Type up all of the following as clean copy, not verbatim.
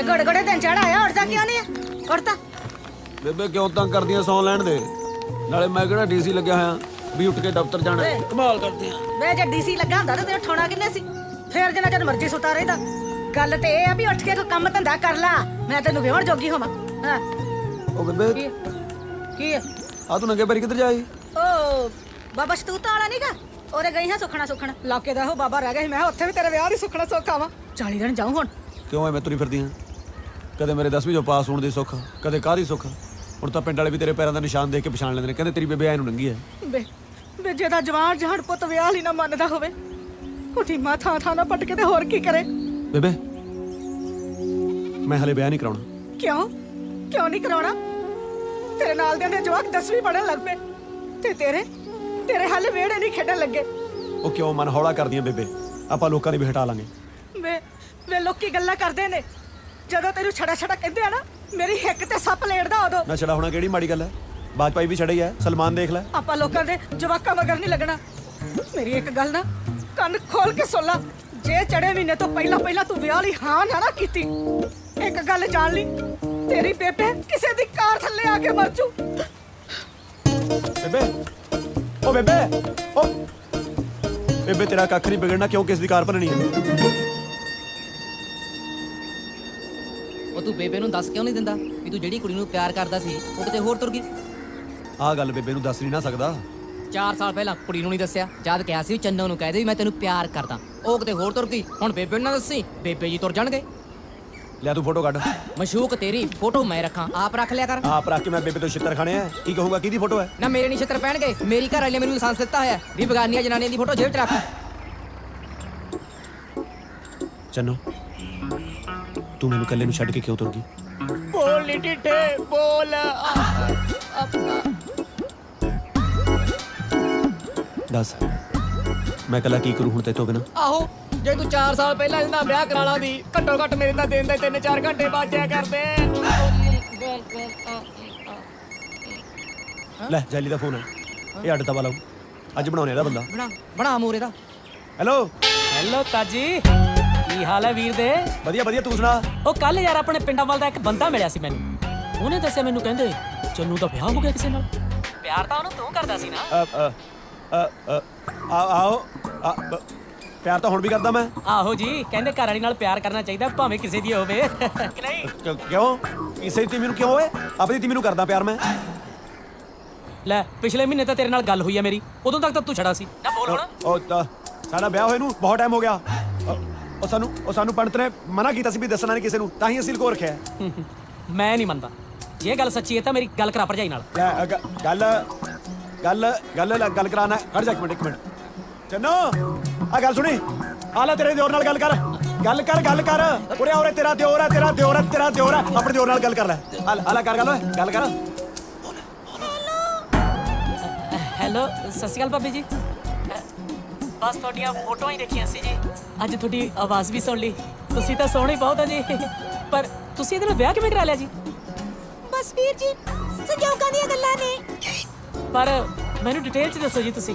ਵੇ ਗੜ ਗੜੇ ਦਿਨ ਚੜ ਆਇਆ, ਉੱਠਦਾ ਕਿਉਂ ਨਹੀਂ ਹੈ? ਉੱਠਦਾ ਬੇਬੇ ਕਿਉਂ ਤੰਗ ਕਰਦੀਆਂ, ਸੌਂ ਲੈਣ ਦੇ। ਨਾਲੇ ਮੈਂ ਕਿਹੜਾ ਡੀਸੀ ਲੱਗਿਆ ਹੋਇਆ ਵੀ ਉੱਠ ਕੇ ਦਫ਼ਤਰ ਜਾਣਾ। ਕਮਾਲ ਕਰਦੇ ਆ। ਵੇ ਜੇ ਡੀਸੀ ਲੱਗਾ ਹੁੰਦਾ ਤੇ ਉਠਾਉਣਾ ਕਿੰਨੇ ਸੀ? ਫੇਰ ਜਿੰਨਾ ਚਿਰ ਮਰਜ਼ੀ ਸੁੱਤਾ ਰਹਿੰਦਾ। ਗੱਲ ਤੇ ਇਹ ਆ ਵੀ ਉੱਠ ਕੇ ਕੋਈ ਕੰਮ ਧੰਦਾ ਕਰ ਲਾ, ਮੈਂ ਤੈਨੂੰ ਵਿਆਹਣ ਜੋਗੀ ਹੋਵਾਂ। ਹਾਂ ਉਹ ਬੇਬੇ ਕੀ ਆ ਤੂੰ ਨੰਗੇ ਪੈਰੀ ਕਿੱਧਰ ਜਾਈ? ਓ ਬਾਬਾ ਸ਼ਤੂਤਾ ਵਾਲਾ ਨੀਗਾ, ਉਹਦੇ ਗਈ ਹਾਂ ਸੁਖਣਾ ਸੁਖਣ ਲਾਕੇ ਦਾ ਉਹ ਬਾਬਾ ਰਹਿ ਗਿਆ ਸੀ। ਮੈਂ ਉੱਥੇ ਵੀ ਤੇਰੇ ਵਿਆਹ ਦੀ ਸੁਖਣਾ ਸੋਖਾ ਵਾ। 40 ਦਿਨ ਜਾਊਂ ਹੁਣ। ਕਿਉਂ ਐਵੇਂ ਤੁਰੀ ਫਿਰਦੀ ਆ? ਕਦੇ ਮੇਰੇ 10ਵੀਂ ਚੋਂ ਪਾਸ ਹੋਣ ਦੀ ਸੁੱਖ, ਕਦੇ ਕਾਹਦੀ ਸੁੱਖ। ਹੁਣ ਤਾਂ ਪਿੰਡ ਵਾਲੇ ਵੀ ਤੇਰੇ ਪੈਰਾਂ ਦਾ ਨਿਸ਼ਾਨ ਦੇਖ ਕੇ ਪਛਾਣ ਲੈਂਦੇ ਨੇ, ਕਹਿੰਦੇ ਤੇਰੀ ਬੇਬੇ ਐ ਨੂੰ ਨੰਗੀ ਐ। ਵੇ ਜਿਹਦਾ ਜਵਾਨ ਜਹੜ ਪੁੱਤ ਵਿਆਹ ਲਈ ਨਾ ਮੰਨਦਾ ਹੋਵੇ, ਉਠੀ ਮਾਂ ਥਾਂ ਥਾਂ ਨਾ ਪਟਕੇ ਤੇ ਹੋਰ ਕੀ ਕਰੇ? ਬੇਬੇ ਮੈਂ ਹਲੇ ਵਿਆਹ ਨਹੀਂ ਕਰਾਉਣਾ। ਕਿਉਂ ਨਹੀਂ ਕਰਾਉਣਾ? ਤੇਰੇ ਨਾਲ ਦੇ ਜਵਾਕ 10ਵੀਂ ਪੜਨ ਲੱਗ ਪਏ ਤੇ ਤੇਰੇ ਹਾਲੇ ਵਿਹੜੇ ਨਹੀਂ ਖੇਡਣ ਲੱਗੇ। ਉਹ ਕਿਉਂ ਮਨ ਹੌਲਾ ਕਰਦੀਆਂ ਬੇਬੇ? ਆਪਾਂ ਲੋਕਾਂ ਦੀ ਵੀ ਹਟਾ ਲਾਂਗੇ। ਵੇ ਲੋਕੀ ਗੱਲਾਂ ਕਰਦੇ ਨੇ, ਜਦੋਂ ਤੈਨੂੰ ਛੜਾ ਕਹਿੰਦੇ ਆ ਨਾ, ਮੇਰੀ ਹਿੱਕ ਤੇ ਸੱਪ ਲੇੜਦਾ ਉਦੋਂ। ਨਾ ਛੜਾ ਹੋਣਾ ਕਿਹੜੀ ਮਾੜੀ ਗੱਲ ਹੈ? ਬਾਜਪਾਈ ਵੀ ਛੜਾ ਹੀ ਹੈ, ਸਲਮਾਨ ਦੇਖ ਲੈ। ਆਪਾਂ ਲੋਕਾਂ ਦੇ ਜਵਾਕਾਂ ਮਗਰ ਨਹੀਂ ਲੱਗਣਾ। ਮੇਰੀ ਇੱਕ ਗੱਲ ਨਾ ਕੰਨ ਖੋਲ ਕੇ ਸੁਣ ਲਾ, ਜੇ ਚੜੇ ਮਹੀਨੇ ਤੋਂ ਪਹਿਲਾਂ ਤੂੰ ਵਿਆਹ ਲਈ ਹਾਂ ਨਾ ਕੀਤੀ, ਇੱਕ ਗੱਲ ਜਾਣ ਲਈ, ਤੇਰੀ ਬੇਬੇ ਕਿਸੇ ਦੀ ਕਾਰ ਥੱਲੇ ਆ ਕੇ ਮਰ ਜੂ। ਬੇਬੇ ਓ ਬੇਬੇ ਤੇਰਾ ਕੱਖ ਨਹੀਂ ਵਿਗੜਨਾ, ਕਿਉਂ ਕਿਸ ਦੀ ਕਾਰ ਭੰਨਣੀ ਹੈ? ਉਹ ਤੂੰ ਬੇਬੇ ਨੂੰ ਦੱਸ ਕਿਉਂ ਨਹੀਂ ਦਿੰਦਾ ਵੀ ਤੂੰ ਜਿਹੜੀ ਕੁੜੀ ਨੂੰ ਪਿਆਰ ਕਰਦਾ ਸੀ ਉਹ ਕਿਤੇ ਹੋਰ ਤੁਰ ਗਈ? ਆਹ ਗੱਲ ਬੇਬੇ ਨੂੰ ਦੱਸ ਨਹੀਂ ਨਾ ਸਕਦਾ। 4 ਸਾਲ ਪਹਿਲਾਂ ਕੁੜੀ ਨੂੰ ਨਹੀਂ ਦੱਸਿਆ, ਜਦ ਕਿਹਾ ਸੀ ਚੰਨੋ ਨੂੰ ਕਹਿ ਦੇ ਵੀ ਮੈਂ ਤੈਨੂੰ ਪਿਆਰ ਕਰਦਾ, ਉਹ ਕਿਤੇ ਹੋਰ ਤੁਰ ਗਈ। ਹੁਣ ਬੇਬੇ ਨੂੰ ਨਾ ਦੱਸੀ, ਬੇਬੇ ਜੀ ਤੁਰ ਜਾਣਗੇ। ਲੈ ਤੂੰ ਫੋਟੋ ਕੱਢ। ਮਸ਼ੂਕ ਤੇਰੀ ਫੋਟੋ ਮੈਂ ਰੱਖਾਂ, ਆਪ ਰੱਖ ਲਿਆ ਕਰ। ਆਪ ਰੱਖ ਕੇ ਮੈਂ ਬੇਬੇ ਤੋਂ ਛਿੱਤਰ ਖਾਣੇ ਆ? ਕੀ ਕਹੂੰਗਾ ਕਿਹਦੀ ਫੋਟੋ ਹੈ? ਨਾ ਮੇਰੇ ਨਹੀਂ ਛਿੱਤਰ ਪੈਣਗੇ, ਮੇਰੀ ਘਰ ਵਾਲੀ ਨੇ ਮੈਨੂੰ ਲਾਇਸੈਂਸ ਦਿੱਤਾ ਹੋਇਆ ਵੀ ਬਗਾਨੀਆਂ ਜਨਾਨੀਆਂ ਦੀ ਫੋਟੋ ਜੇਬ 'ਚ ਰੱਖ। ਚੰਨੋ ਤੂੰ ਮੈਨੂੰ ਇਕੱਲੇ ਨੂੰ ਛੱਡ ਕੇ ਕਿਉਂ ਤੁਰ ਗਈ? ਬੋਲ ਨੀ ਢਿੱਠੇ ਬੋਲ। ਦੱਸ ਮੈਂ ਇਕੱਲਾ ਕੀ ਕਰੂੰ ਹੁਣ ਤੇਤੋਂ ਬਿਨਾਂ? ਆਹੋ ਜੇ ਤੂੰ 4 ਸਾਲ ਪਹਿਲਾਂ ਇਹਦੇ ਨਾਲ ਵਿਆਹ ਕਰਾ ਲਾ ਦੀ, ਘੱਟੋ ਘੱਟ ਮੇਰੇ ਨਾਲ ਦਿਨ ਦੇ 3-4 ਘੰਟੇ ਬਾਜਿਆ ਕਰਦੇ। ਲੈ ਜੈਲੀ ਦਾ ਫੋਨ ਹੈ, ਇਹ ਅੱਡ ਦਬਾ ਲਾਓ। ਅੱਜ ਬਣਾਉਣੇ ਇਹਦਾ ਬੰਦਾ। ਬਣਾ ਮੂਰੇ ਦਾ। ਹੈਲੋ ਤਾਜੀ, ਕੀ ਹਾਲ ਹੈ ਵੀਰ ਦੇ? ਵਧੀਆ ਤੂੰ ਸੁਣਾ। ਉਹ ਕੱਲ ਯਾਰ ਆਪਣੇ ਪਿੰਡਾਂ ਵੱਲ ਦਾ ਇੱਕ ਬੰਦਾ ਮਿਲਿਆ ਸੀ ਮੈਨੂੰ, ਉਹਨੇ ਦੱਸਿਆ ਮੈਨੂੰ, ਕਹਿੰਦੇ ਚੰਨੂ ਦਾ ਵਿਆਹ ਹੋ ਗਿਆ ਕਿਸੇ ਨਾਲ। ਪਿਆਰ ਤਾਂ ਉਹਨੂੰ ਤੂੰ ਕਰਦਾ ਸੀ ਨਾ? ਆਓ ਪਿਆਰ ਤਾਂ ਹੁਣ ਵੀ ਕਰਦਾ ਮੈਂ। ਆਹੋ ਜੀ, ਕਹਿੰਦੇ ਘਰ ਵਾਲੀ ਨਾਲ ਪਿਆਰ ਕਰਨਾ ਚਾਹੀਦਾ ਭਾਵੇਂ ਕਿਸੇ ਦੀ ਹੋਵੇ ਕਿ ਨਹੀਂ? ਕਿਉਂ ਕਿਸੇ ਦੀ ਮੈਨੂੰ ਕਿਉਂ ਹੋਏ? ਆਪਣੀ ਦੀ ਮੈਨੂੰ ਕਰਦਾ ਪਿਆਰ ਮੈਂ। ਲੈ ਪਿਛਲੇ ਮਹੀਨੇ ਤਾਂ ਤੇਰੇ ਨਾਲ ਗੱਲ ਹੋਈ ਆ ਮੇਰੀ, ਉਦੋਂ ਤੱਕ ਤਾਂ ਤੂੰ ਛੜਾ ਸੀ ਨਾ। ਬੋਲ ਹੁਣ। ਉਹ ਸਾਡਾ ਵਿਆਹ ਹੋਏ ਨੂੰ ਬਹੁਤ ਟਾਈਮ ਹੋ ਗਿਆ। ਉਹ ਸਾਨੂੰ ਪੰਡਤ ਨੇ ਮਨਾ ਕੀਤਾ ਸੀ ਵੀ ਦੱਸਣਾ ਨਹੀਂ ਕਿਸੇ ਨੂੰ, ਤਾਂ ਹੀ ਅਸੀਂ ਲੁਕੋ ਰੱਖਿਆ। ਮੈਂ ਨਹੀਂ ਮੰਨਦਾ, ਜੇ ਗੱਲ ਸੱਚੀ ਹੈ ਤਾਂ ਮੇਰੀ ਗੱਲ ਕਰਾ ਭਰਜਾਈ ਨਾਲ। ਗੱਲ ਕਰਾਣਾ। ਖੜ ਜਾ ਇੱਕ ਮਿੰਟ। ਚੰਨੋ ਆ ਗੱਲ ਸੁਣੀ, ਆ ਲੈ ਤੇਰੇ ਦਿਓਰ ਨਾਲ ਗੱਲ ਕਰ। ਉਰੇ ਤੇਰਾ ਦਿਓਰ ਹੈ, ਆਪਣੇ ਦਿਓਰ ਨਾਲ ਗੱਲ ਕਰ ਲੈ। ਆ ਲੈ ਕਰ ਗੱਲ ਕਰ। ਹੈਲੋ ਸਤਿ ਸ਼੍ਰੀ ਅਕਾਲ ਭਾਬੀ ਜੀ। ਬਸ ਤੁਹਾਡੀਆਂ ਫੋਟੋਆਂ ਹੀ ਦੇਖੀਆਂ ਸੀ ਜੀ, ਅੱਜ ਤੁਹਾਡੀ ਆਵਾਜ਼ ਵੀ ਸੁਣ ਲਈ। ਤੁਸੀਂ ਤਾਂ ਸੋਹਣੇ ਬਹੁਤ ਆ ਜੀ, ਪਰ ਤੁਸੀਂ ਇਹਦੇ ਨਾਲ ਵਿਆਹ ਕਿਵੇਂ ਕਰਾ ਲਿਆ ਜੀ? ਬਸ ਵੀਰ ਜੀ ਸੰਜੋਗਾਂ ਦੀਆਂ ਗੱਲਾਂ ਨੇ। ਪਰ ਮੈਨੂੰ ਡਿਟੇਲ 'ਚ ਦੱਸੋ ਜੀ ਤੁਸੀਂ।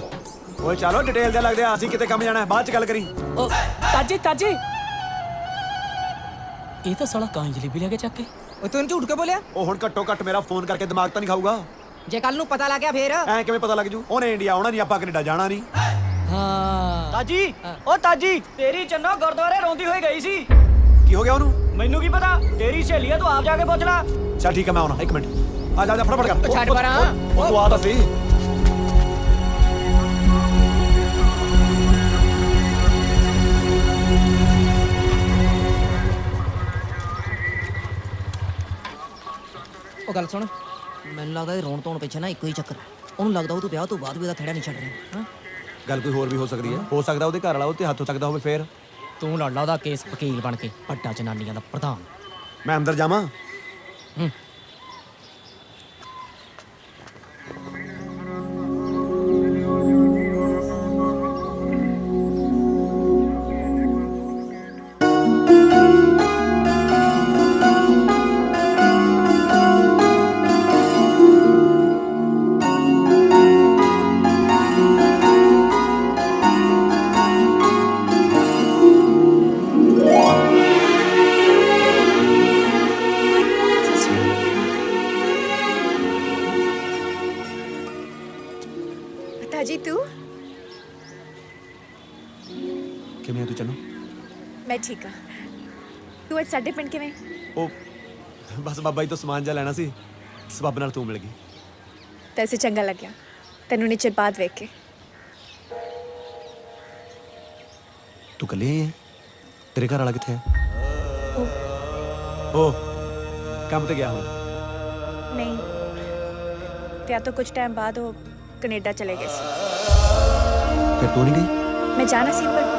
ਓਏ ਚਲੋ ਡਿਟੇਲ ਦੇ ਲੱਗਦੇ ਆ, ਅਸੀਂ ਕਿਤੇ ਕੰਮ ਜਾਣਾ, ਬਾਅਦ 'ਚ ਗੱਲ ਕਰੀ। ਉਹ ਤਾਜੀ ਇਹ ਤਾਂ ਸਾਲਾ ਕਾਂ ਜਲੇਬੀ ਲੈ ਕੇ ਚੱਕ ਕੇ। ਉਹ ਤੂੰ ਝੂਠ ਕੇ ਬੋਲਿਆ? ਉਹ ਹੁਣ ਘੱਟੋ ਘੱਟ ਮੇਰਾ ਫੋਨ ਕਰਕੇ ਦਿਮਾਗ ਤਾਂ ਨਹੀਂ ਖਾਊਗਾ? ਜੇ ਕੱਲ ਨੂੰ ਪਤਾ ਲੱਗ ਗਿਆ ਫੇਰ? ਐ ਕਿਵੇਂ ਪਤਾ ਲੱਗ ਜੂ? ਉਹਨੇ ਇੰਡੀਆ ਆਉਣਾ ਨਹੀਂ, ਆਪਾਂ ਕੈਨੇਡਾ ਜਾਣਾ ਨਹੀਂ। ਹਾਂ ਤਾਜੀ, ਉਹ ਤਾਜੀ ਤੇਰੀ ਚੰਨੋ ਗੁਰਦੁਆਰੇ ਰੋਂਦੀ ਹੋਈ ਗਈ ਸੀ। ਕੀ ਹੋ ਗਿਆ ਉਹਨੂੰ? ਮੈਨੂੰ ਕੀ ਪਤਾ, ਤੇਰੀ ਸਹੇਲੀ ਆ, ਤੂੰ ਆਪ ਜਾ ਕੇ ਪੁੱਛ ਲੈ। ਚੱਲ ਠੀਕ ਹੈ ਮੈਂ ਆਉਣਾ, ਇੱਕ ਮਿੰਟ। ਆ ਜਾ ਫਟਾਫਟ ਕਰ। ਛੱਡ ਪਰਾਂ। ਉਹ ਤੂੰ ਆ ਤਾਂ ਸਹੀ। ਉਹ ਗੱਲ ਸੁਣ, ਮੈਨੂੰ ਲੱਗਦਾ ਇਹ ਰੋਣ ਧੋਣ ਪਿੱਛੇ ਨਾ ਇੱਕੋ ਹੀ ਚੱਕਰ ਹੈ। ਉਹਨੂੰ ਲੱਗਦਾ ਉਹ ਤੂੰ ਵਿਆਹ ਤੋਂ ਬਾਅਦ ਵੀ ਉਹਦਾ ਖੜਾ ਨਹੀਂ ਛੱਡ ਰਿਹਾ। ਗੱਲ ਕੋਈ ਹੋਰ ਵੀ ਹੋ ਸਕਦੀ ਹੈ, ਹੋ ਸਕਦਾ ਉਹਦੇ ਘਰ ਵਾਲਾ ਉਹਦੇ ਹੱਥੋਂ ਚੱਕਦਾ ਹੋਵੇ। ਫੇਰ ਤੂੰ ਲੜ ਲਾ ਉਹਦਾ ਕੇਸ, ਵਕੀਲ ਬਣ ਕੇ, ਵੱਡਾ ਜਨਾਨੀਆਂ ਦਾ ਪ੍ਰਧਾਨ। ਮੈਂ ਅੰਦਰ ਜਾਵਾਂ? ਤੂੰ ਚੰਨੋ? ਮੈਂ ਠੀਕ ਆ। ਤੂੰ ਅੱਜ ਸਾਡੇ ਪਿੰਡ ਕਿਵੇਂ? ਉਹ ਬਸ ਬਾਬਾ ਜੀ ਤੋਂ ਸਮਾਨ ਜਾ ਲੈਣਾ ਸੀ, ਸਬੱਬ ਨਾਲ ਤੂੰ ਮਿਲ ਗਈ। ਤੈਸੇ ਚੰਗਾ ਲੱਗਿਆ ਤੈਨੂੰ ਨਿਚਰ ਬਾਅਦ ਵੇਖ ਕੇ। ਤੂੰ ਇਕੱਲੀ ਆਈ ਹੈ? ਤੇਰੇ ਘਰ ਵਾਲਾ ਕਿੱਥੇ ਹੈ? ਉਹ ਕੰਮ ਤੇ ਗਿਆ ਹੁਣ। ਨਹੀਂ, ਵਿਆਹ ਤੋਂ ਕੁਝ ਟਾਈਮ ਬਾਅਦ ਉਹ ਕੈਨੇਡਾ ਚਲੇ ਗਏ ਸੀ। ਫਿਰ ਤੂੰ ਨਹੀਂ ਗਈ? ਮੈਂ ਜਾਣਾ ਸੀ ਪਰ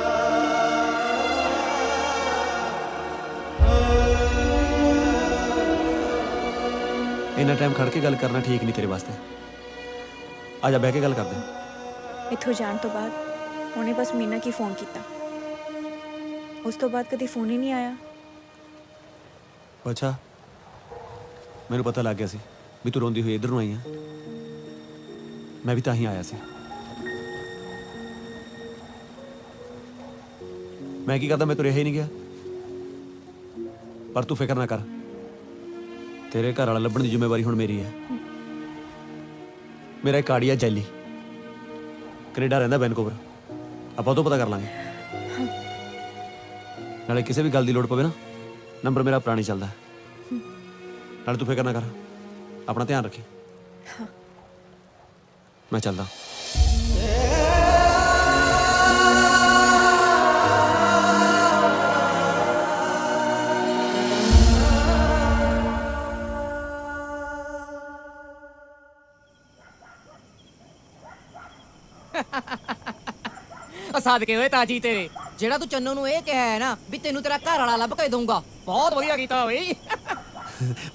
ਇੰਨਾ ਟਾਈਮ ਖੜ ਕੇ ਗੱਲ ਕਰਨਾ ਠੀਕ ਨਹੀਂ ਤੇਰੇ ਵਾਸਤੇ। ਆ ਜਾ ਬਹਿ ਕੇ ਗੱਲ ਕਰਦੇ ਹਾਂ। ਇੱਥੋਂ ਜਾਣ ਤੋਂ ਬਾਅਦ ਉਹਨੇ ਬਸ ਮੀਨਾ ਕੀ ਫੋਨ ਕੀਤਾ, ਉਸ ਤੋਂ ਬਾਅਦ ਕਦੀ ਫੋਨ ਹੀ ਨਹੀਂ ਆਇਆ। ਅੱਛਾ, ਮੈਨੂੰ ਪਤਾ ਲੱਗ ਗਿਆ ਸੀ ਵੀ ਤੂੰ ਰੋਂਦੀ ਹੋਈ ਇੱਧਰ ਨੂੰ ਆਈ ਆ। ਮੈਂ ਵੀ ਤਾਂ ਹੀ ਆਇਆ ਸੀ। ਮੈਂ ਕੀ ਕਰਦਾ, ਮੈਂ ਤੁਰਿਆ ਹੀ ਨਹੀਂ ਗਿਆ। ਪਰ ਤੂੰ ਫਿਕਰ ਨਾ ਕਰ, ਤੇਰੇ ਘਰ ਵਾਲਾ ਲੱਭਣ ਦੀ ਜ਼ਿੰਮੇਵਾਰੀ ਹੁਣ ਮੇਰੀ ਹੈ। ਮੇਰਾ ਇੱਕ ਆੜੀ ਆ ਜੈਲੀ, ਕੈਨੇਡਾ ਰਹਿੰਦਾ, ਵੈਨਕੂਵਰ। ਆਪਾਂ ਉਹ ਤੋਂ ਪਤਾ ਕਰ ਲਾਂਗੇ। ਨਾਲੇ ਕਿਸੇ ਵੀ ਗੱਲ ਦੀ ਲੋੜ ਪਵੇ ਨਾ, ਨੰਬਰ ਮੇਰਾ ਪੁਰਾਣੀ ਚੱਲਦਾ। ਨਾਲੇ ਤੂੰ ਫਿਕਰ ਨਾ ਕਰ, ਆਪਣਾ ਧਿਆਨ ਰੱਖੀ। ਮੈਂ ਚੱਲਦਾ। ਸਦਕੇ ਹੋਏ ਤਾਜੀ ਤੇਰੇ, ਜਿਹੜਾ ਤੂੰ ਚੰਨੋ ਨੂੰ ਇਹ ਕਿਹਾ ਹੈ ਨਾ ਵੀ ਤੈਨੂੰ ਤੇਰਾ ਘਰ ਵਾਲਾ ਲੱਭ ਕੇ ਦਊਂਗਾ, ਬਹੁਤ ਵਧੀਆ ਕੀਤਾ ਓਏ।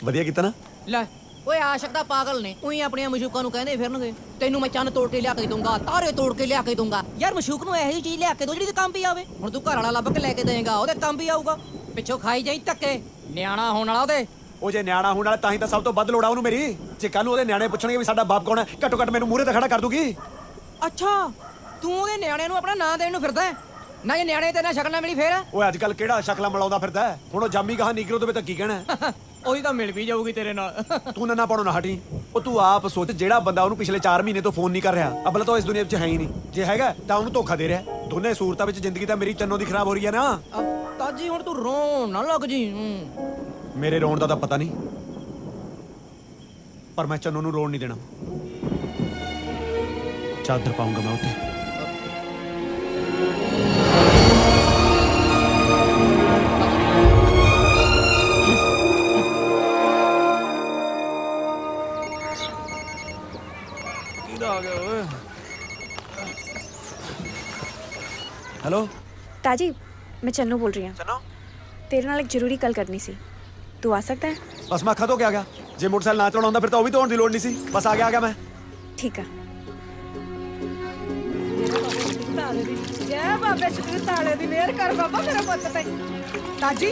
ਵਧੀਆ ਕੀਤਾ ਨਾ। ਲੈ ਓਏ ਆਸ਼ਕ ਦਾ ਪਾਗਲ ਨੇ, ਉਹੀ ਆਪਣੀਆਂ ਮਸ਼ੂਕਾਂ ਨੂੰ ਕਹਿੰਦੇ ਫਿਰਨਗੇ ਤੈਨੂੰ ਮੈਂ ਚੰਨ ਤੋੜ ਕੇ ਲਿਆ ਕੇ ਦਊਂਗਾ, ਤਾਰੇ ਤੋੜ ਕੇ ਲਿਆ ਕੇ ਦਊਂਗਾ। ਯਾਰ ਮਸ਼ੂਕ ਨੂੰ ਇਹੋ ਜਿਹੀ ਚੀਜ਼ ਲਿਆ ਕੇ ਦੋ ਜਿਹੜੀ ਤੇ ਕੰਮ ਵੀ ਆਵੇ। ਹੁਣ ਤੂੰ ਘਰ ਵਾਲਾ ਲੱਭ ਕੇ ਲੈ ਕੇ ਦੇਏਗਾ, ਉਹਦੇ ਕੰਮ ਵੀ ਆਊਗਾ। ਪਿੱਛੋਂ ਖਾਈ ਜਾਈ ਧੱਕੇ, ਨਿਆਣਾ ਹੋਣ ਵਾਲਾ ਉਹਦੇ। ਉਹ ਜੇ ਨਿਆਣਾ ਹੋਣ ਵਾਲਾ ਤਾਂ ਹੀ ਤਾਂ ਸਭ ਤੋਂ ਵੱਧ ਲੋੜ ਆ ਉਹਨੂੰ ਮੇਰੀ। ਜੇ ਕੱਲ ਨੂੰ ਉਹਦੇ ਨਿਆਣੇ ਪੁੱਛਣਗੇ ਵੀ ਸਾਡਾ ਬਾਪ ਕੌਣ ਹੈ, ਘੱਟੋ ਘੱਟ ਮੈਨੂੰ ਮੂਹਰੇ ਤਾਂ ਖੜਾ ਕਰ ਦੂਗੀ। ਅੱਛਾ, ਤੂੰ ਉਹਦੇ ਨਿਆਣੇ ਨੂੰ ਆਪਣਾ ਨਾਂ ਦੇਣ ਨੂੰ ਫਿਰਦਾ ਹੈ? ਨਾ ਇਹ ਨਿਆਣੇ ਤੇ ਨਾ ਸ਼ਕਲ ਨਾ ਮਿਲੀ ਫੇਰ? ਓਏ ਅੱਜ ਕੱਲ ਕਿਹੜਾ ਸ਼ਕਲਾਂ ਮਲਾਉਂਦਾ ਫਿਰਦਾ ਹੈ? ਹੁਣ ਉਹ ਜਾਮੀ ਕਹਾ ਨਿਗਰੋ ਦੇ ਵਿੱਚ ਤਾਂ ਕੀ ਕਹਿਣਾ? ਉਹੀ ਤਾਂ ਮਿਲ ਵੀ ਜਾਊਗੀ ਤੇਰੇ ਨਾਲ। ਤੂੰ ਨੰਨਾ ਪਾਉਣੋਂ ਨਾ ਹਟੀ। ਉਹ ਤੂੰ ਆਪ ਸੋਚ, ਜਿਹੜਾ ਬੰਦਾ ਉਹਨੂੰ ਪਿਛਲੇ 4 ਮਹੀਨੇ ਤੋਂ ਫੋਨ ਨਹੀਂ ਕਰ ਰਿਹਾ, ਅਬਲਾ ਤਾਂ ਇਸ ਦੁਨੀਆ ਵਿੱਚ ਹੈ ਹੀ ਨਹੀਂ। ਜੇ ਹੈਗਾ ਤਾਂ ਉਹਨੂੰ ਧੋਖਾ ਦੇ ਰਿਹਾ। ਦੋਨੇ ਸੂਰਤਾਂ ਵਿੱਚ ਜ਼ਿੰਦਗੀ ਤਾਂ ਮੇਰੀ ਚੰਨੋ ਦੀ ਖਰਾਬ ਹੋ ਰਹੀ ਹੈ ਨਾ। ਤਾਜੀ ਹੁਣ ਤੂੰ ਰੋਣ ਨਾ ਲੱਗ ਜੀ। ਮੇਰੇ ਰੋਣ ਦਾ ਤਾਂ ਪਤਾ ਨਹੀਂ, ਪਰ ਮੈਂ ਚੰਨੋ ਨੂੰ ਰੋਣ ਨਹੀਂ ਦੇਣਾ। ਚਾਦਰ ਪਾਉਂਗਾ ਮੈਂ ਉੱਤੇ। हेलो ताजी, मैं चन्नू बोल रही हूँ। चन्नो, तेरे नाल एक जरूरी गल करनी सी। तू आ सकता है? बस मैं अखा तो क्या गया। जे मोटरसाइकिल ना चलाउंदा फिर तो भी तो होने की लोड़ नहीं सी। बस आ गया मैं। ठीक है। जय बाबे शुक्र ताले दी मेहर कर बाबा मेरा पुੱਤ ਤੇ। ਤਾਜੀ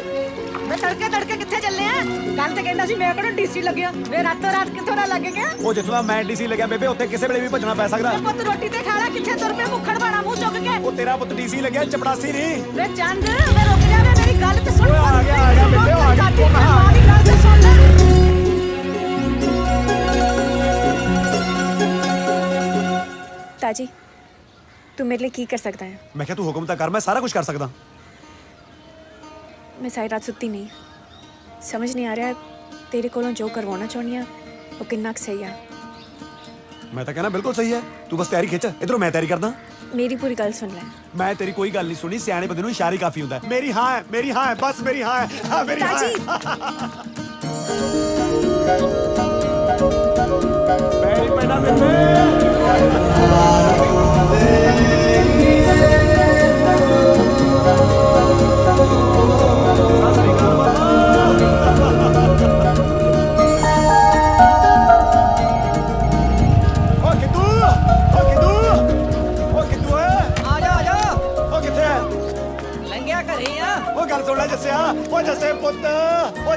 ਮੈਂ ਤੜਕੇ ਕਿੱਥੇ ਚੱਲੇ ਆ? ਕੱਲ ਤੇ ਕਹਿੰਦਾ ਸੀ ਮੈਂ ਕਿਹੜਾ ਡੀਸੀ ਲੱਗਿਆ, ਵੇ ਰਾਤੋਂ ਰਾਤ ਕਿੱਥੋਂ ਨਾ ਲੱਗ ਗਿਆ। ਉਹ ਜਿੱਥੋਂ ਦਾ ਮੈਂ ਡੀਸੀ ਲੱਗਿਆ ਬੇਬੇ, ਉੱਥੇ ਕਿਸੇ ਵੇਲੇ ਵੀ ਭੱਜਣਾ ਪੈ ਸਕਦਾ। ਪੁੱਤ ਰੋਟੀ ਤੇ ਖਾ ਲੈ, ਕਿੱਥੇ ਤੁਰ ਪਿਆ ਮੁੱਖੜ ਬਾਣਾ ਮੂੰਹ ਚੁੱਕ ਕੇ। ਉਹ ਤੇਰਾ ਪੁੱਤ ਡੀਸੀ ਲੱਗਿਆ, ਚਪੜਾਸੀ ਨਹੀਂ। ਵੇ ਚੰਦ ਵੇ ਰੁਕ ਜਾ, ਵੇ ਮੇਰੀ ਗੱਲ ਤੇ ਸੁਣ। ਆ ਗਿਆ ਬੇਬੇ, ਆ ਗਿਆ। ਮਾਂ ਦੀ ਗੱਲ ਤੇ ਸੁਣ ਲੈ। ताजी, तू मेरे लिए की कर सकता है? मैं क्या, तू हुक्म तो कर, मैं सारा कुछ कर सकदा। मैं सारी रात सुत्ती नहीं, समझ नहीं आ रहा तेरे कोलों जो करवाना चाहनी है वो कितना सही है। मैं तो कहना बिल्कुल सही है। तू बस तैयारी खिंच, इधरों मैं तैयारी करदा। मेरी पूरी गल सुन ले। मैं तेरी कोई गल नहीं सुनी, सियाने बंदे नूं इशारा ही काफी हुंदा है। मेरी हां है, मेरी हां है, बस मेरी हां है। हां मेरी हां है। मेरी पैना बेबे।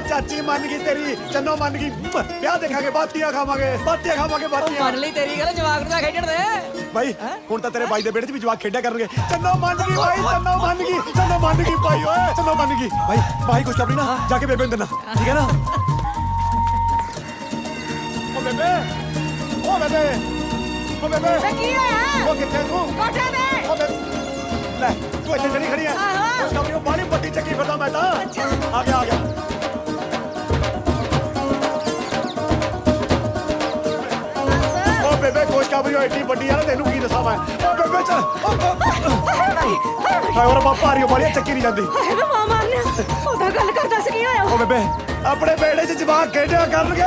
चाची मान गई तेरी, चन्नो मान गई। ब्याह देखांगे, बातियां खावांगे, बातियां। ਮੰਨ ਲਈ ਤੇਰੀ ਗੱਲ, ਜਵਾਕ ਨੂੰ ਤਾਂ ਖੇਡਣ ਦੇ। भाई हुण तां तेरे भाई दे बेटे च भी जवाक खेड्या करनगे। चन्नो मान गई भाई, चन्नो मान गई भाई, ओए चन्नो मान गई भाई। भाई कुछ करनी ना, जाके बेबे देना, ठीक है ना? ओ बेबे, ओ बेबे, ओ बेबे, ਵੇ ਕੀ ਹੋਇਆ? ओ किथे तू? ਕੋਠੇ ਤੇ। ओ बेबे ले ਤੂੰ ਇੱਥੇ ਜਿਹੜੀ ਖੜੀ ਹੈ ਉਸ ਕਮਰੇ ਨੂੰ ਬਾਹਲੀ ਵੱਡੀ ਚੱਕੀ ਫਿਰਦਾ ਮੈਂ ਤਾਂ ਆ ਗਿਆ ਓ ਬੇਬੇ ਕੋਸ਼ ਕਮਰੀ ਏਡੀ ਵੱਡੀ ਆ ਨਾ ਤੈਨੂੰ ਕੀ ਦੱਸਾਂ ਮੈਂ ਓ ਬੇਬੇ ਚੱਲ ਹਾਏ ਹੋਰ ਪਾਪਾ ਰਿਓ ਬਾਹਲੀ ਚੱਕੀ ਨਹੀਂ ਜਾਂਦੀ ਹਾਏ ਵੇ ਮਾਂ ਮਾਰਨੇ ਉਹਦਾ ਗੱਲ ਕਰਦਾ ਸੀ ਕੀ ਹੋਇਆ ਓ ਬੇਬੇ ਆਪਣੇ ਬੇੜੇ 'ਚ ਜਵਾਕ ਖੇਡਿਆ ਕਰਨਗੇ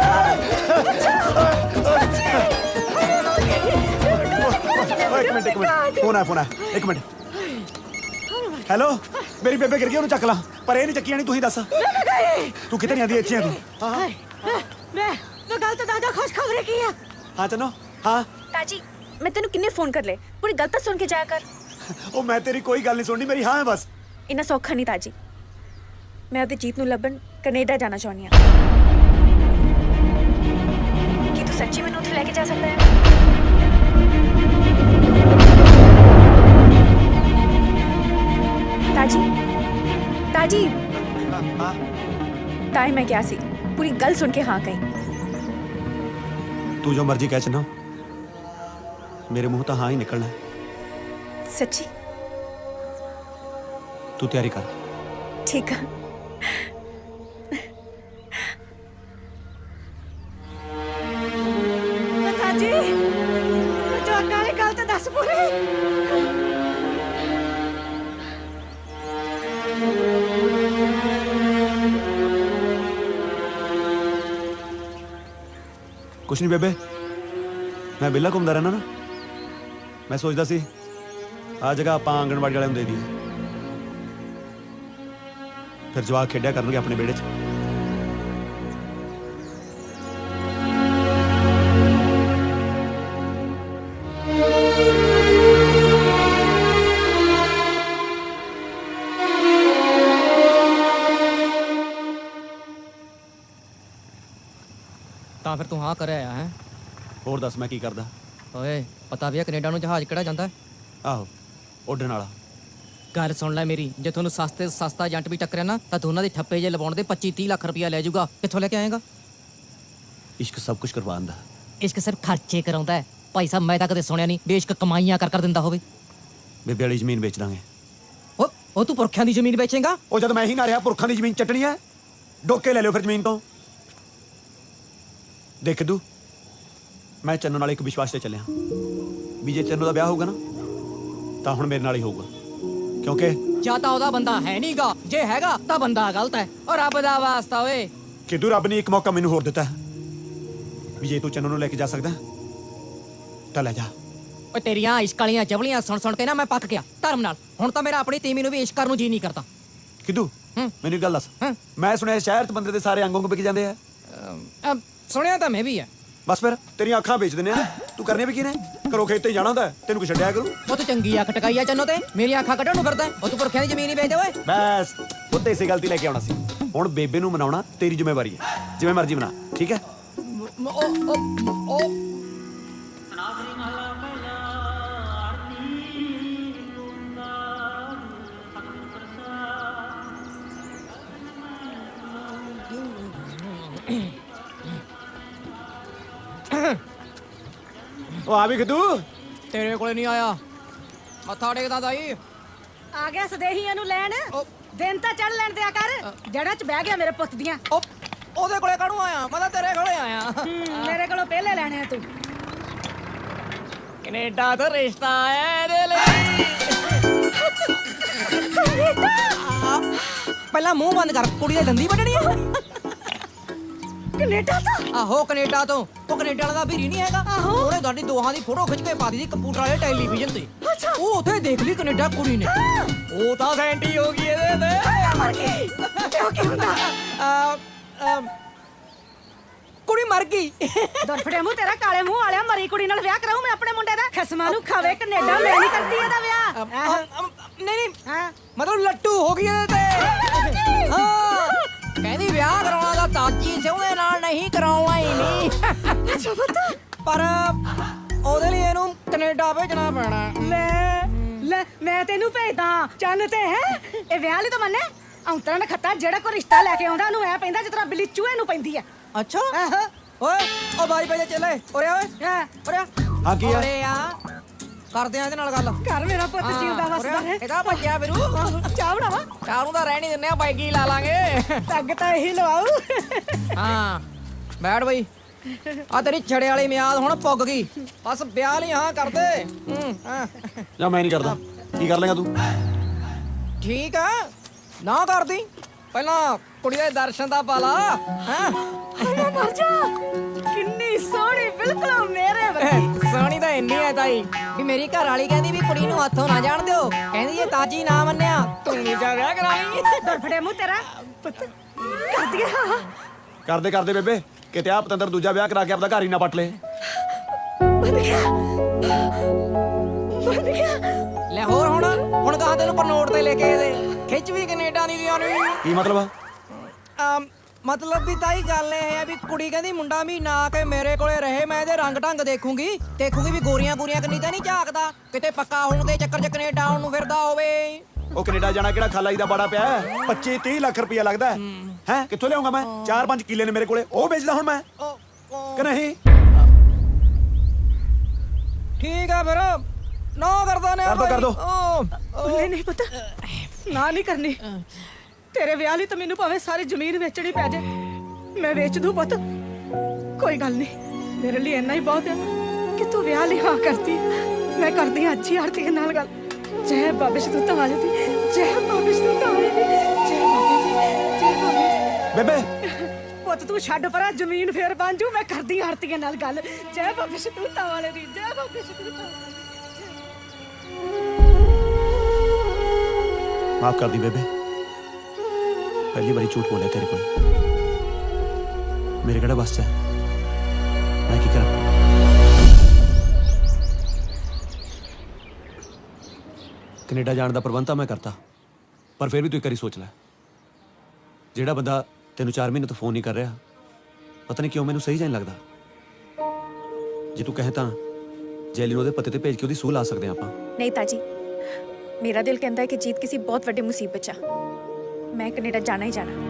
ਓਏ ਇੱਕ ਮਿੰਟ ਫੋਨ ਆ ਇੱਕ ਮਿੰਟ ਹੈਲੋ ਮੇਰੀ ਬੇਬੇ ਗਿਰ ਗਈ ਉਹਨੂੰ ਚੱਕ ਲਾ ਪਰ ਇਹ ਨਹੀਂ ਚੱਕੀ ਆਣੀ ਤੂੰ ਹੀ ਦੱਸ ਤੂੰ ਕਿੱਥੇ ਨਹੀਂ ਆਂਦੀ ਇੱਥੇ ਆ ਤੂੰ ਹਾਂ ਮੈਂ ਗੱਲ ਤਾਂ ਦਾਦਾ ਖੁਸ਼ਖਬਰੀ ਕੀ ਆ ਹਾਂ ਚੰਨੋ ਹਾਂ ताजी मैं तेन किन्ने फोन कर ले पूरी गल तो सुन के जाया कर ਉਹ ਮੈਂ ਤੇਰੀ ਕੋਈ ਗੱਲ ਨਹੀਂ ਸੁਣਨੀ ਮੇਰੀ ਹਾਂ ਹੈ ਬਸ इन्ना सौखा नहीं ताजी मैं अपने जीत नू लभन कनेडा जाना चाहनी हाँ की तू सच्ची मैनू उत्थे लेके जा सकता है ताजी ताजी ਹਾਂ ताई मैं क्या सी पूरी गल सुन के हाँ कही ਤੂੰ ਜੋ ਮਰਜ਼ੀ ਕਹਿ ਚੰਨੋ ਮੇਰੇ ਮੂੰਹ ਤਾਂ ਹਾਂ ਹੀ ਨਿਕਲਣਾ ਹੈ। सच्ची ਤੂੰ ਤਿਆਰੀ ਕਰ ठीक है ਦਾਦੀ ਜਵਾਕਾਂ ਦੀ ਗੱਲ ਤਾਂ ਦੱਸ ਪੂਰੀ ਕੁਛ ਨਹੀਂ ਬੇਬੇ ਮੈਂ ਵਿਹਲਾ ਘੁੰਮਦਾ ਰਹਿਣਾ ਨਾ ਮੈਂ ਸੋਚਦਾ ਸੀ ਆ ਜਗ੍ਹਾ ਆਪਾਂ ਆਂਗਣਵਾੜੀ ਵਾਲਿਆਂ ਨੂੰ ਦੇ ਦਈਏ ਫਿਰ ਜਵਾਕ ਖੇਡਿਆ ਕਰਨਗੇ ਆਪਣੇ ਵਿਹੜੇ 'ਚ ਤਾਂ ਫਿਰ ਤੂੰ ਹਾਂ ਕਰਿਆ ਹੈ ਹੋਰ ਦੱਸ ਮੈਂ ਕੀ ਕਰਦਾ ਓਏ ਪਤਾ ਵੀ ਆ ਕੈਨੇਡਾ ਨੂੰ ਜਹਾਜ਼ ਕਿਹੜਾ ਜਾਂਦਾ ਹੈ? ਆਹੋ ਉੱਡਣ ਵਾਲਾ ਗੱਲ ਸੁਣ ਲੈ ਮੇਰੀ ਜੇ ਤੁਹਾਨੂੰ ਸਸਤੇ ਤੋਂ ਸਸਤਾ ਏਜੰਟ ਵੀ ਟੱਕਰਿਆ ਨਾ ਤਾਂ ਦੋਨਾਂ ਦੇ ਠੱਪੇ ਜੇ ਲਵਾਉਣ ਦੇ 25-30 ਲੱਖ ਰੁਪਇਆ ਲੈ ਜਾਊਗਾ ਕਿੱਥੋਂ ਲੈ ਕੇ ਆਏਗਾ ਇਸ਼ਕ ਸਭ ਕੁਝ ਕਰਵਾਉਂਦਾ ਇਸ਼ਕ ਸਿਰਫ ਖਰਚੇ ਕਰਾਉਂਦਾ ਹੈ ਭਾਈ ਸਾਹਿਬ ਮੈਂ ਤਾਂ ਕਦੇ ਸੁਣਿਆ ਨਹੀਂ ਬੇਸ਼ੱਕ ਕਮਾਈਆਂ ਕਰ ਦਿੰਦਾ ਹੋਵੇ ਬੇਬੇ ਵਾਲੀ ਜ਼ਮੀਨ ਵੇਚ ਦਾਂਗੇ ਉਹ ਤੂੰ ਪੁਰਖਿਆਂ ਦੀ ਜ਼ਮੀਨ ਵੇਚੇਗਾ ਉਹ ਜਦ ਮੈਂ ਹੀ ਨਾ ਰਿਹਾ ਪੁਰਖਾਂ ਦੀ ਜ਼ਮੀਨ ਚੱਟਣੀ ਹੈ ਡੋਕੇ ਲੈ ਲਿਓ ਫਿਰ ਜ਼ਮੀਨ ਤੋਂ ਦੇਖ ਦੂ ਮੈਂ ਚੰਨੋ ਨਾਲ ਇੱਕ ਵਿਸ਼ਵਾਸ ਤੇ ਚੱਲਿਆ ਵੀ ਜੇ ਚੰਨੋ ਦਾ ਵਿਆਹ ਹੋਊਗਾ ਨਾ ਤਾਂ ਹੁਣ ਮੇਰੇ ਨਾਲ ਹੀ ਹੋਊਗਾ ਕਿਉਂਕਿ ਜਾਂ ਤਾਂ ਉਹਦਾ ਬੰਦਾ ਹੈ ਨਹੀਂਗਾ ਜੇ ਹੈਗਾ ਤਾਂ ਬੰਦਾ ਗਲਤ ਹੈ ਔਰ ਰੱਬ ਦਾ ਵਾਸਤਾ ਓਏ ਕਿਦੋਂ ਰੱਬ ਨੇ ਇੱਕ ਮੌਕਾ ਮੈਨੂੰ ਹੋਰ ਦਿੱਤਾ ਵੀ ਜੇ ਤੂੰ ਚੰਨੋ ਨੂੰ ਲੈ ਕੇ ਜਾ ਸਕਦਾ ਤਾਂ ਲੈ ਜਾ ਓਏ ਤੇਰੀਆਂ ਇਸ਼ਕ ਵਾਲੀਆਂ ਜਬਲੀਆਂ ਸੁਣ ਕੇ ਨਾ ਮੈਂ ਪੱਕ ਗਿਆ ਧਰਮ ਨਾਲ ਹੁਣ ਤਾਂ ਮੇਰਾ ਆਪਣੀ ਤੀਮੀ ਨੂੰ ਵੀ ਇਸ਼ਕ ਕਰਨ ਨੂੰ ਜੀ ਨਹੀਂ ਕਰਦਾ ਕਿਦੋਂ ਮੈਨੂੰ ਇੱਕ ਗੱਲ ਦੱਸ ਮੈਂ ਸੁਣਿਆ ਸ਼ਹਿਰ 'ਚ ਬੰਦੇ ਦੇ ਸਾਰੇ ਅੰਗ ਵਿਕ ਜਾਂਦੇ ਆ ਸੁਣਿਆ ਤਾਂ ਮੈਂ ਵੀ ਆ ਬਸ ਫਿਰ ਤੇਰੀਆਂ ਅੱਖਾਂ ਵੇਚ ਦਿੰਦੇ ਆ ਤੂੰ ਕਰਨੇ ਵੀ ਕੀ ਨੇ ਘਰੋਂ ਖੇਤੇ ਹੀ ਜਾਣਾ ਹੁੰਦਾ ਤੈਨੂੰ ਕੋਈ ਛੱਡਿਆ ਕਰੂ ਉਹ ਤੂੰ ਚੰਗੀ ਅੱਖ ਟਕਾਈ ਆ ਚੰਨੋ ਤੇ ਮੇਰੀਆਂ ਅੱਖਾਂ ਕੱਢਣ ਨੂੰ ਫਿਰਦਾ ਉਹ ਤੂੰ ਪੁਰਖਿਆਂ ਦੀ ਜ਼ਮੀਨ ਹੀ ਵੇਚ ਦੇ ਓਏ ਬਸ ਉੱਤੇ ਇਸੇ ਗਲਤੀ ਲੈ ਕੇ ਆਉਣਾ ਸੀ ਹੁਣ ਬੇਬੇ ਨੂੰ ਮਨਾਉਣਾ ਤੇਰੀ ਜ਼ਿੰਮੇਵਾਰੀ ਹੈ ਜਿਵੇਂ ਮਰਜ਼ੀ ਮਨਾ ਠੀਕ ਹੈ ਉਹ ਆ ਵੀ ਖਦੂ ਤੇਰੇ ਕੋਲੇ ਨਹੀਂ ਆਇਆ ਮੱਥਾ ਟੇਕਦਾ ਦਾਈ ਆ ਗਿਆ ਸਦੇਹੀਆਂ ਨੂੰ ਲੈਣ ਦਿਨ ਤਾਂ ਚੜ ਲੈਣ ਦਿਆ ਕਰ ਜੜਾਂ 'ਚ ਬਹਿ ਗਿਆ ਮੇਰੇ ਪੁੱਤ ਦੀਆਂ ਉਹਦੇ ਕੋਲੇ ਕਾਹਨੂੰ ਆਇਆ ਮੈਂ ਤਾਂ ਤੇਰੇ ਕੋਲੇ ਆਇਆ ਮੇਰੇ ਕੋਲੋਂ ਪਹਿਲੇ ਲੈਣੇ ਆ ਤੂੰ ਕੈਨੇਡਾ ਤੋਂ ਰਿਸ਼ਤਾ ਆਇਆ ਇਹਦੇ ਲਈ ਪਹਿਲਾਂ ਮੂੰਹ ਬੰਦ ਕਰ ਕੁੜੀ ਦੇ ਦੰਦੀ ਵੱਢਣੀ ਆ ਕੈਨੇਡਾ ਤੋਂ ਆਹੋ ਕੈਨੇਡਾ ਤੋਂ ਉਹ ਕੈਨੇਡਾ ਵਾਲਾ ਦਾ ਵੀਰੀ ਨਹੀਂ ਹੈਗਾ ਉਹਨੇ ਤੁਹਾਡੀ ਦੋਹਾਂ ਦੀ ਫੋਟੋ ਖਿੱਚ ਕੇ ਪਾ ਦਿੱਤੀ ਕੰਪਿਊਟਰ ਵਾਲੇ ਟੈਲੀਵਿਜ਼ਨ ਤੇ ਉਹ ਉੱਥੇ ਦੇਖ ਲਈ ਕੈਨੇਡਾ ਕੁੜੀ ਨੇ ਉਹ ਤਾਂ ਸੈਂਟੀ ਹੋ ਗਈ ਇਹਦੇ ਤੇ ਕਿਉਂ ਕੀ ਹੁੰਦਾ ਕੁੜੀ ਮਰ ਗਈ ਦੁਰਫੜੇ ਮੂੰਹ ਤੇਰਾ ਕਾਲੇ ਮੂੰਹ ਵਾਲਿਆ ਮਰੀ ਕੁੜੀ ਨਾਲ ਵਿਆਹ ਕਰਾਉ ਮੈਂ ਆਪਣੇ ਮੁੰਡੇ ਦਾ ਖਸਮਾਂ ਨੂੰ ਖਾਵੇ ਕੈਨੇਡਾ ਮੈਂ ਨਹੀਂ ਕਰਦੀ ਇਹਦਾ ਵਿਆਹ ਨਹੀਂ ਹਾਂ ਮਤਲਬ ਲੱਟੂ ਹੋ ਗਈ ਇਹਦੇ ਤੇ ਹਾਂ ਕਹਿੰਦੀ ਵਿਆਹ ਕਰਾਉਣਾ ਤਾਂ ਤਾਜੀ ਸਿਉਣੇ ਨਾਲ ਨਹੀਂ ਕਰਾਉਣਾ ਹੀ ਨਹੀਂ ਅੱਛਾ ਪਤਾ ਪਰ ਉਹਦੇ ਲਈ ਇਹਨੂੰ ਕੈਨੇਡਾ ਭੇਜਣਾ ਪੈਣਾ ਲੈ ਮੈਂ ਤੈਨੂੰ ਭੇਜਦਾ ਚੱਲ ਤੇ ਹੈ ਇਹ ਵਿਆਹ ਲਈ ਤਾਂ ਮੰਨੇ ਔਂਤਰਾ ਨੇ ਖੱਤਾ ਜਿਹੜਾ ਕੋਈ ਰਿਸ਼ਤਾ ਲੈ ਕੇ ਆਉਂਦਾ ਉਹਨੂੰ ਐ ਪੈਂਦਾ ਜਿਸ ਤਰ੍ਹਾਂ ਬਿੱਲੀ ਚੂਹੇ ਨੂੰ ਪੈਂਦੀ ਆ ਅੱਛਾ ਆਹੋ ਓਏ ਉਹ ਬਾਈ ਪੇ ਚੱਲੇ ਓਰੇ ਓਏ ਹਾਂ ਓਰੇ ਆ ਕੀ ਆ ਓਰੇ ਆ ਕਰਦੇ ਆ ਇਹਦੇ ਨਾਲ ਗੱਲ ਘਰ ਮੇਰਾ ਪੁੱਤ ਜਿਉਂਦਾ ਵਸਦਾ ਹੈ ਇਹਦਾ ਭੱਜਿਆ ਫਿਰੂ ਚਾਹ ਬਣਾਵਾ ਚਾਹ ਨੂੰ ਤਾਂ ਰਹਿ ਨਹੀਂ ਦਿੰਦੇ ਆ ਬਾਈਕੀ ਲਾ ਲਾਂਗੇ ਟੱਗ ਤਾਂ ਇਹੀ ਲਵਾਉ ਹਾਂ ਬੈਠ ਬਈ ਆ ਤੇਰੀ ਛੜੇ ਵਾਲੀ ਮਿਆਦ ਹੁਣ ਪੁੱਗ ਗਈ ਬਸ ਵਿਆਹ ਲਈ ਹਾਂ ਕਰਦੇ ਹਾਂ ਜਾਂ ਮੈਂ ਨਹੀਂ ਕਰਦਾ ਕੀ ਕਰ ਲੇਗਾ ਤੂੰ ਠੀਕ ਆ ਨਾ ਕਰਦੀ ਪਹਿਲਾਂ ਕੁੜੀ ਦੇ ਦਰਸ਼ਨ ਦਾ ਪਾਲਾ ਹਾਂ ਹਾਏ ਮਰ ਜਾ ਕਿੰਨੀ ਸੋਹਣੀ ਬਿਲਕੁਲ ਮੇਰੇ ਵਰਗੀ ਸੋਹਣੀ ਤਾਂ ਇੰਨੀ ਹੈ ਤਾਈ ਵੀ ਮੇਰੀ ਘਰ ਵਾਲੀ ਕਹਿੰਦੀ ਵੀ ਕੁੜੀ ਨੂੰ ਹੱਥੋਂ ਨਾ ਜਾਣ ਦਿਓ ਕਹਿੰਦੀ ਇਹ ਤਾਜੀ ਨਾ ਮੰਨਿਆ ਤੂੰ ਵੀ ਜਾ ਵਿਆਹ ਕਰਾ ਲਈ ਦਰਫੜੇ ਮੂੰਹ ਤੇਰਾ ਪੁੱਤ ਕਰ ਦਿਆ ਕਰਦੇ ਕਰਦੇ ਬੇਬੇ ਕਿਤੇ ਆ ਪਤੰਦਰ ਦੂਜਾ ਵਿਆਹ ਕਰਾ ਕੇ ਆਪਦਾ ਘਰ ਹੀ ਨਾ ਪੱਟ ਲੇ ਬੰਦ ਗਿਆ ਬੰਦ ਗਿਆ ਲੈ ਹੋਰ ਹੁਣ ਕਹਾਂ ਤੈਨੂੰ ਪਰ ਨੋਟ ਤੇ ਲੈ ਕੇ ਦੇ ਖਿੱਚ ਵੀ ਕੈਨੇਡਾ ਦੀ ਲਿਆ ਨੂੰ ਕੀ ਮਤਲਬ ਮਤਲਬ ਵੀ ਤਾਈ ਗੱਲ ਇਹ ਹੈ ਵੀ ਕੁੜੀ ਕਹਿੰਦੀ ਮੁੰਡਾ ਮਹੀਨਾ ਆ ਕੇ ਮੇਰੇ ਕੋਲੇ ਰਹੇ ਮੈਂ ਇਹਦੇ ਰੰਗ ਢੰਗ ਦੇਖੂੰਗੀ ਵੀ ਗੋਰੀਆਂ ਕੰਨੀ ਤਾਂ ਨਹੀਂ ਝਾਕਦਾ ਕਿਤੇ ਪੱਕਾ ਹੋਣ ਦੇ ਚੱਕਰ 'ਚ ਕੈਨੇਡਾ ਆਉਣ ਨੂੰ ਫਿਰਦਾ ਹੋਵੇ ਉਹ ਕੈਨੇਡਾ ਜਾਣਾ ਕਿਹੜਾ ਖਾਲਾ ਜੀ ਦਾ ਬੜਾ ਪਿਆ 25-30 ਲੱਖ ਰੁਪਇਆ ਲੱਗਦਾ ਹੈ ਕਿੱਥੋਂ ਲਿਆਉਂਗਾ ਮੈਂ 4-5 ਕਿੱਲੇ ਨੇ ਮੇਰੇ ਕੋਲੇ ਉਹ ਵੇਚਦਾ ਹੁਣ ਮੈਂ ਕਿ ਨਹੀਂ ਠੀਕ ਆ ਫਿਰ ਨਾ ਕਰਦਾ ਨੇ ਕਰ ਦੋ ਨਹੀਂ ਨਹੀਂ ਪੁੱਤ ਨਾ ਨਹੀਂ ਕਰਨੀ ਤੇਰੇ ਵਿਆਹ ਲਈ ਤਾਂ ਮੈਨੂੰ ਭਾਵੇਂ ਸਾਰੀ ਜ਼ਮੀਨ ਵੇਚਣੀ ਪੈ ਜਾਏ ਮੈਂ ਵੇਚ ਦੂੰ ਪੁੱਤ ਕੋਈ ਗੱਲ ਨਹੀਂ ਮੇਰੇ ਲਈ ਇੰਨਾ ਹੀ ਬਹੁਤ ਹੈ ਕਿ ਤੂੰ ਵਿਆਹ ਲਈ ਹਾਂ ਕਰਦੀ ਮੈਂ ਕਰਦੀ ਹਾਂ ਅੱਛੀ ਆਰਤੀ ਨਾਲ ਗੱਲ ਜੈ ਬਾਬੇ ਸ਼ਤੂਤਾਂ ਵਾਲੇ ਦੀ ਜੈ ਬਾਬੇ ਸ਼ਤੂਤਾਂ ਵਾਲੇ ਦੀ ਜੈ ਬਾਬੇ ਦੀ ਜੈ ਬਾਬੇ ਦੀ ਬੇਬੇ ਪੁੱਤ ਤੂੰ ਛੱਡ ਪਰਾਂ ਜ਼ਮੀਨ ਫੇਰ ਬਣ ਜੂ ਮੈਂ ਕਰਦੀ ਹਾਂ ਆਰਤੀਆਂ ਨਾਲ ਗੱਲ ਜੈ ਬਾਬੇ ਸ਼ਤੂਤਾਂ ਵਾਲੇ ਦੀ ਜੈ ਬਾਬੇ ਸ਼ਤੂਤਾਂ ਵਾਲੇ ਦੀ ਮਾਫ ਕਰ ਦੀ ਬੇਬੇ पहली बारी झूठ बोले तेरे को मेरे कड़ा बस है मैं की करा कनेडा जाने का प्रबंध मैं करता पर फिर भी तू एक बारी सोच लै जेड़ा बंदा तेन 4 महीने तो फोन नहीं कर रहा पता नहीं क्यों मैनू सही जाने लगता जे तू कहे तो जैली ओदे पते ते भेज के ओदी सूह ला सकते हैं आप नहीं ताजी मेरा दिल कहता है कि जीत किसी बहुत बड़ी मुसीबत च मैं कनेडा जाना ही जाना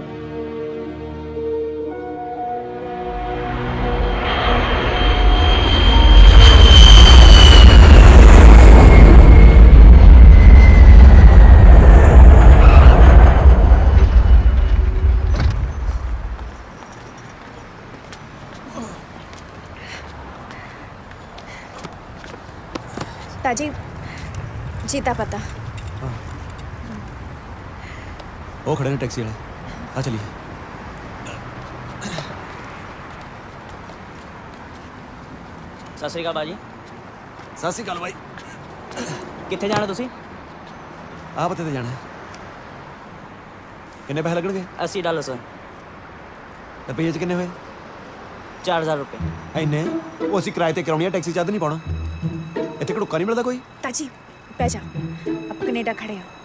ताजी जीता पता वो खड़े ने टैक्सी वाले आ चलिए ਸਤਿ ਸ਼੍ਰੀ ਅਕਾਲ ਬਾਜੀ सत श्री अकाल भाई ਕਿੱਥੇ ਜਾਣਾ ਤੁਸੀਂ आप पते जाना है किन्ने पैसे लगणगे $80 ਸਰ ਰੁਪਏ ਚ किन्ने होए 4000 ਰੁਪਏ ਇੰਨੇ ਉਹ ਅਸੀਂ ਕਿਰਾਏ ਤੇ ਕਰਾਉਣੀ ਆ ਟੈਕਸੀ ਚੱਦ ਨਹੀਂ ਪਾਉਣਾ ਇੱਥੇ ਘੜੂਕਾ ਨਹੀਂ ਮਿਲਦਾ ਕੋਈ ताजी बह जा अब कनेडा खड़े हैं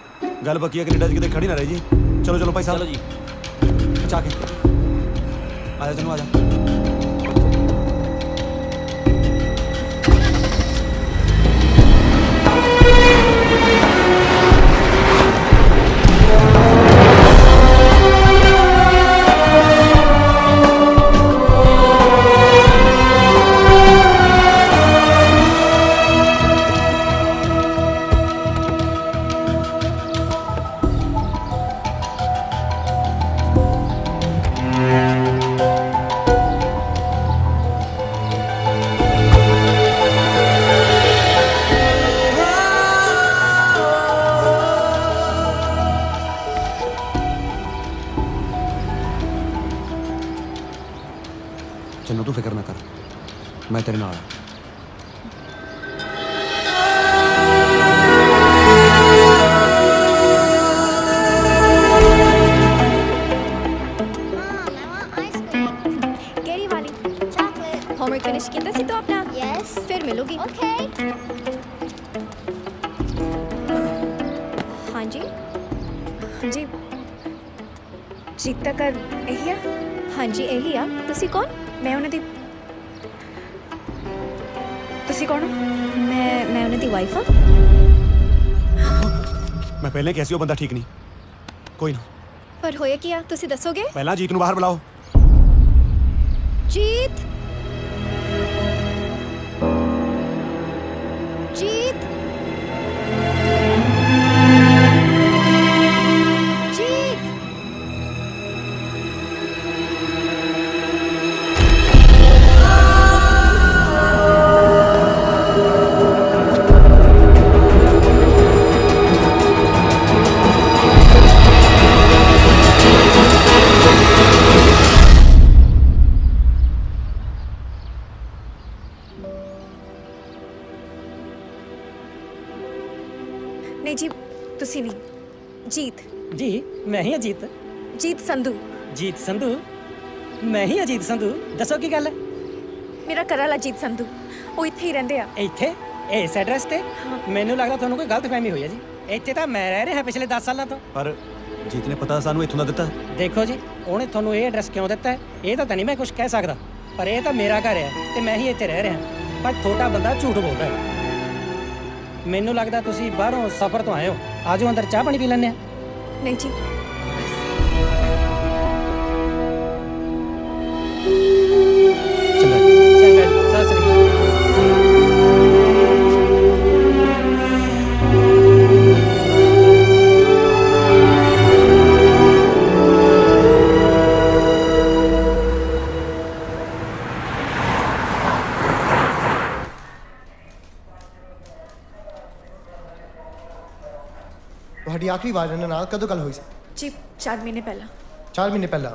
ਗੱਲ ਪੱਕੀ ਆ ਕੈਨੇਡਾ 'ਚ ਕਿਤੇ ਖੜੀ ਨਾ ਰਹੀ ਜੀ ਚਲੋ ਚਲੋ ਭਾਈ ਸਾਹਿਬ ਚਲੋ ਜੀ ਬਚਾ ਕੇ ਆ ਜਾ ਜਨੂੰ ਆ ਜਾ ਚੰਨੂ ਤੂੰ ਫਿਕਰ ਨਾ ਕਰ ਮੈਂ ਤੇਰੇ ਨਾਲ ਆ केरी वाली chocolate होमवर्क फिनिश किया सी तो अपना yes फिर मिलोगी okay हाँ जी हाँ जी जीत तक यही आ हाँ जी यही आ तुसी कौन मैं उन्हें दी तुसी कौन हो मैं उन्हें दी वाइफ हाँ ਮੈਂ ਪਹਿਲੇ ਕਿਹਾ ਸੀ ਉਹ ਬੰਦਾ ਠੀਕ ਨਹੀਂ ਕੋਈ ਨਾ पर होया क्या तुसी दसोगे ਪਹਿਲਾਂ ਜੀਤ ਨੂੰ ਬਾਹਰ ਬੁਲਾਓ जीत जीत ਜੀਤ जी मैं ही अजीत ਜੀਤ ਸੰਧੂ जीत संधू मैं ही अजीत संधू दसो की गल है ਮੇਰਾ ਘਰ ਵਾਲਾ ਜੀਤ ਸੰਧੂ ਉਹ ਇੱਥੇ ਹੀ ਰਹਿੰਦੇ ਆ ਇੱਥੇ ਇਸ ਐਡਰੈਸ ਤੇ ਮੈਨੂੰ ਲੱਗਦਾ ਤੁਹਾਨੂੰ ਕੋਈ ਗਲਤਫਹਿਮੀ ਹੋਈ ਹੈ ਜੀ ਇੱਥੇ ਤਾਂ ਮੈਂ ਰਹਿ ਰਿਹਾ ਪਿਛਲੇ 10 ਸਾਲਾਂ ਤੋਂ ਪਰ ਜੀਤ ਨੇ ਪਤਾ ਸਾਨੂੰ ਇੱਥੋਂ ਦਾ ਦਿੱਤਾ ਦੇਖੋ ਜੀ ਉਹਨੇ ਤੁਹਾਨੂੰ ਇਹ ਐਡਰੈਸ ਕਿਉਂ ਦਿੱਤਾ ਹੈ ਇਹ ਤਾਂ ਨਹੀਂ ਮੈਂ ਕੁਝ ਕਹਿ ਸਕਦਾ ਪਰ ਇਹ ਤਾਂ ਮੇਰਾ ਘਰ ਹੈ ਤੇ ਮੈਂ ਹੀ ਇੱਥੇ ਰਹਿ ਰਿਹਾ ਪਰ ਛੋਟਾ ਬੰਦਾ ਝੂਠ ਬੋਲਦਾ ਹੈ ਮੈਨੂੰ ਲੱਗਦਾ ਤੁਸੀਂ ਬਾਹਰੋਂ ਸਫ਼ਰ ਤੋਂ ਆਏ ਹੋ ਆਜੋ ਅੰਦਰ ਚਾਹ ਪਾਣੀ ਪੀ ਲੈਂਦੇ ਆ ਨਹੀਂ ਜੀ ਚੰਗਾ ਚੰਗਾ ਜੀ ਸਤਿ ਸ੍ਰੀ ਅਕਾਲ ਤੁਹਾਡੀ ਆਖਰੀ ਵਾਰ ਇਹਨਾਂ ਨਾਲ ਕਦੋਂ ਗੱਲ ਹੋਈ ਸੀ ਜੀ 4 ਮਹੀਨੇ ਪਹਿਲਾਂ 4 ਮਹੀਨੇ ਪਹਿਲਾਂ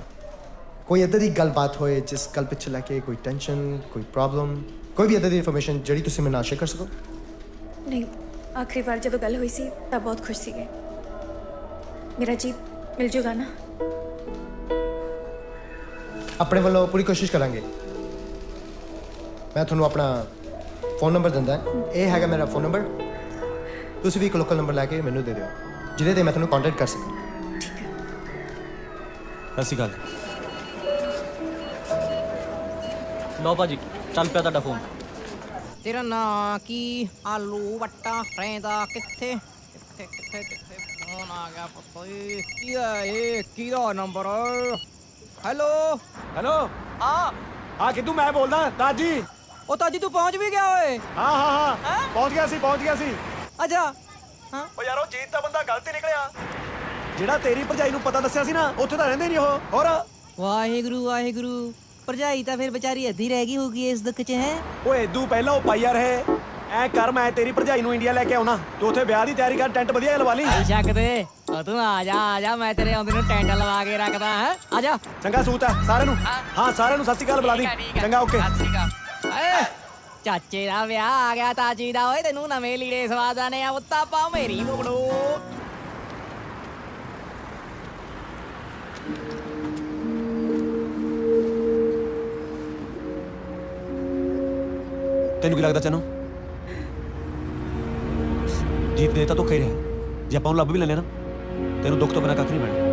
ਕੋਈ ਇੱਦਾਂ ਦੀ ਗੱਲਬਾਤ ਹੋਏ ਜਿਸ ਗੱਲ ਪਿੱਛੇ ਲੈ ਕੇ ਕੋਈ ਟੈਨਸ਼ਨ ਕੋਈ ਪ੍ਰੋਬਲਮ ਕੋਈ ਵੀ ਇੱਦਾਂ ਦੀ ਇਨਫੋਰਮੇਸ਼ਨ ਜਿਹੜੀ ਤੁਸੀਂ ਮੇਰੇ ਨਾਲ ਸ਼ੇਅਰ ਕਰ ਸਕੋ ਨਹੀਂ ਆਖਰੀ ਵਾਰ ਜਦੋਂ ਗੱਲ ਹੋਈ ਸੀ ਤਾਂ ਬਹੁਤ ਖੁਸ਼ ਸੀਗੇ ਮੇਰਾ ਜੀਤ ਮਿਲ ਜੂਗਾ ਨਾ ਆਪਣੇ ਵੱਲੋਂ ਪੂਰੀ ਕੋਸ਼ਿਸ਼ ਕਰਾਂਗੇ ਮੈਂ ਤੁਹਾਨੂੰ ਆਪਣਾ ਫੋਨ ਨੰਬਰ ਦਿੰਦਾ ਇਹ ਹੈਗਾ ਮੇਰਾ ਫੋਨ ਨੰਬਰ ਤੁਸੀਂ ਵੀ ਇੱਕ ਲੋਕਲ ਨੰਬਰ ਲੈ ਕੇ ਮੈਨੂੰ ਦੇ ਦਿਓ ਜਿਹਦੇ ਤੇ ਮੈਂ ਤੁਹਾਨੂੰ ਕੰਟੈਕਟ ਕਰ ਸਕਾਂ ਸਤਿ ਸ਼੍ਰੀ ਅਕਾਲ ਲਓ ਭਾਜੀ ਚੱਲ ਪਿਆ ਤੁਹਾਡਾ ਫੋਨ ਤੇਰਾ ਨਾਂ ਕੀ ਆਲੂ ਵੱਟਾ ਰਹਿੰਦਾ ਕਿੱਥੇ ਕਿੱਥੇ ਕਿੱਥੇ ਕਿੱਥੇ ਫੋਨ ਆ ਗਿਆ ਪੱਪੀ ਕੀ ਆ ਇਹ ਕਿਹਦਾ ਨੰਬਰ ਹੈਲੋ ਹੈਲੋ ਹਾਂ ਕਿੱਦੂ ਮੈਂ ਬੋਲਦਾ ਤਾਜੀ ਉਹ ਤਾਜੀ ਤੂੰ ਪਹੁੰਚ ਵੀ ਗਿਆ ਓਏ ਹਾਂ ਪਹੁੰਚ ਗਿਆ ਸੀ ਅੱਛਾ ਹਾਂ ਓ ਯਾਰ ਉਹ ਜੀਤ ਦਾ ਬੰਦਾ ਗਲਤ ਹੀ ਨਿਕਲਿਆ ਜਿਹੜਾ ਤੇਰੀ ਭਰਜਾਈ ਨੂੰ ਪਤਾ ਦੱਸਿਆ ਸੀ ਨਾ ਉੱਥੇ ਤਾਂ ਰਹਿੰਦੇ ਨਹੀਂ ਉਹ ਹੋਰ ਵਾਹਿਗੁਰੂ ਵਾਹਿਗੁਰੂ ਭਰਜਾਈ ਤਾਂ ਫਿਰ ਵਿਚਾਰੀ ਅੱਧੀ ਰਹਿ ਗਈ ਹੋਗੀ ਇਸ ਦੁੱਖ 'ਚ ਹੈ ਓਏ ਇਦੂ ਪਹਿਲਾਂ ਉਹ ਪਾਈਆ ਰਹੇ ਐ ਕਰ ਮੈਂ ਤੇਰੀ ਭਰਜਾਈ ਨੂੰ ਇੰਡੀਆ ਲੈ ਕੇ ਆਉਣਾ ਤੂੰ ਉੱਥੇ ਵਿਆਹ ਦੀ ਤਿਆਰੀ ਕਰ ਟੈਂਟ ਵਧੀਆ ਲਵਾ ਲਈ ਸ਼ੱਕ ਤੇ ਤੂੰ ਆ ਜਾ ਮੈਂ ਤੇਰੇ ਆਉਂਦੇ ਨੂੰ ਟੈਂਟ ਲਵਾ ਕੇ ਰੱਖਦਾ ਹੈ ਆ ਜਾ ਚੰਗਾ ਸੂਤ ਹੈ ਸਾਰਿਆਂ ਨੂੰ ਹਾਂ ਸਾਰਿਆਂ ਨੂੰ ਸਤਿ ਸ਼੍ਰੀ ਅਕਾਲ ਬੁਲਾ ਦੀ ਚੰਗਾ ਓਕੇ ਚਾਚੇ ਦਾ ਵਿਆਹ ਆ ਗਿਆ ਤਾਜੀ ਦਾ ਓਏ ਤੈਨੂੰ ਨਵੇਂ ਲੀੜੇ ਸਵਾਦ ਆਨੇ ਆ ਉੱਤਾ ਪਾ ਮੇਰੀ ਲੋੜੋ ਤੈਨੂੰ ਕੀ ਲੱਗਦਾ ਚੰਨੂ ਜੀਤ ਨੇ ਤਾਂ ਧੋਖਾ ਹੀ ਰਿਹਾ ਜੇ ਆਪਾਂ ਉਹਨੂੰ ਲੱਭ ਵੀ ਲੈਨੇ ਨਾ ਤੈਨੂੰ ਦੁੱਖ ਤੋਂ ਬਿਨਾਂ ਕੱਖ ਨਹੀਂ ਮਿਲਣਾ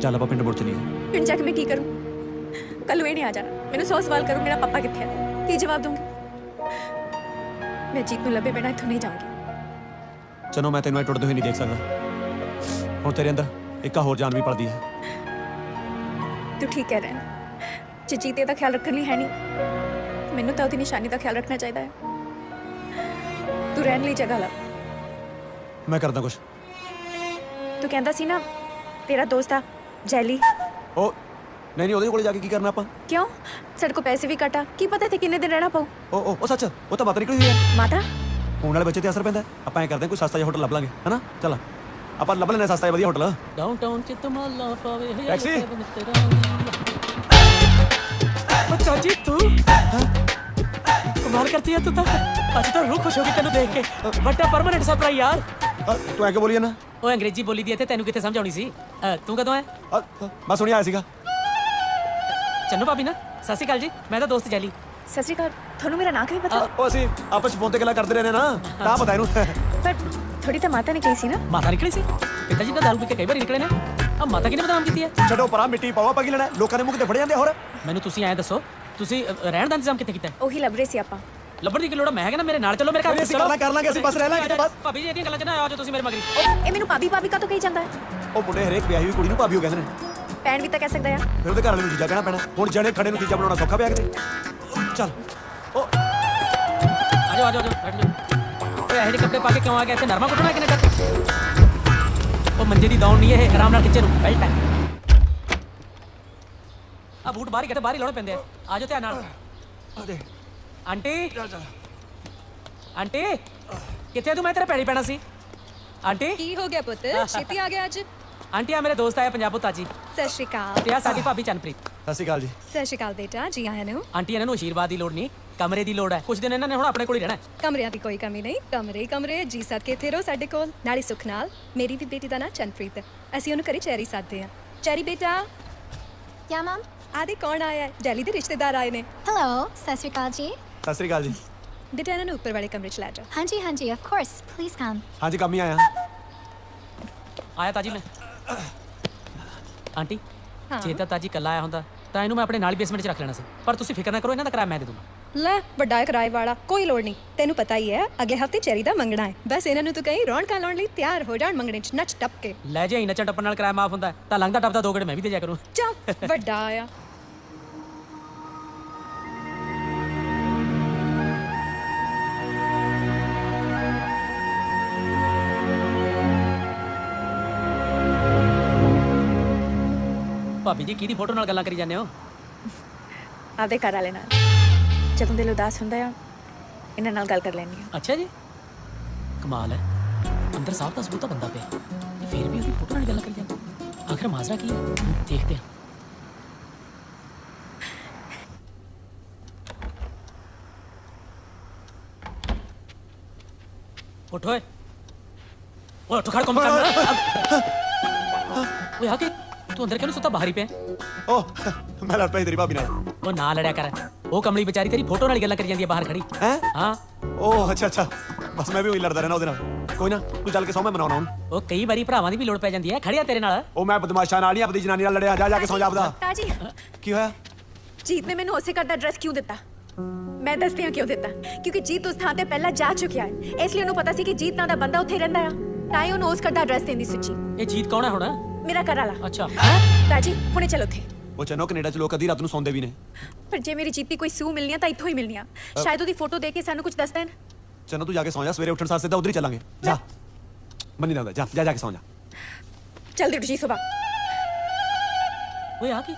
ਚੱਲ ਆਪਾਂ ਪਿੰਡ ਮੁੜ ਚਲੀਏ ਪਿੰਡ ਜਾ ਕੇ ਮੈਂ ਕੀ ਕਰੂੰ ਕੱਲ ਇਹ ਨਹੀਂ ਆ ਜਾਣਾ ਮੈਨੂੰ 100 ਸਵਾਲ ਕਰੂ ਮੇਰਾ ਪਾਪਾ ਕਿੱਥੇ ਹੈ ਕੀ ਜਵਾਬ ਦੂੰਗੀ ਮੈਂ ਜੀਤ ਨੂੰ ਲੱਭੇ ਬਿਨਾਂ ਇੱਥੋਂ ਨਹੀਂ ਜਾਊਂਗੀ ਚਨੋ ਮੈਂ ਤੈਨੂੰ ਐ ਟੁੱਟਦੇ ਹੋਏ ਨਹੀਂ ਦੇਖ ਸਕਦਾ ਹੁਣ ਤੇਰੇ ਅੰਦਰ ਇੱਕ ਹੋਰ ਜਾਨ ਵੀ ਪਲਦੀ ਹੈ ਤੂੰ ਠੀਕ ਕਹਿ ਰਿਹਾ ਜੇ ਜੀਤੇ ਦਾ ਖਿਆਲ ਰੱਖਣ ਲਈ ਹੈ ਨਹੀਂ ਮੈਨੂੰ ਤਾਂ ਉਹਦੀ ਨਿਸ਼ਾਨੀ ਦਾ ਖਿਆਲ ਰੱਖਣਾ ਚਾਹੀਦਾ ਹੈ ਤੂੰ ਰਹਿਣ ਲਈ ਜਗ੍ਹਾ ਲੱਭ ਮੈਂ ਕਰਦਾ ਕੁਛ ਤੂੰ ਕਹਿੰਦਾ ਸੀ ਨਾ ਤੇਰਾ ਦੋਸਤ ਆ ਜੈਲੀ ਉਹ ਨਹੀਂ ਉਹਦੇ ਕੋਲੇ ਜਾ ਕੇ ਕੀ ਕਰਨਾ ਆਪਾਂ ਕਿਉਂ ਸਾਡੇ ਕੋ ਪੈਸੇ ਵੀ ਕਟਾ ਕੀ ਪਤਾ ਤੇ ਕਿੰਨੇ ਦਿਨ ਰਹਿਣਾ ਪਊ ਉਹ ਸੱਚ ਉਹ ਤਾਂ ਬਾਤ ਨਿਕਲੀ ਹੋਈ ਹੈ ਮਾਤਾ ਹੋਣ ਵਾਲੇ ਬੱਚੇ ਤੇ ਅਸਰ ਪੈਂਦਾ ਆਪਾਂ ਐ ਕਰਦੇ ਕੋਈ ਸਸਤਾ ਜਿਹਾ ਹੋਟਲ ਲੱਭ ਲਾਂਗੇ ਹਨਾ ਚੱਲ ਆਪਾਂ ਲੱਭ ਲੈਣਾ ਸਸਤਾ ਜਿਹਾ ਵਧੀਆ ਹੋਟਲ ਡਾਊਨਟਾਊਨ ਚ ਤਮਾਲਾ ਪਾਵੇ ਟੈਕਸੀ? ਚਾਚੀ ਤੂੰ ਕਮਾਲ ਕਰਤੀ ਹੈ ਤੂੰ ਤਾਂ ਅੱਜ ਤਾਂ ਰੂਹ ਖੁਸ਼ ਹੋ ਗਈ ਤੈਨੂੰ ਦੇਖ ਕੇ ਵੱਡਾ ਪਰਮਾਨੈਂਟ ਸਰਪ੍ਰਾਈਜ਼ ਯਾਰ ਤੂੰ ਐ ਕਿ ਬੋਲੀ ਨਾ ਉਹ ਅੰਗਰੇਜ਼ੀ ਬੋਲੀ ਦੀ ਇੱਥੇ ਤੈਨੂੰ ਕਿੱਥੇ ਸਮਝ ਆਉਣੀ ਸੀ ਤੂੰ ਕਦੋਂ ਆਇਆ ਮੈਂ ਸੁਣਿਆ ਆਇਆ ਸੀਗਾ ਚੰਨੂ ਭਾਬੀ ਨਾ ਸਤਿ ਸ਼੍ਰੀ ਅਕਾਲ ਜੀ ਮੈਂ ਤਾਂ ਦੋਸਤ ਜੈਲੀ ਸਤਿ ਸ਼੍ਰੀ ਅਕਾਲ ਤੁਹਾਨੂੰ ਮੇਰਾ ਨਾਂ ਕਿਵੇਂ ਪਤਾ ਉਹ ਅਸੀਂ ਆਪਸ ਚ ਫੋਨ ਤੇ ਗੱਲਾਂ ਕਰਦੇ ਰਹੇ ਨੇ ਨਾ ਤਾਂ ਪਤਾ ਇਹਨੂੰ ਪਰ ਥੋੜੀ ਤਾਂ ਮਾਤਾ ਨੇ ਕਹੀ ਸੀ ਨਾ ਮਾਤਾ ਨਿਕਲੀ ਸੀ ਪਿਤਾ ਜੀ ਤਾਂ ਦਾਰੂ ਪੀ ਕੇ ਕਈ ਵਾਰੀ ਨਿਕਲੇ ਨੇ ਆ ਮਾਤਾ ਕਿਹਨੇ ਬਦਨਾਮ ਕੀਤੀ ਹੈ ਛੱਡੋ ਪਰਾਂ ਮਿੱਟੀ ਪਾਵਾ ਪਗੀ ਲੈਣਾ ਲੋਕਾਂ ਦੇ ਮੂੰਹ ਤੇ ਫੜ ਜਾਂਦੇ ਹੋਰ ਮੈਨੂੰ ਤੁਸੀਂ ਐਂ ਦੱਸੋ ਤੁਸੀਂ ਰਹਿਣ ਦਾ ਇੰਤਜ਼ਾਮ ਕਿੱਥੇ ਕੀਤਾ ਹੈ? ਉਹੀ ਲੱਭ ਰਹੇ ਸੀ ਆਪਾਂ ਲੱਭਣ ਦੀ ਕੀ ਲੋੜ ਆ? ਮੈਂ ਹੈਗਾ ਨਾ ਮੇਰੇ ਨਾਲ ਚੱਲੋ ਮੇਰੇ ਘਰ ਅਸੀਂ ਗੱਲਾਂ ਕਰ ਲਾਂਗੇ ਅਸੀਂ ਬਸ ਰਹਿ ਲਾਂਗੇ ਬਸ ਭਾਬੀ ਜੀ ਇਹਦੀਆਂ ਗੱਲਾਂ ਚ ਨਾ ਆਓ ਜੋ ਤੁਸੀਂ ਮੇਰੇ ਮਗਰੀ ਇਹ ਮੈਨੂੰ ਭਾਬੀ ਭਾਬੀ ਕਾਹਤੋਂ ਕਹੀ ਜਾਂਦਾ ਹੈ ਉਹ ਮੁੰਡੇ ਹਰੇਕ ਵਿਆਹੀ ਹੋਈ ਕੁੜੀ ਨੂੰ ਭਾਬੀਓ ਕਹਿੰਦੇ ਨੇ ਭੈਣ ਵੀ ਤਾਂ ਕਹਿ ਸਕਦਾ ਆ ਫਿਰ ਉਹਦੇ ਘਰ ਵਾਲੇ ਨੂੰ ਜੀਜਾ ਕਹਿਣਾ ਪੈਣਾ ਹੁਣ ਜਣੇ ਖੜੇ ਨੂੰ ਜੀਜਾ ਬਣਾਉਣਾ ਸੌਖਾ ਪਿਆ ਕਿਤੇ ਚੱਲ ਉਹ ਆਜੋ ਬੈਠ ਜਾਓ ਓਏ ਇਹੋ ਜਿਹੇ ਕੱਪੜੇ ਪਾ ਕੇ ਕਿਉਂ ਆ ਗਿਆ ਇੱਥੇ ਨਰਮਾ ਕੁੱਟਣਾ ਕਿਨੇ ਕਰ ਉਹ ਮੰਜੇ ਦੀ ਦੌੜ ਨਹੀਂ ਇਹ ਆਰਾਮ ਨਾਲ ਖਿੱਚੇ ਨੂੰ ਬੈਲਟ ਹੈ ਆ ਬੂਟ ਬਾਹਰ ਹੀ ਕਿਤੇ ਬਾਹਰ ਹੀ ਲਾਉਣੇ ਪੈਂਦੇ ਆ ਆਜੋ ਧਿਆਨ ਨਾਲ ਆਂਟੀ ਆਂਟੀ ਕਿੱਥੇ ਤੂੰ ਮੈਂ ਤੇਰੇ ਪੈੜੀ ਪੈਣਾ ਸੀ ਆਂਟੀ ਕੀ ਹੋ ਗਿਆ ਪੁੱਤ ਛੇਤੀ ਆ ਗਿਆ ਅੱਜ ਆਂਟੀ ਆ ਮੇਰੇ ਦੋਸਤ ਆਇਆ ਪੰਜਾਬ ਤੋਂ ਤਾਜੀ ਸਤਿ ਸ਼੍ਰੀ ਅਕਾਲ ਤੇ ਆ ਸਾਡੀ ਭਾਬੀ ਚੰਨਪ੍ਰੀਤ ਸਤਿ ਸ਼੍ਰੀ ਅਕਾਲ ਜੀ ਸਤਿ ਸ਼੍ਰੀ ਅਕਾਲ ਬੇਟਾ ਜੀ ਆਇਆਂ ਨੂੰ ਆਂਟੀ ਇਹਨਾਂ ਨੂੰ ਆਸ਼ੀਰਵਾਦ ਦੀ ਲੋੜ ਨਹੀਂ ਕਮਰੇ ਦੀ ਲੋੜ ਹੈ, ਕੁਝ ਦਿਨ ਇਹਨਾਂ ਨੇ ਹੁਣ ਆਪਣੇ ਕੋਲ ਹੀ ਰਹਿਣਾ ਹੈ। ਕਮਰਿਆਂ ਦੀ ਕੋਈ ਕਮੀ ਨਹੀਂ, ਕਮਰੇ ਹੀ ਕਮਰੇ। ਜੀ ਸੱਦ ਕੇ ਇੱਥੇ ਰਹੋ ਸਾਡੇ ਕੋਲ। ਨਾਲੇ ਸੁੱਖ ਨਾਲ ਮੇਰੀ ਵੀ ਬੇਟੀ ਦਾ ਨਾਂ ਚੰਨਪ੍ਰੀਤ ਹੈ। ਅਸੀਂ ਉਹਨੂੰ ਘਰੇ ਚੈਰੀ ਸੱਦਦੇ ਹਾਂ। ਚੈਰੀ ਬੇਟਾ, क्या मैम? ਆਦੇ ਕੌਣ ਆਇਆ ਹੈ? ਡੈਲੀ ਦੇ ਰਿਸ਼ਤੇਦਾਰ ਆਏ ਨੇ। हेलो, सत श्री अकाल जी। ਸਤਿ ਸ੍ਰੀ ਅਕਾਲ ਜੀ। ਬੇਟਾ ਇਹਨਾਂ ਨੂੰ ਉੱਪਰ ਵਾਲੇ ਕਮਰੇ 'ਚ ਲੈ ਜਾਓ। हाँ जी, ऑफ कोर्स, प्लीज कम। ਹਾਂਜੀ ਕੰਮ ਹੀ ਆਇਆ। ਆਇਆ ਤਾਜੀ ਮੈਂ। ਆਂਟੀ ਹਾਂ। ਜੇ ਤਾਂ ਤਾਜੀ ਕੱਲਾ ਆਇਆ ਹੁੰਦਾ ਤਾਂ ਇਹਨੂੰ ਮੈਂ ਆਪਣੇ ਨਾਲ ਬੇਸਮੈਂਟ 'ਚ ਰੱਖ ਲੈਣਾ ਸੀ, ਪਰ ਤੁਸੀਂ ਫਿਕਰ ਨਾ ਕਰੋ, ਇਹਨਾਂ ਦਾ ਕਿਰਾਇਆ ਮੈਂ ਦੇ ਦੂੰਗਾ। ਲੈ ਵੱਡਾ ਹੈ ਕਿਰਾਏ ਵਾਲਾ, ਕੋਈ ਲੋੜ ਨਹੀਂ। ਤੈਨੂੰ ਪਤਾ ਹੀ ਹੈ ਅਗਲੇ ਹਫਤੇ ਚੈਰੀ ਦਾ ਮੰਗਣਾ ਹੈ। ਬਸ ਇਹਨਾਂ ਨੂੰ ਤੂੰ ਕਹੀਂ ਰੌਣਕਾਂ ਲਾਉਣ ਲਈ ਤਿਆਰ ਹੋ ਜਾਣ ਮੰਗਣੇ 'ਚ ਨੱਚ ਟੱਪ ਕੇ। ਲੈ ਜੇ ਨੱਚਣ ਟੱਪਣ ਨਾਲ ਕਿਰਾਇਆ ਮਾਫ ਹੁੰਦਾ ਹੈ, ਤਾਂ ਲੰਘਦਾ ਟੱਪਦਾ 2 ਗੇੜੇ ਮੈਂ ਵੀ ਦੇ ਜਾ ਕਰੂੰ। ਚੱਲ ਵੱਡਾ ਆਇਆ। ਭਾਬੀ ਜੀ ਕਿਹਦੀ ਫੋਟੋ ਨਾਲ ਗੱਲਾਂ ਕਰੀ ਜਾਂਦੇ ਹੋ? ਆਪਦੇ ਘਰ ਵਾਲੇ ਨਾਲ ਜਦੋਂ ਦਿਲ ਉਦਾਸ ਹੁੰਦਾ ਆ ਇਹਨਾਂ ਨਾਲ ਗੱਲ ਕਰ ਲੈਂਦੀ ਆ। ਅੱਛਾ ਜੀ, ਕਮਾਲ ਹੈ। ਅੰਦਰ ਸਾਫ ਤਾਂ ਸਬੂਤਾ ਬੰਦਾ ਪਿਆ, ਫਿਰ ਵੀ ਉਹਦੀ ਫੋਟੋ ਨਾਲ ਗੱਲਾਂ ਕਰੀ ਜਾਂਦੇ। ਆਖਰ ਮਾਜ਼ਰਾ ਕੀ ਹੈ, ਦੇਖਦੇ ਹਾਂ। ਉੱਠ ਓਏ, ਓਏ ਉੱਠ ਖੜ, ਕੰਮ ਕਰ। ਓਏ ਆ ਕੇ ਤੂੰ ਅੰਦਰ ਕਿਉਂ ਸੁੱਤਾ, ਬਾਹਰ ਹੀ ਪਿਆ? ਓਹ ਮੈਂ ਲੜ ਪਈ ਤੇਰੀ ਭਾਬੀ ਨਾਲ। ਉਹ ਨਾ ਲੜਿਆ ਕਰ, ਉਹ ਕਮਲੀ ਵਿਚਾਰੀ ਤੇਰੀ ਫੋਟੋ ਨਾਲ ਹੀ ਗੱਲਾਂ ਕਰੀ ਜਾਂਦੀ ਹੈ ਬਾਹਰ ਖੜੀ। ਹੈ? ਹਾਂ। ਓਹ ਅੱਛਾ ਬਸ ਮੈਂ ਵੀ ਉਹੀ ਲੜਦਾ ਰਹਿਣਾ ਉਹਦੇ ਨਾਲ। ਕੋਈ ਨਾ ਤੂੰ ਚੱਲ ਕੇ ਸੌਂ, ਮੈਂ ਮਨਾਉਣਾ ਹੁਣ। ਉਹ ਕਈ ਵਾਰੀ ਭਰਾਵਾਂ ਦੀ ਵੀ ਲੋੜ ਪੈ ਜਾਂਦੀ ਹੈ, ਖੜਿਆ ਤੇਰੇ ਨਾਲ। ਉਹ ਮੈਂ ਬਦਮਾਸ਼ਾਂ ਨਾਲ ਨਹੀਂ ਆਪਣੀ ਜਨਾਨੀ ਨਾਲ ਲੜਿਆ। ਜਾ ਕੇ ਸੌਂ ਜਾ ਆਪਦਾ। ਤਾਜੀ ਕੀ ਹੋਇਆ? ਜੀਤ ਨੇ ਮੈਨੂੰ ਉਸੇ ਘਰ ਦਾ ਐਡਰੈਸ ਕਿਉਂ ਦਿੱਤਾ? ਮੈਂ ਦੱਸਦੀ ਹਾਂ ਕਿਉਂ ਦਿੱਤਾ। ਕਿਉਂਕਿ ਜੀਤ ਉਸ ਥਾਂ ਤੇ ਪਹਿਲਾਂ ਜਾ ਚੁੱਕਿਆ ਹੈ, ਇਸ ਲਈ ਉਹਨੂੰ ਪਤਾ ਸੀ ਕਿ ਜੀਤ ਨਾਂ ਦਾ ਬੰਦਾ ਉੱਥੇ ਰਹਿੰਦਾ ਆ, ਤਾਂ ਹੀ ਉਹਨੂੰ ਉਸ ਘਰ ਦਾ ਐਡਰੈਸ ਦੇਂਦੀ ਸੱਚੀ। ਇਹ ਜੀਤ ਕੌਣ ਹੈ ਹੁਣ? ਮੇਰਾ ਘਰ ਵਾਲਾ। ਅੱਛਾ। ਤਾਜੀ ਹੁਣੇ ਚਲੋ ਉੱਥੇ। ਉਹ ਚੰਨੋ ਕੈਨੇਡਾ ਚ ਲੋਕ ਅੱਧੀ ਰਾਤ ਨੂੰ ਸੌਂਦੇ ਵੀ ਨੇ। ਪਰ ਜੇ ਮੇਰੀ ਜੀਤੀ ਕੋਈ ਸੂ ਮਿਲਣੀ ਆ ਤਾਂ ਇੱਥੋਂ ਹੀ ਮਿਲਣੀ ਆ। ਸ਼ਾਇਦ ਉਹਦੀ ਫੋਟੋ ਦੇਖ ਕੇ ਸਾਨੂੰ ਕੁਝ ਦੱਸ ਦੇਣ। ਚੰਨੋ ਤੂੰ ਜਾ ਕੇ ਸੌਂ ਜਾ, ਸਵੇਰੇ ਉੱਠਣ ਸਾਰ ਸਿੱਧਾ ਉਧਰ ਹੀ ਚੱਲਾਂਗੇ। ਜਾ ਮੰਨੀ ਦਾ ਜਾ ਕੇ ਸੌਂ ਜਾ। ਜਲਦੀ ਉੱਠ ਜੀ ਸੁਬਾ। ਓਏ ਆ ਕੀ,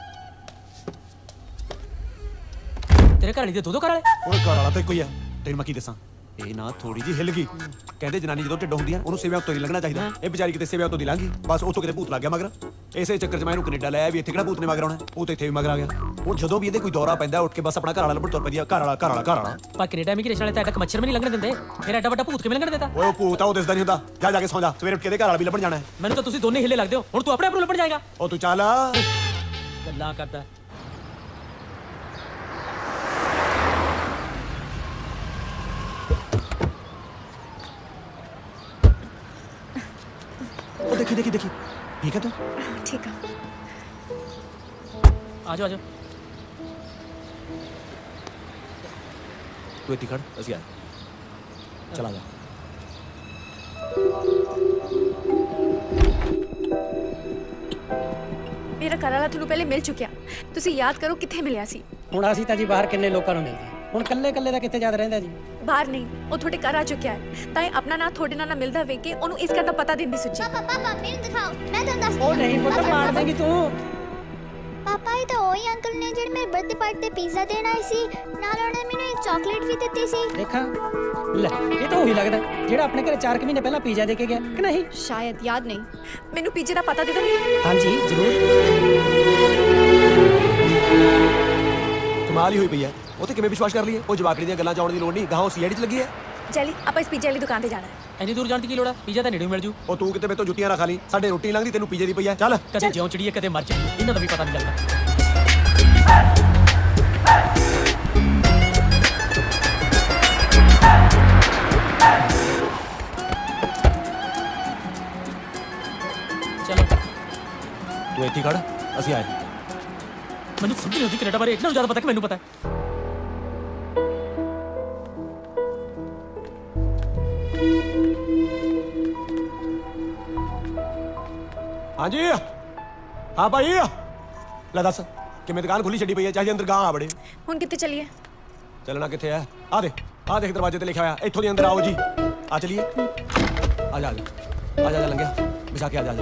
ਤੇਰੇ ਘਰ ਵਾਲੀ ਦੇ ਦੋ ਘਰ ਵਾਲੇ? ਉਹ ਘਰ ਵਾਲਾ ਤਾਂ ਇੱਕੋ ਹੀ ਆ। ਤੈਨੂੰ ਮੈਂ ਕੀ ਦੱਸਾਂ, ਇਹ ਨਾ ਥੋੜੀ ਜਿਹੀ ਹਿੱਲ ਗਈ। ਕਹਿੰਦੇ ਜਨਾਨੀ ਜਦੋਂ ਢਿੱਡ ਹੁੰਦੀ ਆ ਉਹਨੂੰ ਸੇਵਿਆਂ ਤੋਂ ਨਹੀਂ ਲੰਘਣਾ ਚਾਹੀਦਾ। ਇਹ ਵਿਚਾਰੀ ਕਿਤੇ ਸੇਵਿਆਂ ਤੋਂ ਦੀ ਲੰਘ ਗਈ, ਬਸ ਉੱਥੋਂ ਕਿਤੇ ਭੂਤ ਲੱਗ ਗਿਆ ਮਗਰ। ਇਸੇ ਚੱਕਰ 'ਚ ਮੈਂ ਇਹਨੂੰ ਕੈਨੇਡਾ ਲੈ ਆਇਆ ਵੀ ਇੱਥੇ ਕਿਹੜਾ ਭੂਤ ਨੇ ਮਗਰ ਆਉਣਾ। ਉਹ ਤਾਂ ਇੱਥੇ ਵੀ ਮਗਰ ਆ ਗਿਆ। ਹੁਣ ਜਦੋਂ ਵੀ ਇਹਦੇ ਕੋਈ ਦੌਰਾ ਪੈਂਦਾ ਉੱਠ ਕੇ ਬਸ ਆਪਣਾ ਘਰ ਵਾਲਾ ਲੱਭਣ ਤੁਰ ਪੈਂਦੀ ਆ। ਘਰ ਵਾਲਾ। ਪਰ ਕੈਨੇਡਾ ਇਮੀਗ੍ਰੇਸ਼ਨ ਵਾਲੇ ਤਾਂ ਐਡਾ ਮੱਛਰ ਵੀ ਨਹੀਂ ਲੰਘਣ ਦਿੰਦੇ, ਫਿਰ ਐਡਾ ਵੱਡਾ ਭੂਤ ਕਿਵੇਂ ਲੰਘਣ ਦੇਤਾ? ਓਏ ਉਹ ਭੂਤ ਆ, ਉਹ ਦਿਸਦਾ ਨਹੀਂ ਹੁੰਦਾ। ਜਾ ਕੇ ਸੌਂ ਜਾ, ਸਵੇਰੇ ਉੱਠ ਕੇ ਇਹਦੇ ਘਰ ਵਾਲਾ ਵੀ ਲੱਭਣ ਜਾਣਾ ਹੈ। ਮੈਨੂੰ ਤਾਂ ਤੁਸੀਂ ਦੋਨੇ ਹਿੱਲੇ ਲੱਗਦੇ ਹੋ, ਹੁਣ ਤੂੰ ਆਪਣੇ ਆਪ ਨੂੰ ਲੱਭਣ ਜਾਏਗਾ। ਉਹ ਤੂੰ ਚੱਲ। ਗੱਲਾਂ ਕਰਦਾ। ਉਹ ਦੇਖੀ ਠੀਕ ਹੈ ਤੂੰ? ਠੀਕ ਆ। ਆ ਜਾਓ ਤੂੰ ਇੱਥੇ ਖੜ, ਅਸੀਂ ਆ। ਚਲਾ ਜਾ। ਮੇਰਾ ਘਰ ਵਾਲਾ ਤੁਹਾਨੂੰ ਪਹਿਲੇ ਮਿਲ ਚੁੱਕਿਆ। ਤੁਸੀਂ ਯਾਦ ਕਰੋ ਕਿੱਥੇ ਮਿਲਿਆ ਸੀ। ਹੁਣ ਅਸੀਂ ਤਾਂ ਜੀ ਬਾਹਰ ਕਿੰਨੇ ਲੋਕਾਂ ਨੂੰ ਮਿਲਦੇ, ਹੁਣ ਕੱਲੇ ਦਾ ਕਿੱਥੇ ਯਾਦ ਰਹਿੰਦਾ ਜੀ? ਬਾਹਰ ਨਹੀਂ, ਉਹ ਤੁਹਾਡੇ ਘਰ ਆ ਚੁੱਕਿਆ ਹੈ, ਤਾਂ ਇਹ ਆਪਣਾ ਨਾਂ ਤੁਹਾਡੇ ਨਾਲ ਮਿਲਦਾ ਵੇਖ ਕੇ ਉਹਨੂੰ ਇਸ ਗੱਲ ਦਾ ਪਤਾ ਦਿੰਦੀ ਸੁੱਚੀ। पापा ਮੈਨੂੰ ਦਿਖਾਓ, ਮੈਂ ਤੁਹਾਨੂੰ ਦੱਸ। ਉਹ ਨਹੀਂ ਪੁੱਤ, ਮਾਰ ਦੇਂਗੀ ਤੂੰ। ਪਾਪਾ ਇਹ ਤਾਂ ਉਹੀ ਅੰਕਲ ਨੇ ਜਿਹੜੇ ਮੇਰੇ ਬਰਥਡੇ ਪਾਰਟੀ ਤੇ ਪੀਜ਼ਾ ਦੇਣ ਆਏ ਸੀ, ਨਾਲ ਉਹਨਾਂ ਨੇ ਮੈਨੂੰ ਇੱਕ ਚਾਕਲੇਟ ਵੀ ਦਿੱਤੀ ਸੀ। ਦੇਖਾਂ ਲੈ, ਇਹ ਤਾਂ ਉਹੀ ਲੱਗਦਾ ਜਿਹੜਾ ਆਪਣੇ ਘਰੇ 4 ਮਹੀਨੇ ਪਹਿਲਾਂ ਪੀਜ਼ਾ ਦੇ ਕੇ ਗਿਆ ਕਿ ਨਹੀਂ? ਸ਼ਾਇਦ ਯਾਦ ਨਹੀਂ। ਮੈਨੂੰ ਪੀਜ਼ੇ ਦਾ ਪਤਾ ਦੇ ਦੋਗੇ? ਹਾਂਜੀ ਜ਼ਰੂਰ। ਕਮਾਲ ਹੀ ਹੋਈ ਪਈ ਹੈ। ਉਹ ਤੇ ਕਿਵੇਂ ਵਿਸ਼ਵਾਸ ਕਰ ਲਈਏ? ਉਹ ਜਵਾਕੜੀ ਦੀਆਂ ਗੱਲਾਂ 'ਚ ਆਉਣ ਦੀ ਲੋੜ ਨਹੀਂ। ਗਾਹਾਂ ਸੀਆਈਡੀ 'ਚ ਲੱਗੀ ਹੈ। ਚਲੀ ਆਪਾਂ ਇਸ ਪੀਜ਼ੇ ਵਾਲੀ ਦੁਕਾਨ ਤੇ ਜਾਣਾ ਹੈ। ਇੰਨੀ ਦੂਰ ਜਾਣ ਦੀ ਕੀ ਲੋੜ ਆ? ਪੀਜ਼ਾ ਤਾਂ ਨੇੜੇ ਮਿਲ ਜੂ। ਉਹ ਤੂੰ ਕਿਤੇ ਮੇਰੇ ਤੋਂ ਜੁੱਤੀਆਂ ਨਾ ਖਾ ਲਈ। ਸਾਡੇ ਰੋਟੀ ਨਹੀਂ ਲੰਘਦੀ, ਤੈਨੂੰ ਪੀਜ਼ੇ ਦੀ ਪਈ ਹੈ। ਚੱਲ ਕਦੇ ਜਿਉਂ ਚੜੀਏ ਕਦੇ ਮਰ ਜਾ, ਇਹਨਾਂ ਦਾ ਵੀ ਪਤਾ ਨਹੀਂ ਲੱਗਦਾ। ਚਲੋ ਤੂੰ ਇੱਥੇ ਖੜ, ਅਸੀਂ ਆਏ। ਮੈਨੂੰ ਸਮਝ ਨਹੀਂ ਆਉਂਦੀ ਕੈਨੇਡਾ ਬਾਰੇ ਇੰਨਾ ਜ਼ਿਆਦਾ ਪਤਾ ਕਿ ਮੈਨੂੰ ਪਤਾ ਹੈ। ਹਾਂਜੀ ਹਾਂ ਭਾਈ, ਲੈ ਦੱਸ ਕਿਵੇਂ ਦੁਕਾਨ ਖੁੱਲੀ ਛੱਡੀ ਪਈ ਹੈ? ਚਾਹੇ ਅੰਦਰ ਗਾਂ ਆ ਬੜੇ। ਹੁਣ ਕਿੱਥੇ ਚੱਲੀਏ? ਚੱਲਣਾ ਕਿੱਥੇ ਹੈ? ਆ ਦੇਖ ਦਰਵਾਜ਼ੇ ਤੇ ਲਿਖਿਆ ਹੋਇਆ, ਇੱਥੋਂ ਦੀ ਅੰਦਰ ਆਓ ਜੀ। ਆ ਚਲੀਏ। ਆ ਜਾ ਲੰਘਿਆ ਵਿਛਾ ਕੇ। ਆ ਜਾ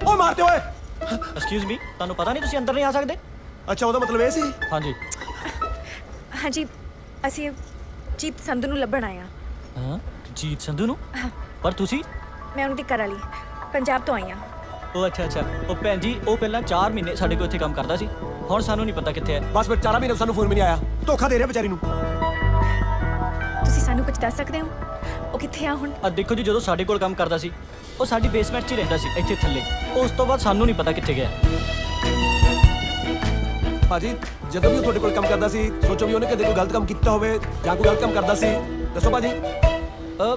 ਓ ਮਾਰਦੇ ਓਏ। ਐਕਸਕਿਊਜ਼ ਮੀ, ਤੁਹਾਨੂੰ ਪਤਾ ਨਹੀਂ ਤੁਸੀਂ ਅੰਦਰ ਨਹੀਂ ਆ ਸਕਦੇ? ਅੱਛਾ ਉਹਦਾ ਮਤਲਬ ਇਹ ਸੀ। ਹਾਂਜੀ। ਹਾਂਜੀ ਅਸੀਂ ਜੀਤ ਸੰਧੂ ਨੂੰ ਲੱਭਣ ਆਏ ਹਾਂ। ਹਾਂ, ਜੀਤ ਸੰਧੂ ਨੂੰ? ਪਰ ਤੁਸੀਂ? ਮੈਂ ਉਹਨਾਂ ਦੀ ਘਰ ਵਾਲੀ ਪੰਜਾਬ ਤੋਂ ਆਈ ਹਾਂ। ਉਹ ਅੱਛਾ। ਉਹ ਭੈਣ ਜੀ, ਉਹ ਪਹਿਲਾਂ 4 ਮਹੀਨੇ ਸਾਡੇ ਕੋਲ ਇੱਥੇ ਕੰਮ ਕਰਦਾ ਸੀ, ਹੁਣ ਸਾਨੂੰ ਨਹੀਂ ਪਤਾ ਕਿੱਥੇ ਹੈ। ਬਸ ਫਿਰ 4 ਮਹੀਨੇ ਸਾਨੂੰ ਫੋਨ ਵੀ ਨਹੀਂ ਆਇਆ। ਧੋਖਾ ਦੇ ਰਿਹਾ ਵਿਚਾਰੀ ਨੂੰ। ਸਾਨੂੰ ਕੁਝ ਦੱਸ ਸਕਦੇ ਹੋ ਉਹ ਕਿੱਥੇ ਆ ਹੁਣ? ਆ ਦੇਖੋ ਜੀ, ਜਦੋਂ ਸਾਡੇ ਕੋਲ ਕੰਮ ਕਰਦਾ ਸੀ ਉਹ ਸਾਡੀ ਬੇਸਮੈਂਟ 'ਚ ਹੀ ਰਹਿੰਦਾ ਸੀ, ਇੱਥੇ ਥੱਲੇ। ਉਸ ਤੋਂ ਬਾਅਦ ਸਾਨੂੰ ਨਹੀਂ ਪਤਾ ਕਿੱਥੇ ਗਿਆ। ਭਾਜੀ ਜਦੋਂ ਵੀ ਉਹ ਤੁਹਾਡੇ ਕੋਲ ਕੰਮ ਕਰਦਾ ਸੀ, ਸੋਚੋ ਵੀ ਉਹਨੇ ਕਦੇ ਕੋਈ ਗਲਤ ਕੰਮ ਕੀਤਾ ਹੋਵੇ ਜਾਂ ਕੋਈ ਗਲਤ ਕੰਮ ਕਰਦਾ ਸੀ, ਦੱਸੋ ਭਾਜੀ।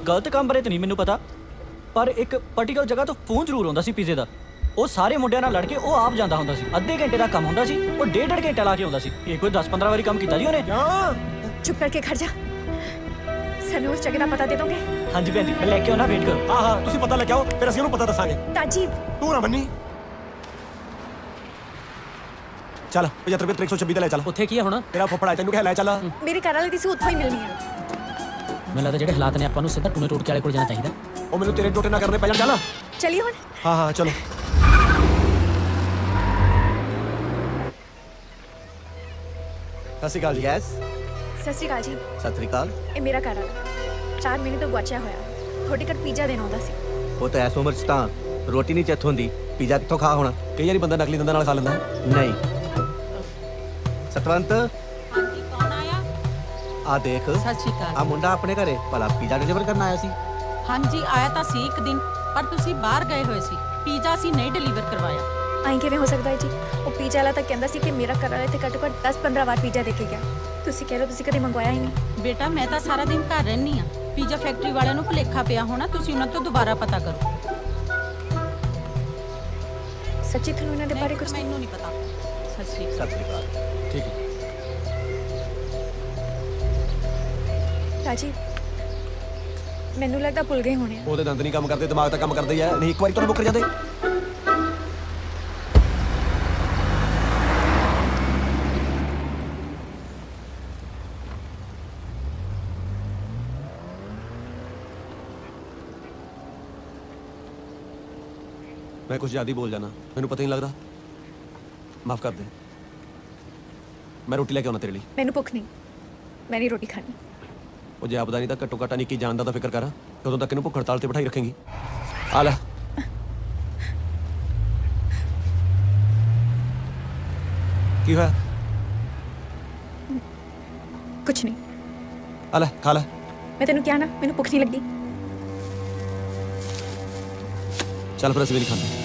ਗਲਤ ਕੰਮ ਬਾਰੇ ਤਾਂ ਨਹੀਂ ਮੈਨੂੰ ਪਤਾ, ਪਰ ਇੱਕ ਪਾਰਟੀਕਲ ਜਗ੍ਹਾ ਤੋਂ ਫੋਨ ਜ਼ਰੂਰ ਆਉਂਦਾ ਸੀ ਪੀਜ਼ੇ ਦਾ। ਉਹ ਸਾਰੇ ਮੁੰਡਿਆਂ ਨਾਲ ਲੜ ਕੇ ਉਹ ਆਪ ਜਾਂਦਾ ਹੁੰਦਾ ਸੀ। ਅੱਧੇ ਘੰਟੇ ਦਾ ਕੰਮ ਹੁੰਦਾ ਸੀ, ਉਹ ਡੇਢ ਘੰਟਾ ਲਾ ਕੇ ਆਉਂਦਾ ਸੀ। ਇਹ ਕੋਈ 10-15 ਵਾਰੀ ਕੰਮ ਕੀਤਾ ਜੀ ਉਹਨੇ। ਚੁੱਪ ਕਰਕੇ ਖੜ ਜਾ, ਸਾਨੂੰ ਉਸ ਜਗ੍ਹਾ ਦਾ ਪਤਾ ਦੇ ਦੋਗੇ? ਹਾਂਜੀ ਭੈਣ ਜੀ, ਮੈਂ ਲੈ ਕੇ ਆਉਣਾ, ਵੇਟ ਕਰੋ। ਹਾਂ ਹਾਂ, ਤੁਸੀਂ ਪਤਾ ਲੈ ਕੇ ਆਓ, ਫਿਰ ਅਸੀਂ ਉਹਨੂੰ ਪਤਾ ਦੱਸਾਂਗੇ। ਤਾਜੀ ਤੂੰ ਨਾ ਮੰਨੀ। ਚੱਲ 75 ਰੁਪਏ 126 ਦਾ ਲੈ ਚੱਲ। ਉੱਥੇ ਕੀ ਹੈ ਹੁਣ? ਤੇਰਾ ਫੁੱਫੜ ਆ, ਤੈਨੂੰ ਕਿਹਾ ਲੈ ਚੱਲ। ਮੇਰੇ ਘਰ ਵਾਲੇ ਦੀ ਸੀ ਉੱਥੋਂ ਹੀ ਮਿਲਣੀ ਆ। ਮੈਨੂੰ ਲੱਗਦਾ ਜਿਹੜੇ ਹਾਲਾਤ ਨੇ ਆਪਾਂ ਨੂੰ ਸਿੱਧਾ ਟੂਨੇ ਟੋਟਕੇ ਵਾਲੇ ਕੋਲ ਜਾਣਾ ਚਾਹੀਦਾ। ਉਹ ਮੈਨੂੰ ਤੇਰੇ ਟੋਟੇ ਨਾ ਕਰਨੇ ਪੈ ਜਾਣ। ਚੱਲ ਚਲਿਏ ਹੁਣ। ਹਾਂ ਹਾਂ ਚਲੋ। ਸਤਿ ਸ਼੍ਰੀ ਅਕਾਲ ਜੀ। ਯੈਸ, ਸਤਿ ਸ਼੍ਰੀ ਅਕਾਲ ਜੀ। ਸਤਿ ਸ੍ਰੀ ਅਕਾਲ। ਇਹ ਮੇਰਾ ਘਰ ਵਾਲਾ 4 ਮਹੀਨੇ ਤੋਂ ਗੁਆਚਿਆ ਹੋਇਆ, ਤੁਹਾਡੇ ਘਰ ਪੀਜ਼ਾ ਦੇਣ ਆਉਂਦਾ ਸੀ। ਉਹ ਤਾਂ ਐਸ ਉਮਰ 'ਚ ਤਾਂ ਰੋਟੀ ਨਹੀਂ ਚੱਥ ਹੁੰਦੀ, ਪੀਜ਼ਾ ਕਿੱਥੋਂ ਖਾ ਹੋਣਾ। ਕਈ ਵਾਰੀ ਬੰਦਾ ਨਕਲੀ ਦੰਦਾਂ ਨਾਲ ਖਾ ਲੈਂਦਾ। ਨਹੀਂ ਸਤਵੰਤ, ਹਾਂਜੀ, ਕੌਣ ਆਇਆ? ਆ ਦੇਖ, ਸਤਿ ਸ਼੍ਰੀ ਅਕਾਲ। ਆ ਮੁੰਡਾ ਆਪਣੇ ਘਰੇ ਭਲਾ ਪੀਜ਼ਾ ਡਿਲੀਵਰ ਕਰਨ ਆਇਆ ਸੀ। ਹਾਂਜੀ, ਆਇਆ ਤਾਂ ਸੀ ਇੱਕ ਦਿਨ, ਪਰ ਤੁਸੀਂ ਬਾਹਰ ਗਏ ਹੋਏ ਸੀ। ਪੀਜ਼ਾ ਅਸੀਂ ਨਹੀਂ ਡਿਲੀਵਰ ਕਰਵਾਇਆ। ਆਈ ਕਿਵੇਂ ਹੋ ਸਕਦਾ ਹੈ ਜੀ? ਉਹ ਪੀਜ਼ਾ ਵਾਲਾ ਤਾਂ ਕਹਿੰਦਾ ਸੀ ਕਿ ਮੇਰਾ ਘਰ ਵਾਲਾ ਇੱਥੇ ਘੱਟੋ ਘੱਟ 10-15 ਵਾਰ ਪੀਜ਼ਾ ਦੇ ਕੇ ਗਿਆ। ਤੁਸੀਂ ਕਹਿ ਰਹੇ ਹੋ ਤੁਸੀਂ ਕਦੇ ਮੰਗਵਾਇਆ ਹੀ ਨਹੀਂ। ਬੇਟਾ, ਮੈਂ ਤਾਂ ਸਾਰਾ ਦਿਨ ਘਰ ਰਹਿੰਦੀ ਆ। ਪੀਜ਼ਾ ਫੈਕਟਰੀ ਵਾਲਿਆਂ ਨੂੰ ਭੁਲੇਖਾ ਪਿਆ ਹੋਣਾ, ਤੁਸੀਂ ਉਹਨਾਂ ਤੋਂ ਦੁਬਾਰਾ ਪਤਾ ਕਰੋ। ਸੱਚੀ ਤੁਹਾਨੂੰ ਇਹਨਾਂ ਦੇ ਬਾਰੇ ਕੁਝ? ਮੈਨੂੰ ਨਹੀਂ ਪਤਾ। ਸਤਿ ਸ਼੍ਰੀ ਅਕਾਲ। ਸਤਿ ਸ੍ਰੀ ਅਕਾਲ। ਠੀਕ ਹੈ ਤਾਜੀ, ਮੈਨੂੰ ਲੱਗਦਾ ਭੁੱਲ ਗਏ ਹੋਣੇ ਆ। ਉਹਦੇ ਦੰਦ ਨਹੀਂ ਕੰਮ ਕਰਦੇ, ਦਿਮਾਗ ਤਾਂ ਕੰਮ ਕਰਦਾ ਹੀ ਹੈ। ਨਹੀਂ ਇੱਕ ਵਾਰੀ ਤੁਹਾਨੂੰ ਮੁੱਕਰ ਜਾਂਦੇ। ਮੈਂ ਕੁਝ ਜ਼ਿਆਦਾ ਹੀ ਬੋਲ ਜਾਣਾ, ਮੈਨੂੰ ਪਤਾ ਹੀ ਨਹੀਂ ਲੱਗਦਾ। ਮਾਫ ਕਰ ਦੇ। ਮੈਂ ਰੋਟੀ ਲੈ ਕੇ ਆਉਣਾ ਤੇਰੇ ਲਈ। ਮੈਨੂੰ ਭੁੱਖ ਨਹੀਂ, ਮੈਂ ਨਹੀਂ ਰੋਟੀ ਖਾਣੀ। ਉਹ ਜੇ ਆਪਦਾ ਨਹੀਂ ਤਾਂ ਘੱਟੋ ਘੱਟ ਨਿੱਕੀ ਜਾਨ ਦਾ ਤਾਂ ਫਿਕਰ ਕਰ। ਕਦੋਂ ਤੱਕ ਇਹਨੂੰ ਭੁੱਖ ਹੜਤਾਲ ਤੇ ਬਿਠਾਈ ਰੱਖੇਂਗੀ? ਆ ਲੈ। ਕੀ ਹੋਇਆ? ਕੁਝ ਨਹੀਂ। ਆ ਲੈ ਖਾ ਲੈ। ਮੈਂ ਤੈਨੂੰ ਕਿਹਾ ਨਾ ਮੈਨੂੰ ਭੁੱਖ ਨਹੀਂ ਲੱਗੀ। ਚੱਲ ਫਿਰ ਅਸੀਂ ਵੀ ਨਹੀਂ ਖਾਂਦੇ।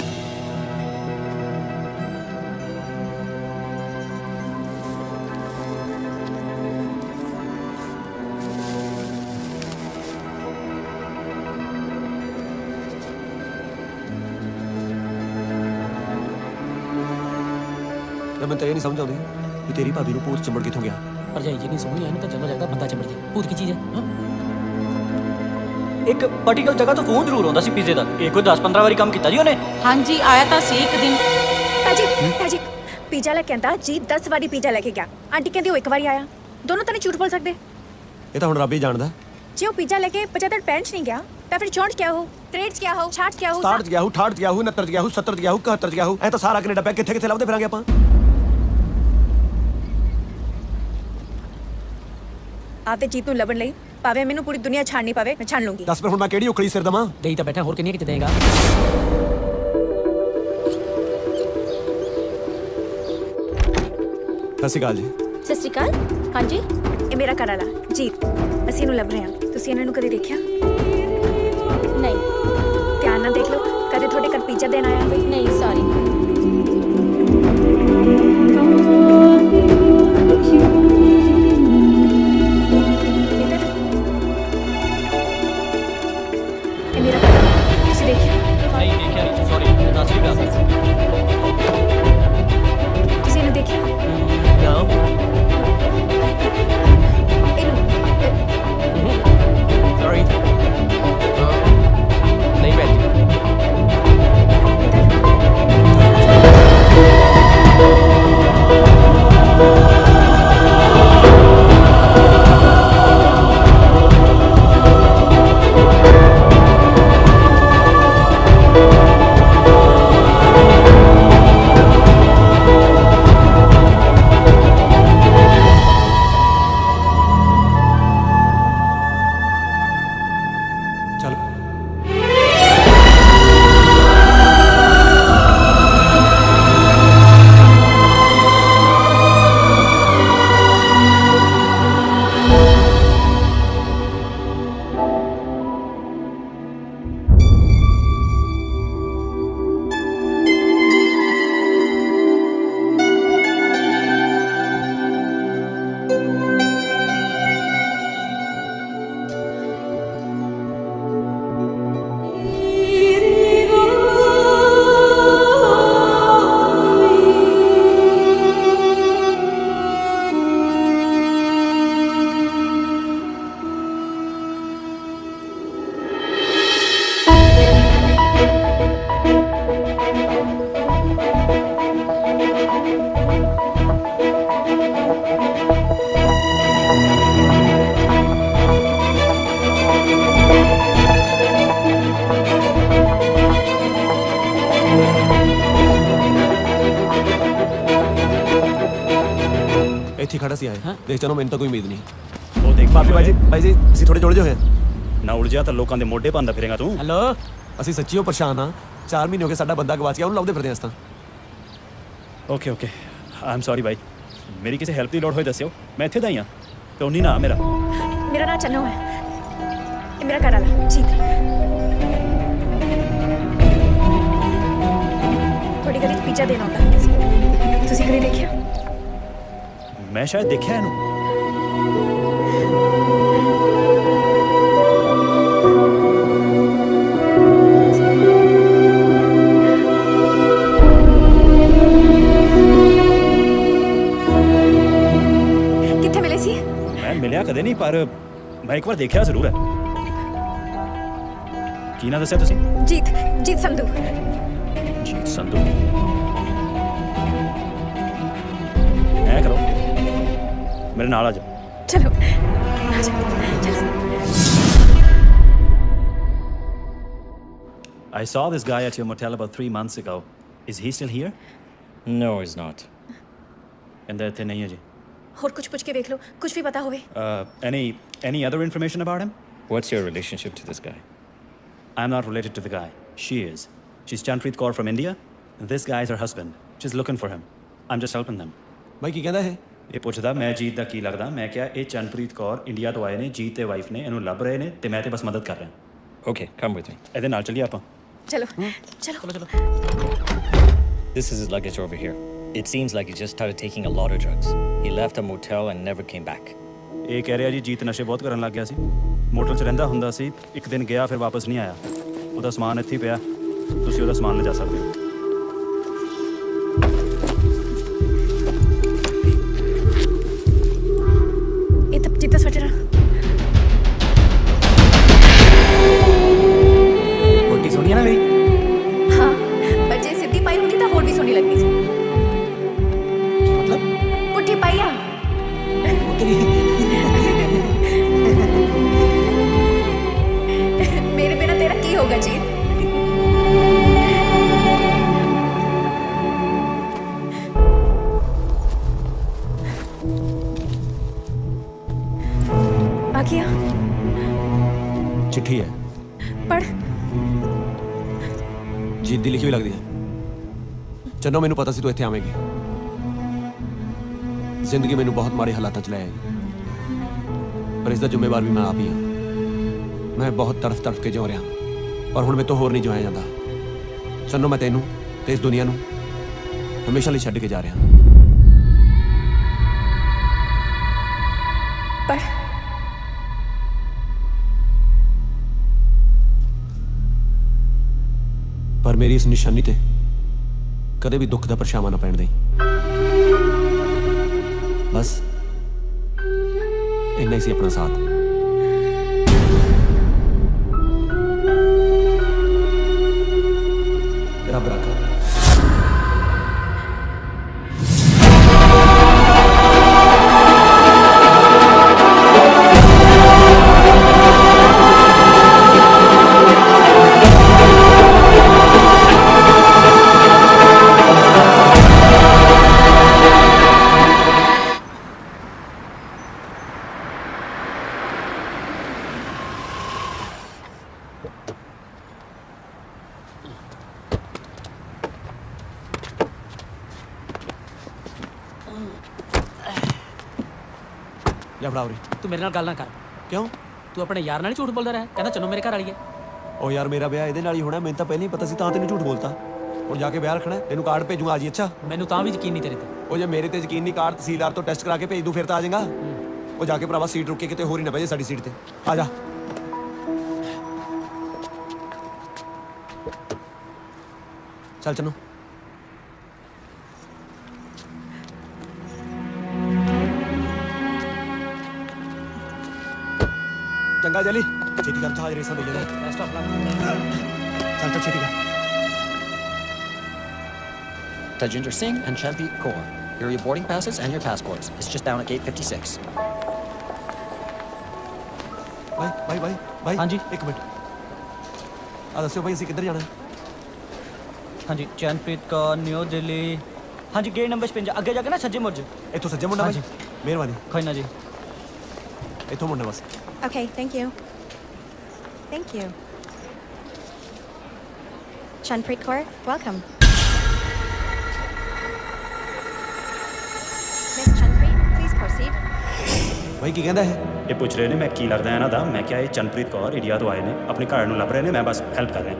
ਮੈਨੂੰ ਤਾਂ ਇਹ ਨਹੀਂ ਸਮਝ ਆਉਂਦੀ ਕਿ ਤੇਰੀ ਭਾਬੀ ਨੂੰ ਭੂਤ ਚੰਬੜ ਕਿੱਥੋਂ ਗਿਆ। ਭਰਜਾਈ ਜੀ ਨਹੀਂ ਸੋਹਣੀ, ਇਹਨੂੰ ਤਾਂ ਚੰਗਾ ਲੱਗਦਾ ਬੰਦਾ ਚੰਬੜ ਜੇ। ਭੂਤ ਕੀ ਚੀਜ਼ ਹੈ? ਹਾਂ, ਇੱਕ ਪਾਰਟੀਕਲ ਜਗ੍ਹਾ ਤੋਂ ਫੋਨ ਜ਼ਰੂਰ ਆਉਂਦਾ ਸੀ ਪੀਜ਼ੇ ਦਾ। ਇਹ ਕੋਈ 10-15 ਵਾਰੀ ਕੰਮ ਕੀਤਾ ਜੀ ਉਹਨੇ। ਹਾਂਜੀ, ਆਇਆ ਤਾਂ ਸੀ ਇੱਕ ਦਿਨ। ਤਾਜੀ ਪੀਜ਼ਾ ਲੈ ਕੇ ਆਂਦਾ ਜੀ 10 ਵਾਰੀ ਪੀਜ਼ਾ ਲੈ ਕੇ ਗਿਆ। ਆਂਟੀ ਕਹਿੰਦੀ ਉਹ ਇੱਕ ਵਾਰੀ ਆਇਆ। ਦੋਨੋਂ ਤਾਂ ਨਹੀਂ ਝੂਠ ਬੋਲ ਸਕਦੇ। ਇਹ ਤਾਂ ਹੁਣ ਰੱਬ ਹੀ ਜਾਣਦਾ। ਜੇ ਉਹ ਪੀਜ਼ਾ ਲੈ ਕੇ 75 ਪੈਂਚ ਨਹੀਂ ਗਿਆ ਤਾਂ ਫਿਰ 64 ਕਿਆ ਹੋ, 63 ਕਿਆ ਹੋ, 66 ਕਿਆ ਹੋ, 67 ਚ ਗਿਆ ਹੂੰ, 68 ਚ ਗਿਆ ਹੂੰ, 69 ਚ ਗਿਆ ਹੂੰ, 70 ਚ ਗਿਆ ਹੂੰ, 71 ਚ ਗਿਆ ਹੂੰ। ਐ ਤਾਂ ਸਾਰਾ ਕੈਨੇਡਾ ਪਿਆ, ਕਿੱਥੇ ਕਿੱਥੇ ਲੱਭਦੇ ਫਿਰਾਂਗੇ ਆਪਾਂ। ਆਪਦੇ ਜੀਤ ਨੂੰ ਲੱਭਣ ਲਈ ਭਾਵੇਂ ਮੈਨੂੰ ਪੂਰੀ ਦੁਨੀਆ ਛਾੜਨੀ ਪਵੇ, ਮੈਂ ਛਾਣ ਲੂੰਗੀ। ਦੱਸ ਫਿਰ ਹੁਣ ਮੈਂ ਕਿਹੜੀ ਉਖਲੀ ਸਿਰ ਦਵਾਂ? ਦੇਈ ਤਾਂ ਬੈਠਾ, ਹੋਰ ਕਿੰਨੀਆਂ ਕਿਤੇ ਦੇਗਾ। ਸਤਿ ਸ਼੍ਰੀ ਅਕਾਲ ਜੀ। ਸਤਿ ਸ਼੍ਰੀ ਅਕਾਲ। ਹਾਂਜੀ, ਇਹ ਮੇਰਾ ਘਰ ਵਾਲਾ ਜੀਤ। ਅਸੀਂ ਇਹਨੂੰ ਲੱਭ ਰਹੇ ਹਾਂ। ਤੁਸੀਂ ਇਹਨਾਂ ਨੂੰ ਕਦੇ ਦੇਖਿਆ? ਨਹੀਂ। ਧਿਆਨ ਨਾਲ ਦੇਖ ਲਓ, ਕਦੇ ਤੁਹਾਡੇ ਘਰ ਪੀਜ਼ਾ ਦੇਣ ਆਇਆ ਹੋਵੇ? ਨਹੀਂ, ਸੌਰੀ। ਇਹ ਮੇਰਾ ਘਰ ਵਾਲਾ, ਤੁਸੀਂ ਦੇਖਿਆ? ਨਹੀਂ ਦੇਖਿਆ ਨਹੀਂ, ਸੌਰੀ। ਸਤਿ ਸ਼੍ਰੀ ਅਕਾਲ। ਤੁਸੀਂ ਇਹਨੂੰ ਦੇਖਿਆ? ਸੌਰੀ। ਨਹੀਂ ਬੈਠੀ। ਇੱਥੇ ਖੜਾ ਸੀ ਆਏ ਦੇਖ ਚਲੋ ਮੈਨੂੰ ਤਾਂ ਕੋਈ ਉਮੀਦ ਨਹੀਂ ਉਹ ਦੇਖ ਬਾਈ ਜੀ ਅਸੀਂ ਥੋੜੇ ਜੁੜ ਜੋ ਹੋਏ ਨਾ ਉਲਝਿਆ ਤਾਂ ਲੋਕਾਂ ਦੇ ਮੋਢੇ ਪਾਉਂਦਾ ਫਿਰੇਗਾ ਤੂੰ। ਹੈਲੋ ਅਸੀਂ ਸੱਚੀ ਉਹ ਪਰੇਸ਼ਾਨ ਹਾਂ 4 ਮਹੀਨੇ ਹੋ ਗਏ ਸਾਡਾ ਬੰਦਾ ਗਵਾਚ ਗਿਆ ਉਹਨੂੰ ਲੱਭਦੇ ਫਿਰਦੇ ਹਾਂ ਅਸੀਂ ਤਾਂ okay okay I am sorry ਬਾਈ ਮੇਰੀ ਕਿਸੇ ਹੈਲਪ ਦੀ ਲੋੜ ਹੋਏ ਦੱਸਿਓ ਮੈਂ ਇੱਥੇ ਦਾ ਹੀ ਹਾਂ ਟੋਨੀ ਨਾ ਮੇਰਾ ਨਾਂ ਚੰਨੋ ਹੈ ਇਹ ਮੇਰਾ ਘਰ ਵਾਲਾ ਜੀਤ ਥੋੜੀ ਗਲੀ 'ਚ ਪੀਜ਼ਾ ਦੇਣ ਆਉਂਦਾ ਹੁੰਦਾ ਸੀ ਤੁਸੀਂ ਕਦੇ ਦੇਖਿਆ ਮੈਂ ਸ਼ਾਇਦ ਦੇਖਿਆ ਇਹਨੂੰ ਕਿੱਥੇ ਮਿਲੇ ਸੀ ਮੈਂ ਮਿਲਿਆ ਕਦੇ ਨਹੀਂ ਪਰ ਮੈਂ ਇੱਕ ਵਾਰ ਦੇਖਿਆ ਜ਼ਰੂਰ ਹੈ ਕੀ ਨਾਂ ਦੱਸਿਆ ਤੁਸੀਂ ਜੀਤ ਸੰਧੂ ਜੀਤ ਸੰਧੂ ਐ ਕਰੋ ਮੇਰੇ ਨਾਲ ਆ ਜਾਓ ਚਲੋ I saw this guy at your motel about 3 months ago. Is he still here? No, he's not. ਕਹਿੰਦਾ ਇੱਥੇ ਨਹੀਂ ਹੈ ਜੀ ਹੋਰ ਕੁਝ ਪੁੱਛ ਕੇ ਵੇਖ ਲਓ ਕੁਝ ਵੀ ਪਤਾ ਹੋਵੇ any other information about him? What's your relationship to this guy? I'm not related to the guy. She is. She's Chanpreet Kaur from India. This guy is her husband. She's looking for him. I'm just helping them. ਬਾਈ ਕੀ ਕਹਿੰਦਾ ਇਹ ਪੁੱਛਦਾ ਮੈਂ ਜੀਤ ਦਾ ਕੀ ਲੱਗਦਾ ਮੈਂ ਕਿਹਾ ਇਹ Chanpreet Kaur India ਤੋਂ ਆਏ ਨੇ ਜੀਤ ਤੇ ਵਾਈਫ ਨੇ ਇਹਨੂੰ ਲੱਭ ਰਹੇ ਨੇ ਤੇ ਮੈਂ ਤੇ ਬਸ ਮਦਦ ਕਰ ਰਿਹਾ Okay, come with me. ਇਹਦੇ ਨਾਲ ਚੱਲੀਏ ਆਪਾਂ ਚਲੋ This is his luggage over here. It seems like he just started taking a lot of drugs. He left a motel and never came back. ਇਹ ਕਹਿ ਰਿਹਾ ਜੀ ਜੀਤ ਨਸ਼ੇ ਬਹੁਤ ਕਰਨ ਲੱਗ ਗਿਆ ਸੀ ਮੋਟਰ 'ਚ ਰਹਿੰਦਾ ਹੁੰਦਾ ਸੀ ਇੱਕ ਦਿਨ ਗਿਆ ਫਿਰ ਵਾਪਸ ਨਹੀਂ ਆਇਆ ਉਹਦਾ ਸਮਾਨ ਇੱਥੇ ਹੀ ਪਿਆ ਤੁਸੀਂ ਉਹਦਾ ਸਮਾਨ ਲਿਜਾ ਸਕਦੇ ਹੋ ਇਹ ਤਾਂ ਜਿੱਤਾ ਸਵੈਟਰ ਰੋਟੀ ਸੋਹਣੀ ਆ ਨਾ ਮੇਰੀ ਹਾਂ ਪਰ ਜੇ ਸਿੱਧੀ ਪਾਈ ਹੁੰਦੀ ਤਾਂ ਹੋਰ ਵੀ ਸੋਹਣੀ ਲੱਗਦੀ ਸੀ ਮਤਲਬ ਪੁੱਠੀ ਪਾਈ ਆ ਮੇਰੇ ਬਿਨਾ ਤੇਰਾ ਕੀ ਹੋਗਾ ਜੀ ਆ ਗਿਆ ਚਿੱਠੀ ਹੈ ਪੜ੍ਹ ਜੀਤ ਦੀ ਲਿਖੀ ਵੀ ਲੱਗਦੀ ਹੈ ਚੰਨੋ ਮੈਨੂੰ ਪਤਾ ਸੀ ਤੂੰ ਇੱਥੇ ਆਵੇਂਗੀ ਜ਼ਿੰਦਗੀ ਮੈਨੂੰ ਬਹੁਤ ਮਾੜੇ ਹਾਲਾਤਾਂ 'ਚ ਲੈ ਆਈ ਪਰ ਇਸ ਦਾ ਜ਼ਿੰਮੇਵਾਰ ਵੀ ਮੈਂ ਆਪ ਹੀ ਹਾਂ ਮੈਂ ਬਹੁਤ ਤੜਫ ਕੇ ਜਿਉ ਰਿਹਾ ਪਰ ਹੁਣ ਮੇਰੇ ਤੋਂ ਹੋਰ ਨਹੀਂ ਜਿਉਇਆ ਜਾਂਦਾ ਚੰਨੋ ਮੈਂ ਤੈਨੂੰ ਤੇ ਇਸ ਦੁਨੀਆ ਨੂੰ ਹਮੇਸ਼ਾ ਲਈ ਛੱਡ ਕੇ ਜਾ ਰਿਹਾ ਪੜ੍ਹ ਪਰ ਮੇਰੀ ਇਸ ਨਿਸ਼ਾਨੀ ਤੇ ਕਦੇ ਵੀ ਦੁੱਖ ਦਾ ਪਰਛਾਵਾਂ ਨਾ ਪੈਣ ਦੇਈਂ ਬਸ ਇੰਨਾ ਹੀ ਸੀ ਆਪਣਾ ਸਾਥ ਰੱਬ ਰੱਖਾ ਲੈ ਫੜਾ ਉਰੇ ਤੂੰ ਮੇਰੇ ਨਾਲ ਗੱਲ ਨਾ ਕਰ ਕਿਉਂ ਤੂੰ ਆਪਣੇ ਯਾਰ ਨਾਲ ਹੀ ਝੂਠ ਬੋਲਦਾ ਰਿਹਾ ਕਹਿੰਦਾ ਚੰਨੋ ਮੇਰੇ ਘਰ ਵਾਲੀ ਹੈ ਉਹ ਯਾਰ ਮੇਰਾ ਵਿਆਹ ਇਹਦੇ ਨਾਲ ਹੀ ਹੋਣਾ ਮੈਨੂੰ ਤਾਂ ਪਹਿਲਾਂ ਹੀ ਪਤਾ ਸੀ ਤਾਂ ਤੈਨੂੰ ਝੂਠ ਬੋਲਤਾ ਹੁਣ ਜਾ ਕੇ ਵਿਆਹ ਰੱਖਣਾ ਤੈਨੂੰ ਕਾਰਡ ਭੇਜੂਗਾ ਆ ਜੀ ਅੱਛਾ ਮੈਨੂੰ ਤਾਂ ਵੀ ਯਕੀਨ ਨਹੀਂ ਤੇਰੇ ਤੇ ਉਹ ਜੇ ਮੇਰੇ ਤੇ ਯਕੀਨ ਨਹੀਂ ਕਾਰਡ ਤਹਿਸੀਲਦਾਰ ਤੋਂ ਟੈਸਟ ਕਰਾ ਕੇ ਭੇਜ ਦੂੰ ਫਿਰ ਤਾਂ ਆ ਜਾਏਗਾ ਉਹ ਜਾ ਕੇ ਭਰਾਵਾ ਸੀਟ ਰੁੱਕ ਕੇ ਕਿਤੇ ਹੋਰ ਹੀ ਨਾ ਬਹਿ ਜਾ ਸਾਡੀ ਸੀਟ ਤੇ ਆ ਜਾ ਚੱਲ ਚੰਨੋ ਚੰਗਾ ਜਲੀ ਛੇਤੀ ਕਰ ਜਹਾਜ਼ ਰੇਸਾਂ ਦੇ ਜਲੇ ਬੈਸਟ ਆਫ ਲੱਕ ਚੱਲ ਛੇਤੀ ਕਰ Tajinder Singh and Chanpreet Kaur. Here are your boarding passes and your passports. It's just down at gate 56. ਭਾਈ ਹਾਂਜੀ ਇੱਕ ਮਿੰਟ ਆ ਦੱਸਿਓ ਭਾਈ ਅਸੀਂ ਕਿੱਧਰ ਜਾਣਾ ਹਾਂਜੀ ਚੰਨਪ੍ਰੀਤ ਕੌਰ ਨਿਊ ਦਿੱਲੀ ਹਾਂਜੀ ਗੇਟ ਨੰਬਰ 56 ਅੱਗੇ ਜਾ ਕੇ ਨਾ ਸੱਜੇ ਮੁੜ ਇੱਥੋਂ ਸੱਜੇ ਮੁੰਡਾ ਭਾਈ ਮਿਹਰਬਾਨੀ ਕੋਈ ਨਾ ਜੀ ਇੱਥੋਂ ਮੁੜਨਾ ਬਸ Okay, thank you. Thank you. Chanpreet Kaur, welcome. Miss Chanpreet, please proceed. ਬਾਈ ਕੀ ਕਹਿੰਦਾ ਇਹ ਇਹ ਪੁੱਛ ਰਹੇ ਨੇ ਮੈਂ ਕੀ ਲੱਗਦਾ ਇਹਨਾਂ ਦਾ। ਮੈਂ ਕਿਹਾ ਇਹ ਚੰਨਪ੍ਰੀਤ ਕੌਰ ਇੰਡੀਆ ਤੋਂ ਆਏ ਨੇ, ਆਪਣੇ ਘਰ ਨੂੰ ਲੱਭ ਰਹੇ ਨੇ, ਮੈਂ ਬਸ ਹੈਲਪ ਕਰ ਰਿਹਾ।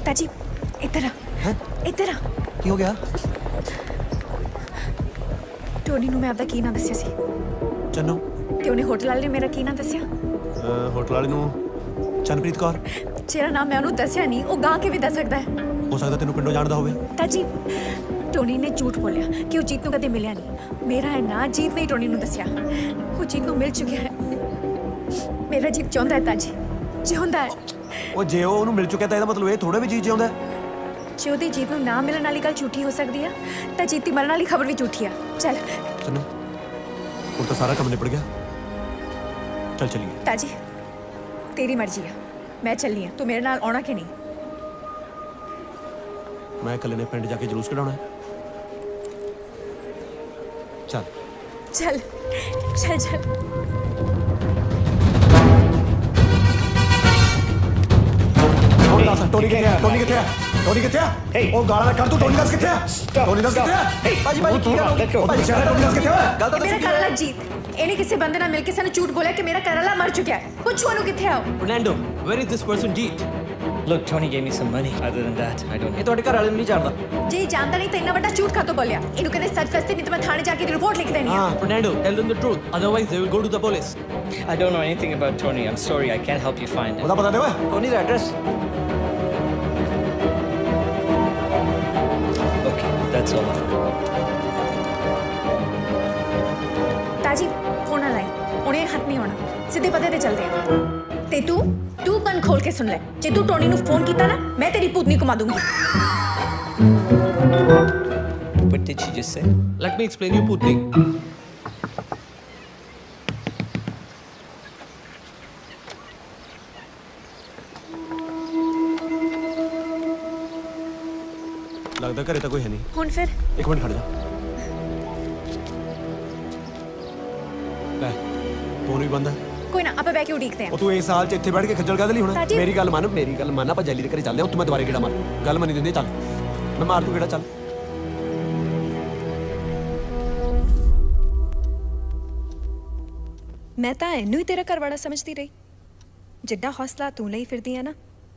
ताजी, इधर आ। इधर आ। ਕੀ ਹੋ ਗਿਆ ਟੋਨੀ ਨੂੰ ਮੈਂ ਆਪਦਾ ਕੀ ਨਾਂ ਦੱਸਿਆ ਸੀ ਚੰਨੋ ਤੇ ਉਹਨੇ ਹੋਟਲ ਵਾਲੇ ਨੇ ਮੇਰਾ ਕੀ ਨਾਂ ਦੱਸਿਆ ਹੋਟਲ ਵਾਲੇ ਨੂੰ ਚੰਨਪ੍ਰੀਤ ਕੌਰ ਜਿਹੜਾ ਨਾਮ ਮੈਂ ਉਹਨੂੰ ਦੱਸਿਆ ਨਹੀਂ ਉਹ ਗਾਂ ਕਿਵੇਂ ਦੱਸ ਸਕਦਾ ਹੈ ਹੋ ਸਕਦਾ ਤੈਨੂੰ ਪਿੰਡੋਂ ਜਾਣਦਾ ਹੋਵੇ ਤਾਜੀ ਟੋਨੀ ਨੇ ਝੂਠ ਬੋਲਿਆ ਕਿ ਉਹ ਜੀਤ ਨੂੰ ਕਦੇ ਮਿਲਿਆ ਨਹੀਂ ਮੇਰਾ ਇਹ ਨਾਂ ਜੀਤ ਨੇ ਟੋਨੀ ਨੂੰ ਦੱਸਿਆ ਉਹ ਜੀਤ ਨੂੰ ਮਿਲ ਚੁੱਕਿਆ ਹੈ ਮੇਰਾ ਜੀਤ ਚਾਹੁੰਦਾ ਹੈ ਤਾਜੀ ਚਾਹੁੰਦਾ ਹੈ ਉਹ ਜੇ ਉਹ ਉਹਨੂੰ ਮਿਲ ਚੁੱਕਿਆ ਤਾਂ ਇਹਦਾ ਮਤਲਬ ਇਹ ਥੋੜਾ ਵੀ ਜੀ ਜਿਉਂਦਾ ਜੇ ਉਹਦੀ ਜੀਤ ਨੂੰ ਨਾ ਮਿਲਣ ਵਾਲੀ ਗੱਲ ਝੂਠੀ ਹੋ ਸਕਦੀ ਆ ਤਾਂ ਜੀਤੀ ਮਰਨ ਵਾਲੀ ਖਬਰ ਵੀ ਝੂਠੀ ਆ ਚੱਲ ਚੰਨੋ ਹੁਣ ਤਾਂ ਸਾਰਾ ਕੰਮ ਨਿਬੜ ਗਿਆ ਚੱਲ ਚੱਲੀਏ ਤਾਜੀ ਤੇਰੀ ਮਰਜ਼ੀ ਆ ਮੈਂ ਚੱਲੀ ਆ ਤੂੰ ਮੇਰੇ ਨਾਲ ਆਉਣਾ ਕਿ ਨਹੀਂ ਮੈਂ ਇਕੱਲੇ ਨੇ ਪਿੰਡ ਜਾ ਕੇ ਜਲੂਸ ਕਢਾਉਣਾ ਚੱਲ ਚੱਲ ਚੱਲ ਚੱਲ ਟੋਨੀ ਕਿੱਥੇ ਆ ਟੋਨੀ ਕਿੱਥੇ ਆ ਟੋਨੀ ਕਿੱਥੇ ਆ ਉਹ ਗਾਲਾਂ ਨਾ ਕੱਢ ਤੂੰ ਟੋਨੀ ਦੱਸ ਕਿੱਥੇ ਆ ਟੋਨੀ ਦੱਸ ਕਿੱਥੇ ਆ ਭਾਜੀ ਭਾਜੀ ਕੀ ਗੱਲ ਹੋ ਗਈ ਭਾਜੀ ਸ਼ਾਇਦ ਟੋਨੀ ਦੱਸ ਕਿੱਥੇ ਆ ਗੱਲ ਤਾਂ ਮੇਰਾ ਘਰ ਵਾਲਾ ਜੀਤ ਇਹਨੇ ਕਿਸੇ ਬੰਦੇ ਨਾਲ ਮਿਲ ਕੇ ਸਾਨੂੰ ਝੂਠ ਬੋਲਿਆ ਕਿ ਮੇਰਾ ਘਰ ਵਾਲਾ ਮਰ ਚੁੱਕਿਆ ਹੈ ਪੁੱਛੋ ਉਹਨੂੰ ਕਿੱਥੇ ਆ Fernando where is this person Jeet Look, Tony gave me some money. Other than that, I don't know. ਇਹ ਤੁਹਾਡੇ ਘਰ ਵਾਲੇ ਨੂੰ ਨਹੀਂ ਜਾਣਦਾ ਜੇ ਜਾਣਦਾ ਨਹੀਂ ਤਾਂ ਇੰਨਾ ਵੱਡਾ ਝੂਠ ਕਾਤੋਂ ਬੋਲਿਆ ਇਹਨੂੰ ਕਹਿੰਦੇ ਸੱਚ ਫਸਤੇ ਨਹੀਂ ਤਾਂ ਮੈਂ ਥਾਣੇ ਜਾ ਕੇ ਰਿਪੋਰਟ ਲਿਖ ਦੇਣੀ ਆ Fernando, tell them the truth. Otherwise, they will go to the police. I don't know anything about Tony. I'm sorry. I can't help you find him. ਉਹਦਾ ਪਤਾ ਦੇ ਓਏ Tony the address Okay, that's all. ਤਾਜੀ phone ਨਾ ਲਾਈ ਉਹਨੇ ਹੱਥ ਨਹੀਂ ਹੋਣਾ ਸਿੱਧੇ ਪਤੇ ਤੇ ਚੱਲਦੇ ਆ ਤੇ ਤੂੰ ਕੰਨ ਖੋਲ ਕੇ ਸੁਣ ਲੈ ਜੇ ਤੂੰ ਟੋਨੀ ਨੂੰ ਫੋਨ ਕੀਤਾ ਨਾ ਮੈਂ ਤੇਰੀ ਪੂਤਨੀ ਘੁਮਾ ਦੂੰਗੀ What did she just say? Let me explain you, Putni. ਲੱਗਦਾ ਘਰੇ ਤਾਂ ਕੋਈ ਹੈ ਨਹੀਂ ਹੁਣ ਫਿਰ ਇੱਕ ਮਿੰਟ ਖੜ ਜਾ ਲੈ ਫੋਨ ਵੀ ਬੰਦ ਹੈ ਕੋਈ ਨਾ ਆਪਾਂ ਬਹਿ ਕੇ ਉਡੀਕਦੇ ਆ ਉਹ ਤੂੰ ਇਸ ਸਾਲ ਚ ਇੱਥੇ ਬੈਠ ਕੇ ਖੱਜਲ ਕਾਹਦੇ ਲਈ ਹੋਣਾ ਸਾਜੀ- ਮੇਰੀ ਗੱਲ ਮੰਨ ਆਪਾਂ ਜੈਲੀ ਦੇ ਘਰੇ ਚੱਲਦੇ ਹਾਂ ਉੱਥੇ ਮੈਂ ਦੁਬਾਰੇ ਗੇੜਾ ਮਾਰ ਗੱਲ ਮੰਨੀ ਦਿੰਦੇ ਚੱਲ ਮੈਂ ਮਾਰ ਦੂੰ ਗੇੜਾ ਚੱਲ ਮੈਂ ਤਾਂ ਇਹਨੂੰ ਹੀ ਤੇਰਾ ਘਰਵਾਲਾ ਸਮਝਦੀ ਰਹੀ ਜਿੱਡਾ ਹੌਸਲਾ ਤੂੰ ਲਈ ਫਿਰਦੀ ਆ ਨਾ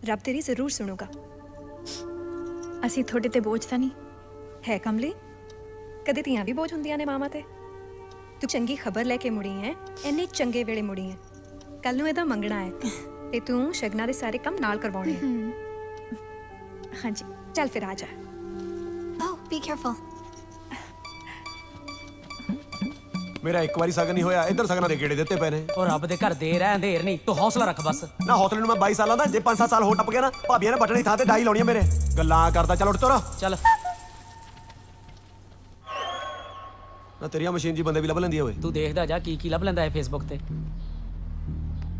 ਰੱਬ ਤੇਰੀ ਜ਼ਰੂਰ ਸੁਣੂਗਾ ਅਸੀਂ ਤੁਹਾਡੇ ਤੇ ਬੋਝ ਤਾਂ ਨਹੀਂ ਹੈ ਕਮਲੀ ਕਦੇ ਧੀਆਂ ਵੀ ਬੋਝ ਹੁੰਦੀਆਂ ਨੇ ਮਾਵਾਂ ਤੇ ਤੂੰ ਚੰਗੀ ਖਬਰ ਲੈ ਕੇ ਮੁੜੀ ਹੈ ਇੰਨੇ ਚੰਗੇ ਵੇਲੇ ਮੁੜੀ ਹੈ ਕੱਲ ਨੂੰ ਇਹਦਾ ਮੰਗਣਾ ਹੈ ਤੇ ਤੂੰ ਸ਼ਗਨਾਂ ਦੇ ਸਾਰੇ ਕੰਮ ਨਾਲ ਕਰਵਾਉਣੇ ਆ ਹਾਂਜੀ ਚੱਲ ਫਿਰ ਆ ਜਾ Oh, be careful. ਮੇਰਾ ਇੱਕ ਵਾਰੀ ਸਗਨ ਨਹੀਂ ਹੋਇਆ ਇੱਧਰ ਸਗਨਾਂ ਦੇ ਗੇੜੇ ਦਿੱਤੇ ਪਏ ਨੇ ਉਹ ਰੱਬ ਦੇ ਘਰ ਦੇਰ ਹੈ ਅੰਧੇਰ ਨਹੀਂ ਤੂੰ ਹੌਸਲਾ ਰੱਖ ਬਸ ਨਾ ਹੌਸਲੇ ਨੂੰ ਮੈਂ 22 ਸਾਲਾਂ ਦਾ ਜੇ 5-7 ਸਾਲ ਹੋਰ ਟੱਪ ਗਿਆ ਨਾ ਭਾਬੀਆਂ ਨੇ ਬਟਨ ਦੀ ਥਾਂ ਤੇ ਡਾਈ ਲਾਉਣੀ ਆ ਮੇਰੇ ਗੱਲਾਂ ਕਰਦਾ ਚੱਲ ਉੱਠ ਤੁਰ ਚੱਲ ਨਾ ਤੇਰੀਆਂ ਮਸ਼ੀਨ ਜੀ ਬੰਦੇ ਵੀ ਲੱਭ ਲੈਂਦੀ ਆ ਓਏ ਤੂੰ ਦੇਖਦਾ ਜਾ ਕੀ ਕੀ ਲੱਭ ਲੈਂਦਾ ਹੈ ਫੇਸਬੁੱਕ ਤੇ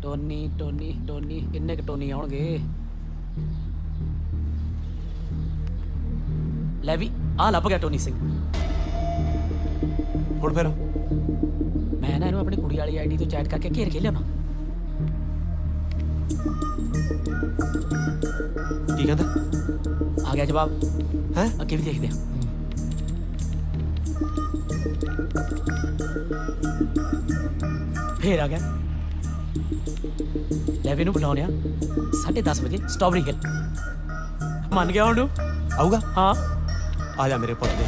ਟੋਨੀ ਟੋਨੀ ਟੋਨੀ ਕਿੰਨੇ ਕ ਟੋਨੀ ਆਉਣਗੇ ਲੈ ਵੀ ਆ ਲੱਭ ਗਿਆ ਟੋਨੀ ਸਿੰਘ ਹੁਣ ਫਿਰ ਮੈਂ ਨਾ ਇਹਨੂੰ ਆਪਣੀ ਕੁੜੀ ਵਾਲੀ ਆਈਡੀ ਤੋਂ ਚੈਟ ਕਰਕੇ ਘੇਰ ਕੇ ਲਿਆਉਣਾ ਕੀ ਕਹਿੰਦਾ ਆ ਗਿਆ ਜਵਾਬ ਹੈ ਅੱਗੇ ਵੀ ਦੇਖਦੇ ਆ ਫੇਰ ਆ ਗਿਆ ਲੈ ਵੀ ਨੂੰ ਬੁਲਾਉਣਿਆ 10:30 ਵਜੇ ਸਟ੍ਰਾਬੇਰੀ ਹਿੱਲ ਮੰਨ ਗਿਆ ਹੁਣ ਆਊਗਾ ਹਾਂ ਆ ਜਾ ਮੇਰੇ ਪੁੱਤ ਦੇ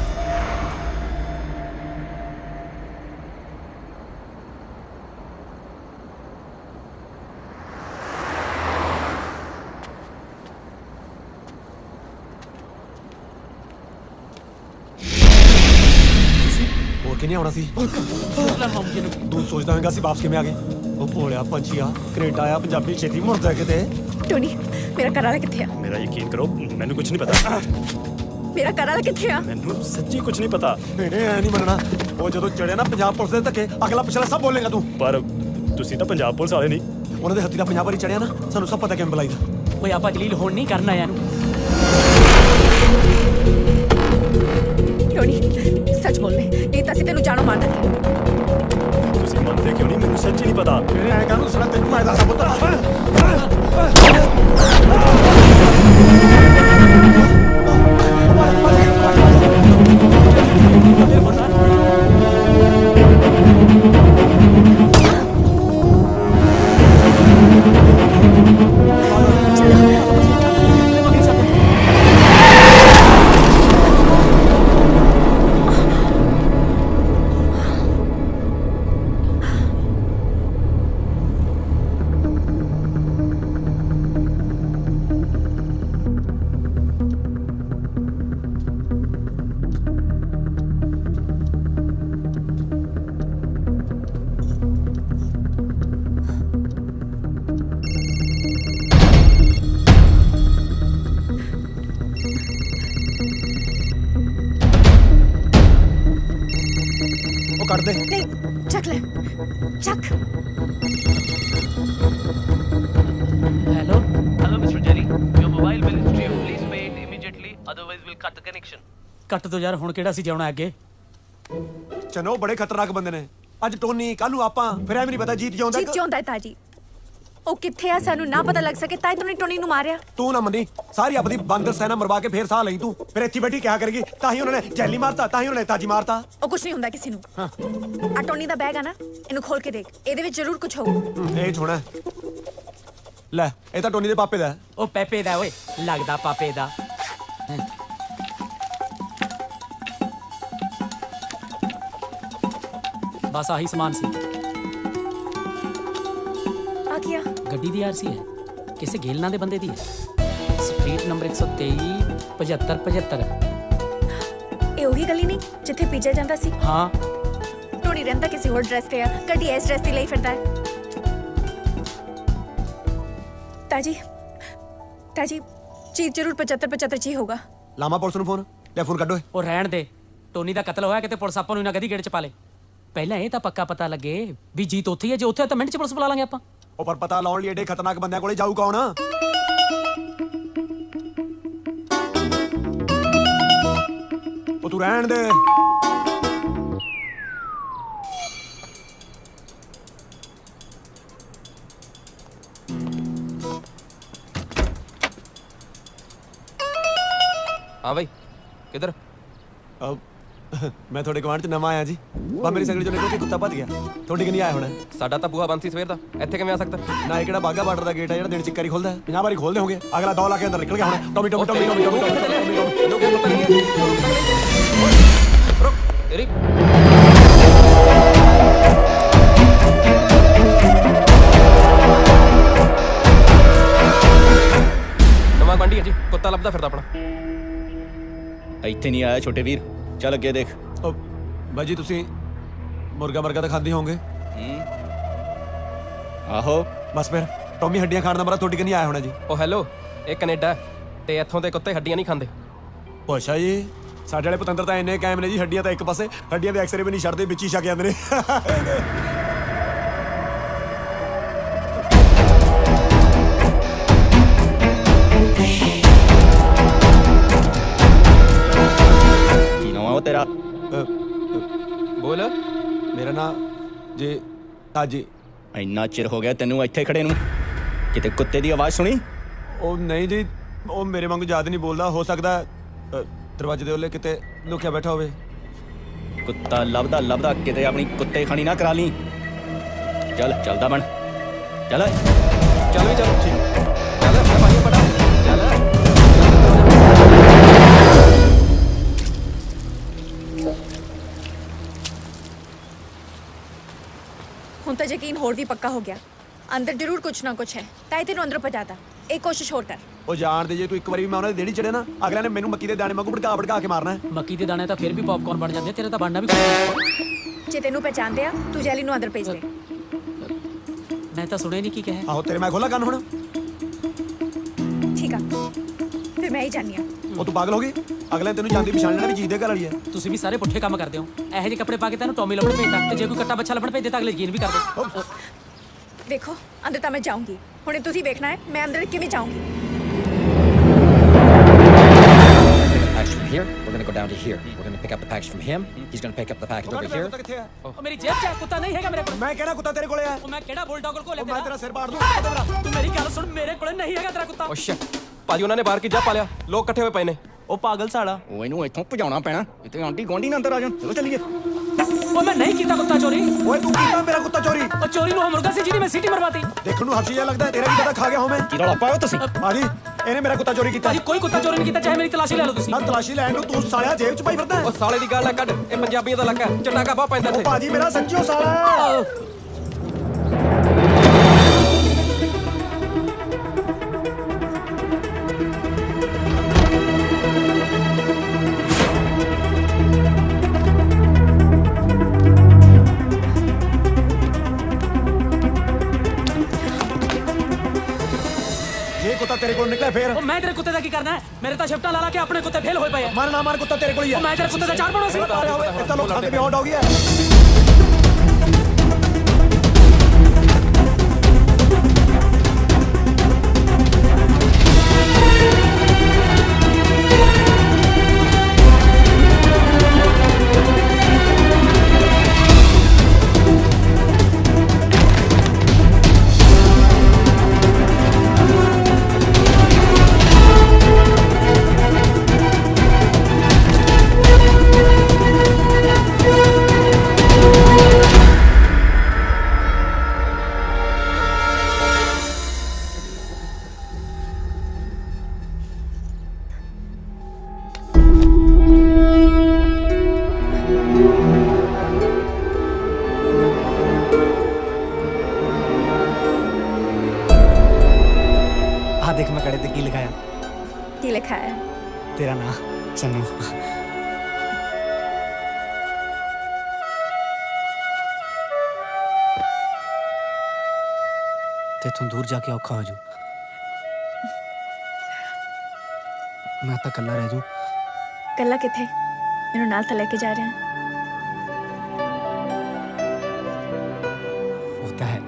ਹੋਰ ਕਿਨੇ ਆਉਣਾ ਸੀ ਤੂੰ ਸੋਚਦਾ ਹੋਵੇਂਗਾ ਸੀ ਵਾਪਸ ਕਿਵੇਂ ਆ ਗਏ ਉਹ ਭੋਲਿਆ ਪੰਛੀਆ ਕੈਨੇਡਾ ਆ ਪੰਜਾਬੀ ਛੇਤੀ ਮੁੜਦਾ ਕਿਤੇ ਟੋਨੀ ਮੇਰਾ ਘਰ ਵਾਲਾ ਕਿੱਥੇ ਆ ਮੇਰਾ ਯਕੀਨ ਕਰੋ ਮੈਨੂੰ ਕੁਝ ਨਹੀਂ ਪਤਾ ਮੇਰਾ ਘਰ ਵਾਲਾ ਕਿੱਥੇ ਆ ਮੈਨੂੰ ਸੱਚੀ ਕੁਝ ਨਹੀਂ ਪਤਾ ਇਹਨੇ ਐ ਨਹੀਂ ਮੰਨਣਾ ਉਹ ਜਦੋਂ ਚੜਿਆ ਨਾ ਪੰਜਾਬ ਪੁਲਿਸ ਦੇ ਧੱਕੇ ਅਗਲਾ ਪਿਛਲਾ ਸਭ ਬੋਲੇਗਾ ਤੂੰ ਪਰ ਤੁਸੀਂ ਤਾਂ ਪੰਜਾਬ ਪੁਲਿਸ ਵਾਲੇ ਨਹੀਂ ਉਹਨਾਂ ਦੇ ਹੱਥੀ ਦਾ ਪੰਜਾਬ ਵਾਰੀ ਚੜਿਆ ਨਾ ਸਾਨੂੰ ਸਭ ਪਤਾ ਕਿਵੇਂ ਬੁਲਾਈਦਾ ਓਏ ਆਪਾਂ ਜਲੀਲ ਹੁਣ ਨਹੀਂ ਕਰਨਾ ਯਾਰ ਟੋਨੀ ਸੱਚ ਬੋਲ ਲੈ ਨਹੀਂ ਤਾਂ ਅਸੀਂ ਤੈਨੂੰ ਜਾਣੋ ਮੈਂ ਦੱਸਾਂ ਪੁੱਤ ਕੱਢ ਦੇ ਨਹੀਂ ਚੱਕ ਲੈ ਚੱਕ hello Hello, Mr. Jerry. Your mobile bill is due. Please pay it immediately, otherwise we'll cut the connection. ਕੱਟ ਦੋ ਯਾਰ ਹੁਣ ਕਿਹੜਾ ਸੀ ਜਾਉਣਾ ਅੱਗੇ ਚਨੋ ਬੜੇ ਖਤਰਨਾਕ ਬੰਦੇ ਨੇ ਅੱਜ ਟੋਨੀ ਕੱਲ ਨੂੰ ਆਪਾਂ ਫਿਰ ਐਵੇਂ ਨਹੀਂ ਪਤਾ ਜੀਤ ਜਿਉਂਦਾ ਜੀਤ ਜਿਉਂਦਾ ਹੈ ਤਾਜੀ ਉਹ ਕਿੱਥੇ ਆ ਸਾਨੂੰ ਨਾ ਪਤਾ ਲੱਗ ਸਕੇ ਤਾਂ ਹੀ ਟੋਨੀ ਨੂੰ ਮਾਰਿਆ ਤੂੰ ਨਾ ਮੰਨੀ ਸਾਰੀ ਆਪਣੀ ਬਾਂਦਰ ਸੈਨਾ ਮਰਵਾ ਕੇ ਫੇਰ ਸਾਹ ਲਈ ਤੂੰ ਫਿਰ ਇੱਥੇ ਬੈਠੀ ਕਿਆ ਕਰੇਗੀ ਤਾਂ ਹੀ ਉਹਨਾਂ ਨੇ ਜੈਲੀ ਮਾਰਤਾ ਤਾਂ ਹੀ ਉਹਨਾਂ ਨੇ ਤਾਜੀ ਮਾਰਤਾ ਉਹ ਕੁਝ ਨਹੀਂ ਹੁੰਦਾ ਕਿਸੇ ਨੂੰ ਆ ਟੋਨੀ ਦਾ ਬੈਗ ਆ ਨਾ ਇਹਨੂੰ ਖੋਲ ਕੇ ਦੇਖ ਇਹਦੇ ਵਿੱਚ ਜ਼ਰੂਰ ਕੁਝ ਹੋਊ ਇਹ ਛੋਣਾ ਲੈ ਇਹ ਤਾਂ ਟੋਨੀ ਦੇ ਪਾਪੇ ਦਾ ਉਹ ਪੈਪੇ ਦਾ ਓਏ ਲੱਗਦਾ ਪਾਪੇ ਦਾ ਬਸ ਆਹੀ ਸਮਾਨ ਸੀ ਆ ਗਿਆ ਗੱਡੀ ਦੀ ਆਰਸੀ ਹੈ ਕਿਸੇ ਗੇਲਨਾ ਦੇ ਬੰਦੇ ਦੀ ਹੈ ਸਟਰੀਟ ਨੰਬਰ 123 7575 ਇਹ ਉਹੀ ਗਲੀ ਨਹੀਂ ਜਿੱਥੇ ਪੀਜਾ ਜਾਂਦਾ ਸੀ ਹਾਂ ਟੋਨੀ ਰਹਿੰਦਾ ਕਿਸੇ ਹੋਰ ਡਰੈਸ ਤੇ ਆ ਗੱਡੀ ਇਸ ਡਰੈਸ ਤੇ ਲਈ ਫਿਰਦਾ ਹੈ ਤਾਜੀ ਚੀਜ਼ ਜ਼ਰੂਰ 75 ਜੀ ਹੋਗਾ ਲਾਮਾ ਪੁਲਿਸ ਨੂੰ ਫੋਨ ਲੈ ਫੋਨ ਕੱਢੋ ਉਹ ਰਹਿਣ ਦੇ ਟੋਨੀ ਦਾ ਕਤਲ ਹੋਇਆ ਕਿਤੇ ਪੁਲਿਸ ਆਪਾਂ ਨੂੰ ਨਾ ਕਦੀ ਗੇੜ ਚ ਪਾ ਲੇ ਪਹਿਲਾਂ ਇਹ ਤਾਂ ਪੱਕਾ ਪਤਾ ਲੱਗੇ ਵੀ ਜੀਤ ਉੱਥੇ ਹੀ ਹੈ ਜੇ ਉੱਥੇ ਤਾਂ ਮਿੰਟ ਚ ਪੁਲਿਸ ਬੁਲਾ ਲਾਂਗੇ ਆਪਾਂ ਉਹ ਪਰ ਪਤਾ ਲਾਉਣ ਲਈ ਏਡੇ ਖਤਰਨਾਕ ਬੰਦਿਆਂ ਕੋਲੇ ਜਾਊ ਕੌਣ ਉਹ ਤੂੰ ਰਹਿਣ ਦੇ हाँ भाई किधर मैं थोड़े गवांढ च नवा आया जी बा मेरी सगड़ी चो निकल के कुत्ता भज गया थोड़ी कि नहीं आया होना साडा तां बूहा बंद सी सवेर दा इत्थे किवें आ सकदा ना ये किहड़ा बागा बार्डर दा गेट है जेड़ा दिन च इक वारी खुलदा है 50 बारी खोलदे होंगे अगला दौला के अंदर निकल गया होना Tommy Tommy Tommy Tommy Tommy रुक तेरी नवा गवांढी है जी कुत्ता लभदा फिरदा अपना ਇੱਥੇ ਨਹੀਂ ਆਇਆ ਛੋਟੇ ਵੀਰ ਚੱਲ ਅੱਗੇ ਦੇਖ ਬਾਜੀ ਤੁਸੀਂ ਮੁਰਗਾ ਮਰਗਾ ਤਾਂ ਖਾਂਦੇ ਹੋਵੋਗੇ ਆਹੋ ਬਸ ਫਿਰ ਟੌਮੀ ਹੱਡੀਆਂ ਖਾਣ ਦਾ ਮਰਾ ਤੁਹਾਡੀ ਕਿ ਨਹੀਂ ਆਇਆ ਹੋਣਾ ਜੀ ਉਹ ਹੈਲੋ ਇਹ ਕੈਨੇਡਾ ਤੇ ਇੱਥੋਂ ਦੇ ਕੁੱਤੇ ਹੱਡੀਆਂ ਨਹੀਂ ਖਾਂਦੇ ਅੱਛਾ ਜੀ ਸਾਡੇ ਵਾਲੇ ਪਤੰਦਰ ਤਾਂ ਇੰਨੇ ਕਾਇਮ ਨੇ ਜੀ ਹੱਡੀਆਂ ਤਾਂ ਇੱਕ ਪਾਸੇ ਹੱਡੀਆਂ ਦੇ ਐਕਸਰੇ ਵੀ ਨਹੀਂ ਛੱਡਦੇ ਵਿੱਚ ਹੀ ਛਕ ਜਾਂਦੇ ਨੇ तेरा बोल मेरा नाम जी ताजी ਇੰਨਾ ਚਿਰ ਹੋ ਗਿਆ ਤੈਨੂੰ ਇੱਥੇ ਖੜੇ ਨੂੰ ਕਿਤੇ ਕੁੱਤੇ ਦੀ ਆਵਾਜ਼ ਸੁਣੀ ਉਹ ਨਹੀਂ ਜੀ ਉਹ ਮੇਰੇ ਵਾਂਗੂ ਯਾਦ ਨਹੀਂ ਬੋਲਦਾ ਹੋ ਸਕਦਾ ਦਰਵਾਜ਼ੇ ਦੇ ਉੱਲੇ ਕਿਤੇ ਲੁਕਿਆ ਬੈਠਾ ਹੋਵੇ ਕੁੱਤਾ ਲੱਭਦਾ ਕਿਤੇ ਆਪਣੀ ਕੁੱਤੇ ਖਾਣੀ ਨਾ ਕਰਾ ਲਈ ਚੱਲਦਾ ਬਣ ਚੱਲ ਵੀ ਚੱਲ ਠੀਕ ਚੱਲ ਮੈਂ ਭਾਈ ਪੜਾ ਚੱਲ ਹੁਣ ਤਾਂ ਯਕੀਨ ਹੋਰ ਵੀ ਪੱਕਾ ਹੋ ਗਿਆ ਅੰਦਰ ਜ਼ਰੂਰ ਕੁਛ ਨਾ ਕੁਛ ਹੈ ਤਾਂ ਇਹ ਤੈਨੂੰ ਅੰਦਰ ਪਹੁੰਚਾਤਾ ਇੱਕ ਕੋਸ਼ਿਸ਼ ਹੋਰ ਕਰ ਉਹ ਜਾਣਦੇ ਜੇ ਤੂੰ ਇੱਕ ਵਾਰੀ ਵੀ ਮੈਂ ਉਹਨਾਂ ਦੇ ਦੇੜੀ ਚੜਿਆ ਨਾ ਅਗਲਿਆਂ ਨੇ ਮੈਨੂੰ ਮੱਕੀ ਦੇ ਦਾਣੇ ਵਾਂਗੂ ਭੜਕਾ ਕੇ ਮਾਰਨਾ ਹੈ ਮੱਕੀ ਦੇ ਦਾਣੇ ਤਾਂ ਫਿਰ ਵੀ ਪੌਪਕਾਰਨ ਬਣ ਜਾਂਦੇ ਤੇਰੇ ਤਾਂ ਬਣਨਾ ਵੀ ਕੋਈ ਜੇ ਤੈਨੂੰ ਪਹਿਚਾਨਦੇ ਆ ਤੂੰ ਜੈਲੀ ਨੂੰ ਅੰਦਰ ਭੇਜ ਦੇ ਮੈਂ ਤਾਂ ਸੁਣਿਆ ਨਹੀਂ ਕੀ ਕਿਹਾ ਆਹੋ ਤੇਰੇ ਮੈਂ ਖੋਲਾ ਕੰਨ ਹੁਣ ਠੀਕ ਆ ਫਿਰ ਮੈਂ ਹੀ ਜਾਣੀ ਆ ਉਹ ਤੂੰ ਪਾਗਲ ਹੋ ਗਈ ਅਗਲੇ ਤੈਨੂੰ ਜਾਂਦੀ ਪਛਾਣ ਲੈਣਾ ਵੀ ਜੀਤ ਦੇ ਘਰ ਵਾਲੀ ਹੈ ਤੁਸੀਂ ਵੀ ਸਾਰੇ ਪੁੱਠੇ ਕੰਮ ਕਰਦੇ ਹੋ ਇਹੋ ਜਿਹੇ ਕੱਪੜੇ ਪਾ ਕੇ ਤੈਨੂੰ ਟੌਮੀ ਲੱਭਣ ਭੇਜਦਾ ਤੇ ਜੇ ਕੋਈ ਕੱਟਾ ਬੱਚਾ ਲੱਭਣ ਭੇਜਦੇ ਤਾਂ ਅਗਲੇ ਯਕੀਨ ਵੀ ਕਰਦੇ ਦੇਖੋ ਅੰਦਰ ਤਾਂ ਮੈਂ ਜਾਊਂਗੀ ਹੁਣੇ ਤੁਸੀਂ ਵੇਖਣਾ ਹੈ ਮੈਂ ਅੰਦਰ ਕਿਵੇਂ ਜਾਊਂਗੀ Actually, here, we're gonna go down to here. We're going to pick up the package from him. He's going to pick up the package over here. ਉਹ ਮੇਰੀ ਜੇਬ 'ਚ ਹੈ, ਕੁੱਤਾ ਨਹੀਂ ਹੈਗਾ ਮੇਰੇ ਕੋਲ। ਮੈਂ ਕਿਹੜਾ ਕੁੱਤਾ ਤੇਰੇ ਕੋਲੇ ਆ? ਉਹ ਮੈਂ ਕਿਹੜਾ ਬੁਲਡੌਗ ਕੋਲ ਲੈ ਮੈਂ ਤੇਰਾ ਸਿਰ ਪਾੜ ਦੂੰ। ਤੂੰ ਮੇਰੀ ਗੱਲ ਸੁਣ, ਮੇਰੇ ਕੋਲੇ ਨਹੀਂ ਹੈਗਾ ਤੇਰਾ ਕੁੱਤਾ। ਓ ਸ਼ਿਟ ਭਾਜੀ ਉਹਨਾਂ ਨੇ ਬਾਹਰ ਕੀ ਜਾ ਪਾ ਲਿਆ, ਲੋਕ ਇਕੱਠੇ ਹੋਏ ਪਏ ਨੇ। ਉਹ ਪਾਗਲ ਸਾਲਾ, ਉਹ ਇਹਨੂੰ ਇੱਥੋਂ ਭਜਾਉਣਾ ਪੈਣਾ, ਇੱਥੇ ਆਂਟੀ ਗਵਾਂਢੀ ਨਾ ਅੰਦਰ ਆ ਜਾਣ। ਚਲੋ ਚੱਲੀਏ। ਉਹ ਮੈਂ ਨਹੀਂ ਕੀਤਾ ਕੁੱਤਾ ਚੋਰੀ। ਓਏ ਤੂੰ ਕੀਤਾ ਮੇਰਾ ਕੁੱਤਾ ਚੋਰੀ? ਉਹ ਚੋਰੀ ਨੂੰ ਮੁਰਗਾ ਸੀ ਜਿਹਦੀ ਮੈਂ ਸੀਟੀ ਮਰਵਾਤੀ। ਦੇਖਣ ਨੂੰ ਹਰਸ਼ੀ ਜਿਹਾ ਲੱਗਦਾ, ਤੇਰਾ ਕੀ ਪਤਾ ਖਾ ਗਿਆ ਹੋਵੇਂ। ਕੀ ਰੌਲਾ ਪਾਇਓ ਤੁਸੀਂ? ਭਾਜੀ ਇਹਨੇ ਮੇਰਾ ਕੁੱਤਾ ਚੋਰੀ ਕੀਤਾ। ਭਾਜੀ ਕੋਈ ਕੁੱਤਾ ਚੋਰੀ ਨਹੀਂ ਕੀਤਾ, ਚਾਹੇ ਮੇਰੀ ਤਲਾਸ਼ੀ ਲੈ ਲਓ ਤੁਸੀਂ। ਨਾ ਤਲਾਸ਼ੀ ਲੈਣ ਨੂੰ ਤੂੰ ਸਾਲਿਆ ਜੇਬ 'ਚ ਪਾਈ ਫਿਰਦਾ। ਉਹ ਸਾਲੇ ਦੀ ਗੱਲ ਨਾ ਕੱਢ, ਇਹ ਪੰਜਾਬੀਆਂ ਦਾ ਇਲਾਕਾ, ਚਟਾਕਾ ਬਹੁਤ ਪੈਂਦਾ ਉਹ ਇੱਥੇ। ਭਾਜੀ ਮੇਰਾ ਸੱਚੀਓ ਸਾਲਾ। ਕੁੱਤਾ ਤੇਰੇ ਕੋਲ ਨਿਕਲਿਆ ਫੇਰ? ਉਹ ਮੈਂ ਤੇਰੇ ਕੁੱਤੇ ਦਾ ਕੀ ਕਰਨਾ ਹੈ? ਮੇਰੇ ਤਾਂ ਸ਼ਿਫਟਾਂ ਲਾ ਲਾ ਕੇ ਆਪਣੇ ਕੁੱਤੇ ਫੇਲ ਹੋਏ ਪਏ ਆ। ਮਰ ਨਾ ਮਰ ਕੁੱਤਾ ਤੇਰੇ ਕੋਲ ਹੀ ਆ। ਉਹ ਮੈਂ ਤੇਰੇ ਕੁੱਤੇ ਦਾ ਚਾਰ ਪਾਉਣਾ ਸੀ। ਇਹ ਤਾਂ ਲੋਕਾਂ ਦੇ ਵੀ ਆਊਟ ਹੋ ਗਿਆ। देख मैं कड़े की लिखाया। की लिखा है? तेरा नाम चन्नू। तेथों दूर जाके औखा हो जू, मैं तो कल्ला रह जू। कल्ला किथे? मेनू नाल तो लेके जा रहे हैं। होता है।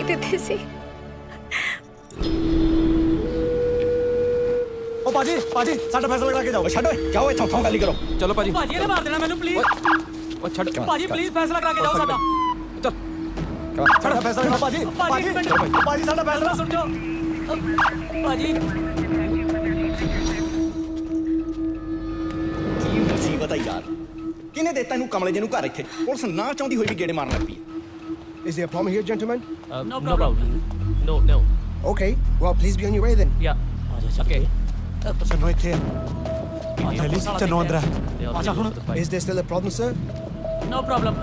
जीते सी। ओ पाजी पाजी साडा फैसला लगा के जाओ। छड्डो जाओ इत्थों थों गल करो। चलो पाजी। पाजी ने मार देना मैनू प्लीज। ओ छड्ड पाजी प्लीज फैसला करा के जाओ साडा। चल साडा फैसला करो पाजी। पाजी पाजी साडा फैसला सुन जाओ पाजी। की मुसीबत है यार, किने देता इनू कमले जे नू घर इत्थे? पुलिस ना चाहुंदी होई भी गेड़े मारन लग पई। Is there a problem here, gentlemen? No problem. No. Okay, well, please be on your way then. Yeah. Okay. Channo इत्थे थैली चन्नो अंदर आजा हुन। Is there still a problem, sir? No problem.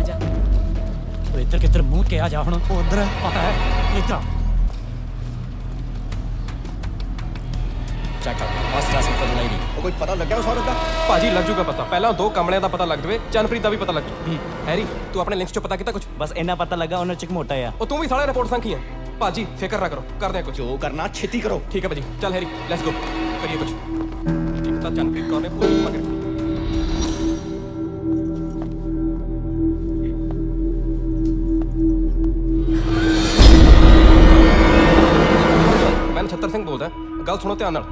आजा। तो इधर किधर मुंह के आजा हुन। ओ अंदर पता है इधर। Check out. What's asking for the lady? कोई पता लग गया उस औरत का? ਭਾਜੀ ਲੱਗ ਜੂਗਾ ਪਤਾ। ਪਹਿਲਾਂ ਦੋ ਕਮਲਿਆਂ ਦਾ ਪਤਾ ਲੱਗ ਜਵੇ, ਚੰਨਪ੍ਰੀਤ ਦਾ ਵੀ ਪਤਾ ਲੱਗ ਜੂ। ਹੈਰੀ ਤੂੰ ਆਪਣੇ ਲਿੰਕਸ ਚੋਂ ਪਤਾ ਕੀਤਾ ਕੁਝ? ਬਸ ਇੰਨਾ ਪਤਾ ਲੱਗਾ ਉਹਨਾਂ ਚ ਇੱਕ ਮੋਟਾ ਆ। ਉਹ ਤੂੰ ਵੀ ਸਾਲੇ ਰਿਪੋਰਟ ਸੰਖੀ ਹੈ। ਭਾਜੀ ਫਿਕਰ ਨਾ ਕਰੋ, ਕਰਦੇ ਆ ਕੁਝ। ਜੋ ਕਰਨਾ ਛੇਤੀ ਕਰੋ। ਠੀਕ ਹੈ ਭਾਜੀ, ਚੱਲ ਹੈਰੀ ਲੈਟਸ ਗੋ ਕਰੀਏ ਕੁਝ। ਇੱਕ ਤਾਂ ਚੰਨਪ੍ਰੀਤ ਕੌਰ ਨੇ ਪੂਰੀ ਮਗਰ ਮੈਂ ਨਛੱਤਰ ਸਿੰਘ ਬੋਲਦਾ। ਗੱਲ ਸੁਣੋ ਧਿਆਨ ਨਾਲ।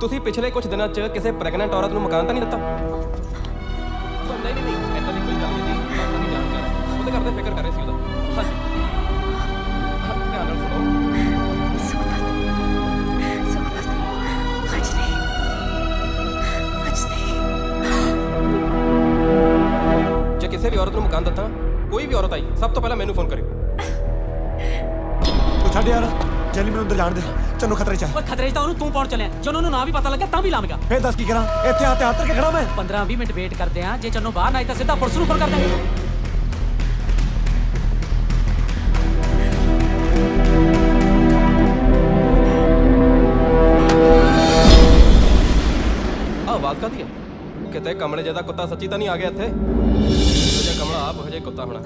ਤੁਸੀਂ ਪਿਛਲੇ ਕੁਝ ਦਿਨਾਂ 'ਚ ਕਿਸੇ ਪ੍ਰੈਗਨੈਂਟ ਔਰਤ ਨੂੰ ਮਕਾਨ ਤਾਂ ਨਹੀਂ ਦਿੱਤਾ? ਨਹੀਂ ਐਦਾਂ ਦੀ ਕੋਈ ਗੱਲ ਨਹੀਂ ਜੀ, ਆਪਾਂ ਨਹੀਂ ਜਾਣਕਾਰ। ਉਹਦੇ ਘਰ ਦੇ ਫਿਕਰ ਕਰ ਰਹੇ ਸੀ ਉਹਦਾ। ਹਾਂਜੀ ਧਿਆਨ ਨਾਲ ਸੁਣੋ। ਜੇ ਕਿਸੇ ਵੀ ਔਰਤ ਨੂੰ ਮਕਾਨ ਦਿੱਤਾ, ਕੋਈ ਵੀ ਔਰਤ ਆਈ, ਸਭ ਤੋਂ ਪਹਿਲਾਂ ਮੈਨੂੰ ਫੋਨ ਕਰਿਓ। ਤੂੰ ਛੱਡ ਯਾਰ, ਚੱਲ ਮੈਨੂੰ ਅੰਦਰ ਜਾਣ ਦੇ। ਚੰਨੂ ਖਤਰੇ 'ਚ ਹੈ। ਓਏ ਖਤਰੇ 'ਚ ਤਾਂ ਉਹਨੂੰ ਤੂੰ ਪਹੁੰਚ ਚੱਲਿਆ। ਜੇ ਉਹਨੂੰ ਨਾ ਵੀ ਪਤਾ ਲੱਗਾ ਤਾਂ ਵੀ ਲਾਵੇਂਗਾ। ਫੇਰ ਦੱਸ ਕੀ ਕਰਾਂ? ਇੱਥੇ ਆ ਤੇ ਹੱਥ ਕੇ ਖੜਾ ਮੈਂ। 15-20 ਮਿੰਟ ਵੇਟ ਕਰਦੇ ਆ। ਜੇ ਚੰਨੂ ਬਾਹਰ ਨਾ ਆਈ ਤਾਂ ਸਿੱਧਾ ਪੁਲਿਸ ਨੂੰ ਫੋਨ ਕਰ ਦਾਂਗੇ। ਆਵਾਜ਼ ਕਾਦੀ ਹੈ? ਕਿਤੇ ਕਮਲੇ ਜਿਹਦਾ ਕੁੱਤਾ ਸੱਚੀ ਤਾਂ ਨਹੀਂ ਆ ਗਿਆ ਇੱਥੇ? ਜੇ ਕਮਲਾ ਆਪ ਹਜੇ ਕੁੱਤਾ ਹੋਣਾ।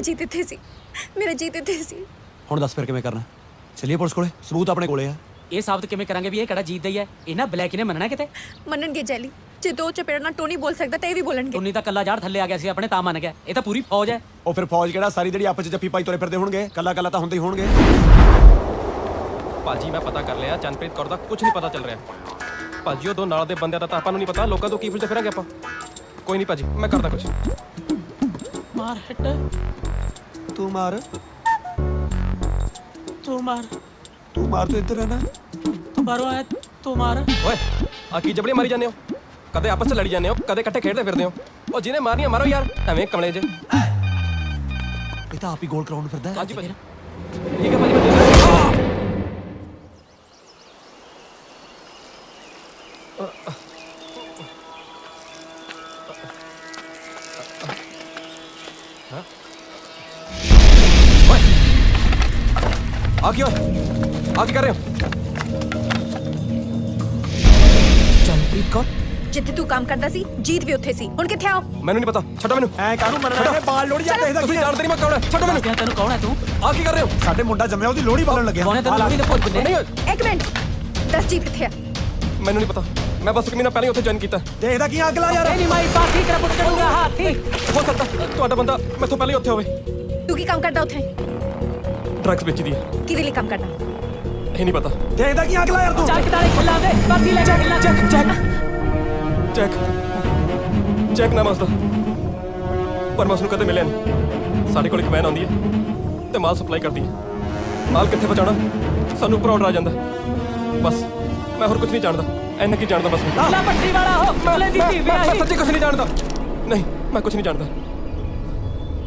ਜੀਤ ਇੱਥੇ ਸੀ, ਮੇਰਾ ਜੀਤ ਇੱਥੇ ਸੀ। ਹੁਣ ਦੱਸ ਫਿਰ ਕਿਵੇਂ ਕਰਨਾ? ਚੱਲੀਏ ਪੁਲਿਸ ਕੋਲੇ, ਸਬੂਤ ਆਪਣੇ ਕੋਲੇ ਆ। ਇਹ ਸਾਬਤ ਕਿਵੇਂ ਕਰਾਂਗੇ ਵੀ ਇਹ ਕਿਹੜਾ ਜੀਤ ਦਾ ਹੀ ਹੈ? ਇਹਨਾਂ ਬਲੈਕ ਨੇ ਮੰਨਣਾ ਕਿਤੇ? ਮੰਨਣਗੇ ਜੈਲੀ, ਜੇ ਦੋ ਚਪੇੜ ਨਾਲ ਟੋਨੀ ਬੋਲ ਸਕਦਾ ਤਾਂ ਇਹ ਵੀ ਬੋਲਣਗੇ। ਟੋਨੀ ਤਾਂ ਕੱਲਾ ਜਾੜ ਥੱਲੇ ਆ ਗਿਆ ਸੀ ਆਪਣੇ, ਤਾਂ ਮੰਨ ਗਿਆ। ਇਹ ਤਾਂ ਪੂਰੀ ਫੌਜ ਹੈ। ਉਹ ਫਿਰ ਫੌਜ ਕਿਹੜਾ ਸਾਰੀ ਜਿਹੜੀ ਆਪਸ ਚ ਜੱਫੀ ਪਾਈ ਤੁਰੇ ਫਿਰਦੇ ਹੋਣਗੇ, ਕੱਲਾ ਕੱਲਾ ਤਾਂ ਹੁੰਦੇ ਹੀ ਹੋਣਗੇ। ਭਾਜੀ ਮੈਂ ਪਤਾ ਕਰ ਲਿਆ, ਚੰਨਪ੍ਰੀਤ ਕੌਰ ਦਾ ਕੁਝ ਨਹੀਂ ਪਤਾ ਚੱਲ ਰਿਹਾ। ਭਾਜੀ ਉਹ ਦੋ ਨਾਲ ਦੇ ਬੰਦਿਆਂ ਦਾ ਤਾਂ ਆਪਾਂ ਨੂੰ ਨਹੀਂ ਪਤਾ, ਲੋਕਾਂ ਤੋਂ ਕੀ ਪੁੱਛਦੇ ਫਿਰਾਂਗੇ ਆਪਾਂ। ਕੋਈ ਨਹੀਂ ਭਾਜੀ, ਮੈਂ ਕਰਦਾ ਕੁਝ। ਮਾਰ ਹਿੱਟ, ਤੂੰ ਮਾਰ, ਤੂੰ ਮਾਰ, ਤੂੰ ਮਾਰ, ਤੂੰ ਇੱਧਰ ਹੈ ਨਾ, ਤੂੰ ਬਾਹਰੋਂ ਆਇਆ, ਤੂੰ ਮਾਰ। ਓਏ ਆ ਕੀ ਜਬੜੇ ਮਾਰੀ ਜਾਂਦੇ ਹੋ? ਕਦੇ ਆਪਸ ਚ ਲੜੀ ਜਾਂਦੇ ਹੋ, ਕਦੇ ਇਕੱਠੇ ਖੇਡਦੇ ਫਿਰਦੇ ਹੋ। ਉਹ ਜਿਹਨੇ ਮਾਰਨੀਆਂ ਮਾਰੋ ਯਾਰ, ਐਵੇਂ ਕਮਲੇ ਜੇ। ਇਹ ਤਾਂ ਆਪ ਹੀ ਗੋਲ ਕਰਾਉਣ ਫਿਰਦਾ। ਹਾਂਜੀ ਭਾਜੀ ਠੀਕ ਹੈ ਭਾਜੀ। ਆ ਕੀ ਕਰ ਰਹੇ ਹੋ? ਚੰਨਪ੍ਰੀਤ ਕੌਰ, ਜਿੱਥੇ ਤੂੰ ਕੰਮ ਕਰਦਾ ਸੀ ਜੀਤ ਵੀ ਉੱਥੇ ਸੀ, ਹੁਣ ਕਿੱਥੇ ਆਓ? ਮੈਨੂੰ ਨਹੀਂ ਪਤਾ, ਛੱਡੋ ਮੈਨੂੰ। ਐ ਕਾਹਨੂੰ ਮੰਨਣਾ ਹੈ? ਬਾਲ ਲੋੜੀ ਜਾਂਦੇ ਇਹਦਾ ਤੁਸੀਂ ਜਾਣਦੇ ਨਹੀਂ ਮੈਂ ਕੌਣ ਹੈ, ਛੱਡੋ ਮੈਨੂੰ। ਤੈਨੂੰ ਕੌਣ ਹੈ ਤੂੰ? ਆ ਕੀ ਕਰ ਰਹੇ ਹੋ? ਸਾਡੇ ਮੁੰਡਾ ਜੰਮਿਆ, ਉਹਦੀ ਲੋੜੀ ਬਾਲਣ ਲੱਗਿਆ। ਕੌਣ ਹੈ ਤੈਨੂੰ ਲੋੜੀ ਦੇ ਭੁੱਲ ਬੰਦੇ? ਨਹੀਂ ਇੱਕ ਮਿੰਟ, ਦੱਸ ਜੀਤ ਕਿੱਥੇ ਆ? ਮੈਨੂੰ ਨਹੀਂ ਪਤਾ, ਮੈਂ ਬਸ ਇੱਕ ਮਹੀਨਾ ਪਹਿਲਾਂ ਹੀ ਉੱਥੇ ਜੁਆਇਨ ਕੀਤਾ। ਤੇ ਇਹਦਾ ਕੀ ਅਗਲਾ ਯਾਰ? ਨਹੀਂ ਮਾਈ ਬਾਕੀ ਤੇਰਾ ਪੁੱਤ ਕਰੂੰਗਾ ਹਾਥੀ। ਹੋ ਸਕਦਾ ਤੁਹਾਡਾ ਬੰਦਾ ਮੈਥੋਂ ਪਹਿਲਾਂ ਹੀ ਉੱਥੇ ਹੋਵੇ। ਤੂੰ ਕੀ ਕੰਮ ਕਰਦਾ ਉੱਥੇ? ਡਰੱਗਸ ਵੇਚਦੀ ਹੈ। ਕਿਹਦੇ ਲਈ ਕੰਮ ਕਰਦਾ? ਇਹ ਨਹੀਂ ਪਤਾ। ਤੇ ਇਹਦਾ ਕੀ ਅਗਲਾ ਯਾਰ? ਤੂੰ ਚੱਕ ਤਾਲੇ ਖਿਲਾ ਦੇ, ਬਾਕੀ ਲੈ ਜਾ ਖਿਲਾ। ਚੈੱਕ ਨਾਮ ਉਸਦਾ, ਪਰ ਮੈਂ ਉਸਨੂੰ ਕਦੇ ਮਿਲਿਆ ਨਹੀਂ। ਸਾਡੇ ਕੋਲ ਇੱਕ ਵੈਨ ਆਉਂਦੀ ਹੈ ਤੇ ਮਾਲ ਸਪਲਾਈ ਕਰਦੀ ਹੈ। ਮਾਲ ਕਿੱਥੇ ਪਹੁੰਚਾਉਣਾ ਸਾਨੂੰ ਉੱਪਰ ਆਰਡਰ ਆ ਜਾਂਦਾ। ਬਸ ਮੈਂ ਹੋਰ ਕੁਝ ਨਹੀਂ ਜਾਣਦਾ, ਇੰਨਾ ਕੀ ਜਾਣਦਾ ਬਸ। ਲਾ ਪੱਟੀ ਵਾਲਾ ਹੋ, ਕੋਲੇ ਦੀ ਧੀ ਵਿਆਹੀ। ਮੈਂ ਸੱਚੀ ਕੁਝ ਨਹੀਂ ਜਾਣਦਾ। ਨਹੀਂ ਮੈਂ ਕੁਝ ਨਹੀਂ ਜਾਣਦਾ,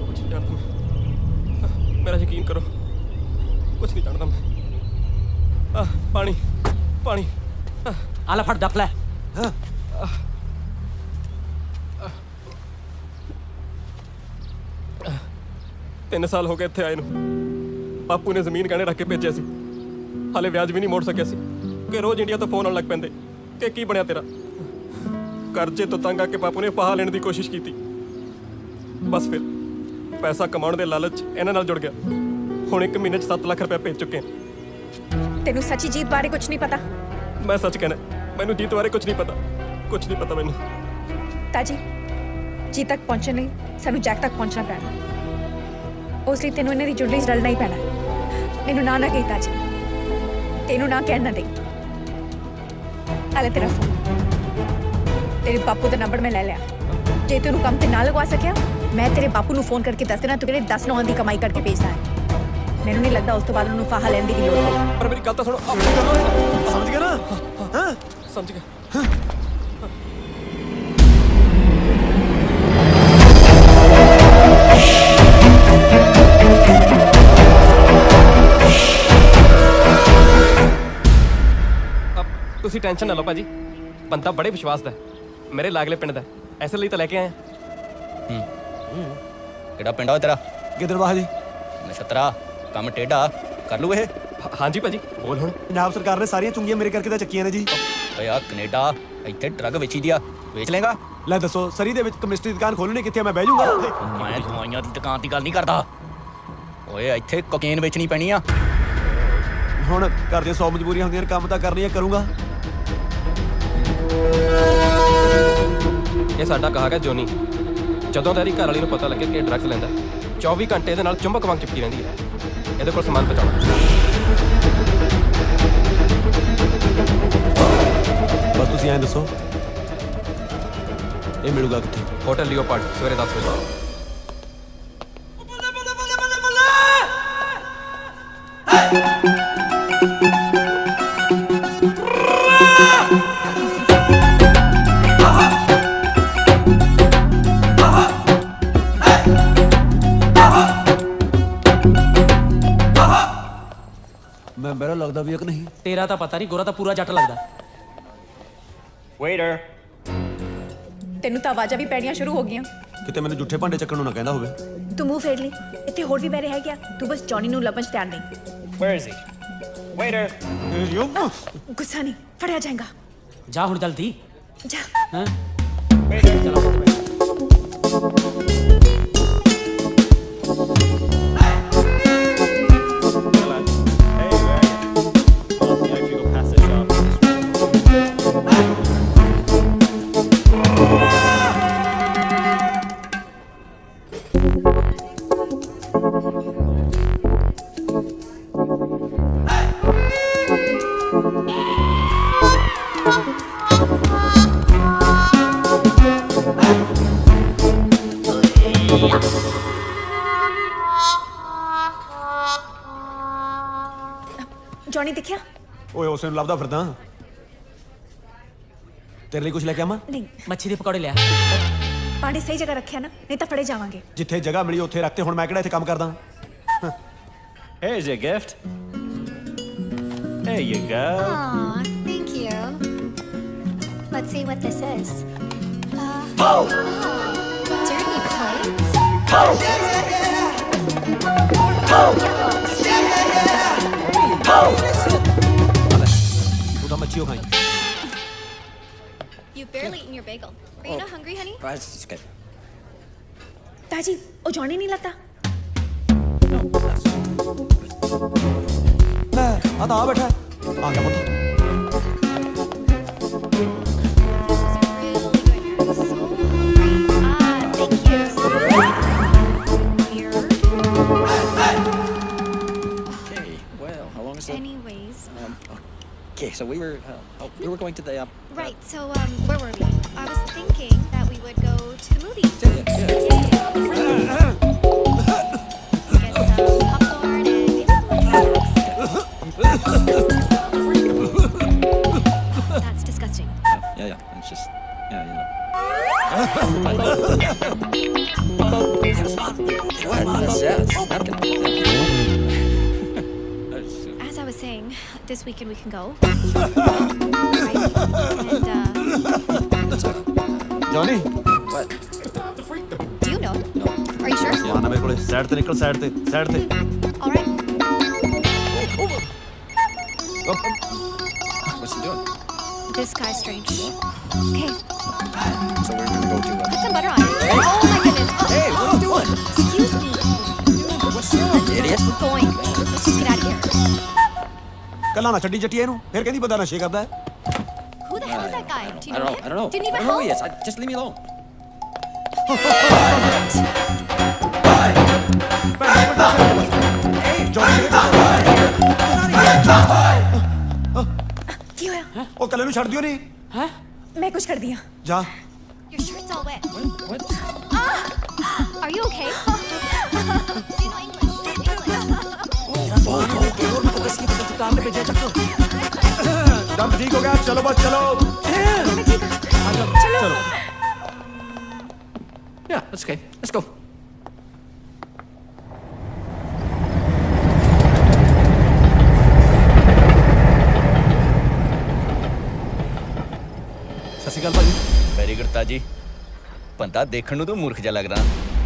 ਕੁਝ ਨਹੀਂ ਜਾਣਦਾ। ਮੇਰਾ ਯਕੀਨ ਕਰੋ, ਕੁਝ ਨਹੀਂ ਜਾਣਦਾ ਮੈਂ। ਪਾਣੀ ਪਾਣੀ ਆ ਲੈ ਫੜ ਡੱਪ ਲੈ। 3 ਸਾਲ ਹੋ ਗਏ ਇੱਥੇ ਆਏ ਨੂੰ। ਬਾਪੂ ਨੇ ਜ਼ਮੀਨ ਗਹਿਣੇ ਰੱਖ ਕੇ ਭੇਜਿਆ ਸੀ, ਹਾਲੇ ਵਿਆਜ ਵੀ ਨਹੀਂ ਮੋੜ ਸਕਿਆ ਸੀ ਕਿ ਰੋਜ਼ ਇੰਡੀਆ ਤੋਂ ਫੋਨ ਆਉਣ ਲੱਗ ਪੈਂਦੇ ਕਿ ਕੀ ਬਣਿਆ ਤੇਰਾ। ਕਰਜ਼ੇ ਤੋਂ ਤੰਗ ਆ ਕੇ ਬਾਪੂ ਨੇ ਫਾਹਾ ਲੈਣ ਦੀ ਕੋਸ਼ਿਸ਼ ਕੀਤੀ। ਬਸ ਫਿਰ ਪੈਸਾ ਕਮਾਉਣ ਦੇ ਲਾਲਚ ਇਹਨਾਂ ਨਾਲ ਜੁੜ ਗਿਆ। ਹੁਣ 1 ਮਹੀਨੇ 'ਚ 7 ਲੱਖ ਰੁਪਏ ਭੇਜ ਚੁੱਕੇ ਹਾਂ। ਤੈਨੂੰ ਸੱਚੀ ਜੀਤ ਬਾਰੇ ਕੁਝ ਨਹੀਂ ਪਤਾ? ਮੈਂ ਸੱਚ ਕਹਿਣਾ, ਮੈਨੂੰ ਜੀਤ ਬਾਰੇ ਕੁਝ ਨਹੀਂ ਪਤਾ, ਕੁਝ ਨਹੀਂ ਪਤਾ ਮੈਨੂੰ। ਤਾਜੀ, ਜੀਤ ਤੱਕ ਪਹੁੰਚਣ ਲਈ ਸਾਨੂੰ ਜੈਕ ਤੱਕ ਪਹੁੰਚਣਾ ਪੈਣਾ। ਉਸ ਲਈ ਤੈਨੂੰ ਇਹਨਾਂ ਦੀ ਜੁੜਲੀ 'ਚ ਰਲਣਾ ਹੀ ਪੈਣਾ। ਮੈਨੂੰ ਨਾ ਕਹੀ ਤਾਜੀ, ਤੈਨੂੰ ਨਾ ਕਹਿਣ ਨਾ ਦੇ। ਹਾਲੇ ਤੇਰਾ ਫੋਨ, ਤੇਰੇ ਬਾਪੂ ਦਾ ਨੰਬਰ ਮੈਂ ਲੈ ਲਿਆ। ਜੇ ਤੈਨੂੰ ਕੰਮ ਤੇ ਨਾ ਲਗਵਾ ਸਕਿਆ, ਮੈਂ ਤੇਰੇ ਬਾਪੂ ਨੂੰ ਫੋਨ ਕਰਕੇ ਦੱਸ ਦੇਣਾ ਤੂੰ ਕਿਹੜੇ 10 9 ਦੀ ਕਮਾਈ ਕਰਕੇ ਭੇਜਦਾ ਹੈ। ਮੈਨੂੰ ਨਹੀਂ ਲੱਗਦਾ ਉਸ ਤੋਂ ਬਾਅਦ ਉਹਨੂੰ ਫਾਹਾ ਲੈਣ ਦੀ ਵੀ ਲੋੜ ਹੈ। ਪਰ ਮੇਰੀ ਗੱਲ ਤਾਂ ਸੁਣੋ। ਸਮਝ ਗਿਆ ਨਾ? ਹਾਂ ਸਮਝ ਗਿਆ। ਤੁਸੀਂ ਟੈਨਸ਼ਨ ਨਾ ਲਓ ਭਾਜੀ, ਬੰਦਾ ਬੜੇ ਵਿਸ਼ਵਾਸ ਦਾ, ਮੇਰੇ ਲਾਗਲੇ ਪਿੰਡ ਦਾ, ਐਸੇ ਲਈ ਤਾਂ ਲੈ ਕੇ ਆਏ। ਕਿਹੜਾ ਪਿੰਡ ਆ ਤੇਰਾ? ਗਿੱਦੜਬਾਹਾ ਜੀ। ਨਛੱਤਰਾ ਕੰਮ ਟੇਢਾ ਕਰ ਲੂ ਇਹ? ਹਾਂਜੀ ਭਾਜੀ ਬੋਲ ਹੁਣ। ਪੰਜਾਬ ਸਰਕਾਰ ਨੇ ਸਾਰੀਆਂ ਚੁੰਗੀਆਂ ਮੇਰੇ ਕਰਕੇ ਤਾਂ ਚੱਕੀਆਂ ਨੇ ਜੀ। ਓਏ ਆ ਕੈਨੇਡਾ ਇੱਥੇ ਡਰੱਗ ਵੇਚੀ ਦੀ ਆ, ਵੇਚ ਲੇਗਾ? ਲੈ ਦੱਸੋ, ਸਰੀ ਦੇ ਵਿੱਚ ਕੈਮਿਸਟਰੀ ਦੀ ਦੁਕਾਨ ਖੋਲਣੀ ਕਿੱਥੇ? ਮੈਂ ਬਹਿ ਜਾਊਂਗਾ। ਮੈਂ ਦਵਾਈਆਂ ਦੀ ਦੁਕਾਨ ਦੀ ਗੱਲ ਨਹੀਂ ਕਰਦਾ। ਓਏ ਇੱਥੇ ਕੋਕੇਨ ਵੇਚਣੀ ਪੈਣੀ ਆ। ਹੁਣ ਘਰ ਦੀਆਂ 100 ਮਜਬੂਰੀਆਂ ਹੁੰਦੀਆਂ ਨੇ, ਕੰਮ ਤਾਂ ਕਰਨੀਆਂ ਕਰੂੰਗਾ। ਇਹ ਸਾਡਾ ਕਹਾਗਾ ਜੋਨੀ। ਜਦੋਂ ਤੇਰੀ ਘਰ ਵਾਲੀ ਨੂੰ ਪਤਾ ਲੱਗੇ ਕਿ ਡਰੱਗਸ ਲੈਂਦਾ, 24 ਘੰਟੇ ਇਹਦੇ ਨਾਲ ਚੁੰਬਕ ਵਾਂਗ ਚਿਪਕੀ ਰਹਿੰਦੀ ਹੈ। ਇਹਦੇ ਕੋਲ ਸਮਾਨ ਪਹੁੰਚਾਉਣਾ। ਬਸ ਤੁਸੀਂ ਐਂ ਦੱਸੋ, ਇਹ ਮਿਲੂਗਾ ਕਿੱਥੇ? ਹੋਟਲ ਲਿਓਪਾਰਡ, ਸਵੇਰੇ 10 ਵਜੇ। ਮੈਂ ਮੇਰਾ ਲੱਗਦਾ ਵੀ ਇੱਕ ਨਹੀਂ। ਤੇਰਾ ਤਾਂ ਪਤਾ ਨਹੀਂ, ਗੋਰਾ ਤਾਂ ਪੂਰਾ ਜੱਟ ਲੱਗਦਾ। ਵੇਟਰ, ਤੈਨੂੰ ਤਾਂ ਆਵਾਜ਼ਾਂ ਵੀ ਪੈਣੀਆਂ ਸ਼ੁਰੂ ਹੋ ਗਈਆਂ। ਕਿਤੇ ਮੈਨੂੰ ਜੁੱਠੇ ਭਾਂਡੇ ਚੱਕਣ ਨੂੰ ਨਾ ਕਹਿੰਦਾ ਹੋਵੇ। ਤੂੰ ਮੂੰਹ ਫੇਰ ਲਈ, ਇੱਥੇ ਹੋਰ ਵੀ ਬੈਰੇ ਹੈਗੇ ਆ। ਤੂੰ ਬਸ ਜੌਨੀ ਨੂੰ ਲੱਭਣ 'ਚ ਧਿਆਨ ਦੇ। Where is he? ਵੇਟਰ, ਗੁੱਸਾ ਨਹੀਂ, ਫੜਿਆ ਜਾਏਗਾ। ਜਾ ਹੁਣ ਜਲਦੀ ਜਾ। ਹਾਂ ਵੇਟਰ ਚਲਾ। ਓਏ ਉਸੇ ਨੂੰ ਲੱਭਦਾ ਫਿਰਦਾ ਤੇਰੇ ਲਈ ਕੁਝ ਲੈ ਕੇ ਆਵਾਂ ਨਹੀਂ ਮੱਛੀ ਦੇ ਪਕੌੜੇ ਲਿਆ ਪਾਣੀ ਸਹੀ ਜਗ੍ਹਾ ਰੱਖਿਆ ਨਾ ਨਹੀਂ ਤਾਂ ਫੜੇ ਜਾਵਾਂਗੇ ਜਿੱਥੇ ਜਗ੍ਹਾ ਮਿਲੀ ਉੱਥੇ ਰੱਖਤੇ ਹੁਣ ਮੈਂ ਕਿਹੜਾ ਇੱਥੇ ਕੰਮ ਕਰਦਾ Here's your gift. There you go. Aw, thank you. Let's see what this is. Dirty plates? ਤੂੰ ਤਾਂ ਮੱਛੀ ਓ ਖਾਈ You've barely eaten your bagel. Are you not hungry, honey? It's good. ताजी ओ जॉनी नहीं लगता ਲੈ ਆ ਤਾਂ ਆ ਬੈਠਾ ਆ ਗਿਆ ਪੁੱਤ Okay, well, how long is it? Anyways. Okay, so we were going to the Right, so, where were we? I was thinking that we would go to the movies. Get some popcorn and maybe That's disgusting. Yeah, it's just you know. What? Napkin. As I was saying, this weekend we can go. Right. And, Johnny What? do you know? Are you sure? ਸਮਾਨ ਆ ਮੇਰੇ ਕੋਲੇ side ਤੇ ਨਿਕਲ side ਤੇ All right. What's he doing? This guy's strange. Okay. So we're gonna go to. Put some butter on it. Oh my goodness. Oh, Hey, what are you doing? excuse me. What's wrong, idiot? We're going. Let's just get out of here. ਕੱਲਾ ਨਾ ਛੱਡੀ ਜੱਟੀਏ ਇਹਨੂੰ ਫਿਰ ਕਹਿੰਦੀ ਬੰਦਾ ਨਸ਼ੇ ਕਰਦਾ ਹੈ Who the hell is that guy? Do you I know don't know. him? Didn't I even don't know who he help. is. Just leave me alone. ਕੀ ਹੋਇਆ ਉਹ ਕੱਲੇ ਨੂੰ ਛੱਡ ਦਿਓ ਨਹੀਂ ਹੈ मैं कुछ कर दिया ਜਾ Your shirt's all wet. What? Are you okay? Do you know English? ਦੁਕਾਨ ਤੇ ਭੇਜਿਆ ਚੱਕੋ ਦਮ ਠੀਕ ਹੋ ਗਿਆ ਚਲੋ ਬਸ ਚਲੋ चलो Yeah, that's okay. Let's go. ਸਤਿ ਸ਼੍ਰੀ ਅਕਾਲ ਭਾਜੀ ਵੈਰੀ ਗੁੱਡ ਤਾਜੀ ਬੰਦਾ ਦੇਖਣ ਨੂੰ ਤਾਂ ਮੂਰਖ ਜਿਹਾ ਲੱਗਦਾ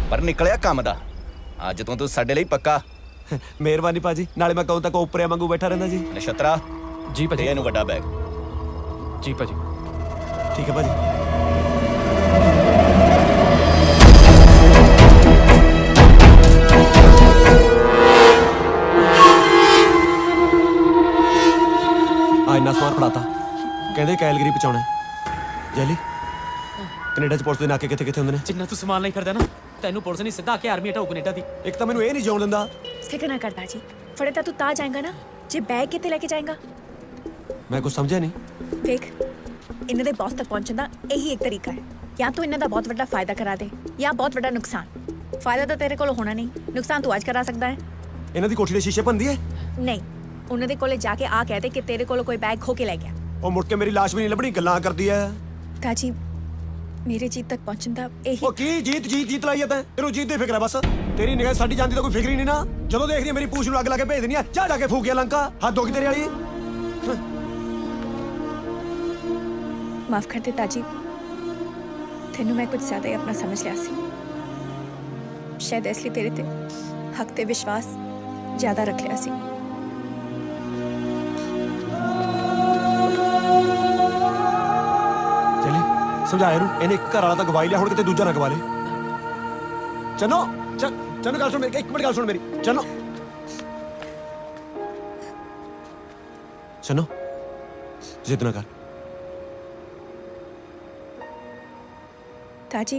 ਪਰ ਨਿਕਲਿਆ ਕੰਮ ਦਾ ਅੱਜ ਤੋਂ ਤੂੰ ਸਾਡੇ ਲਈ ਪੱਕਾ ਮਿਹਰਬਾਨੀ ਭਾਜੀ ਨਾਲੇ ਮੈਂ ਕਦੋਂ ਤੱਕ ਉੱਪਰਿਆ ਵਾਂਗੂ ਬੈਠਾ ਰਹਿੰਦਾ ਜੀ ਨਛਤਰਾ ਜੀ ਭਾਜੀ ਇਹਨੂੰ ਵੱਡਾ ਬੈਗ ਜੀ ਭਾਜੀ ਠੀਕ ਹੈ ਭਾਜੀ ਆ ਇੰਨਾ ਸਮਾਨ ਫੜਾਤਾ ਕਹਿੰਦੇ ਕੈਲਗਰੀ ਪਹੁੰਚਾਉਣਾ ਜੈਲੀ ਕੈਨੇਡਾ ਚ ਪੁਲਿਸ ਦੇ ਨਾਕੇ ਕਿੱਥੇ ਹੁੰਦੇ ਨੇ ਜਿੰਨਾ ਤੂੰ ਸਮਾਨ ਨਹੀਂ ਕਰਦਾ ਨਾ ਤੈਨੂੰ ਪੁਲਿਸ ਨਹੀਂ ਸਿੱਧਾ ਕਿ ਆਰਮੀ ਹਟਾਊ ਕੈਨੇਡਾ ਦੀ ਇੱਕ ਤਾਂ ਮੈਨੂੰ ਇਹ ਨਹੀਂ ਜਿਉਣ ਦਿੰਦਾ फिक्र ना कर दाजी फड़े तो तू ता जाएगा ना जे बैग कितने लेके जाएगा ਮੈਂ ਕੁਝ ਸਮਝਿਆ ਨਹੀਂ देख इन्हें दे बॉस तक पहुंचने का यही एक तरीका है या तो इन्हें दा बहुत बड़ा फायदा करा दे या बहुत बड़ा नुकसान फायदा तो तेरे को होना नहीं नुकसान तू आज करा सकता है ਇਹਨਾਂ ਦੀ ਕੋਠੀ ਦੇ ਸ਼ੀਸ਼ੇ ਭੰਦੀ ਹੈ नहीं उन्हें दे कोले जाके आ कह दे कि तेरे को कोई बैग खो के ले गया ਉਹ ਮੁੜ ਕੇ ਮੇਰੀ ਲਾਸ਼ ਵੀ ਨਹੀਂ ਲੱਭਣੀ ਗੱਲਾਂ ਕਰਦੀ ਹੈ दाजी मेरे जीत तक पहुंचने का यही ਉਹ ਕੀ ਜੀਤ ਲਾਈ ਜਾਂਦਾ ਤੈਨੂੰ ਜੀਤ ਦੀ ਫਿਕਰ ਹੈ ਬਸ ਤੇਰੀ ਨਿਗਾਹ ਸਾਡੀ ਜਾਂਦੀ ਤਾਂ ਕੋਈ ਫਿਕਰ ਹੀ ਨਹੀਂ ਨਾ ਜਦੋਂ ਦੇਖਦੀ ਹੈ ਮੇਰੀ ਪੂਛ ਨੂੰ ਅੱਗ ਲਾ ਕੇ ਭੇਜ ਦਿੰਦੀ ਆ ਜਾ ਕੇ ਫੂਕਿਆ ਲੰਕਾ ਹੱਦ ਹੋ ਗਈ ਤੇਰੇ ਵਾਲੀ माफ कर दे ताजी तेनू मैं कुछ ज्यादा ही अपना समझ लिया सी शायद इसलिए तेरे ते हक ते विश्वास ज्यादा रख लिया सी ਚੱਲੀ ਸਮਝਾ ਇਹਨੂੰ ਇਹਨੇ ਇੱਕ ਘਰ ਵਾਲਾ ਤਾਂ ਗਵਾਈ ਲਿਆ ਹੁਣ ਕਿਤੇ ਦੂਜਾ ਨਾ ਗਵਾ ਲੇ ਚੰਨੋ ਚੰਨੋ ਗੱਲ ਸੁਣ ਮੇਰੀ ਇੱਕ ਮਿੰਟ ਗੱਲ ਸੁਣ ਮੇਰੀ ਚੰਨੋ ਚੰਨੋ ਜਿੱਦ ਨਾ ਕਰ ताजी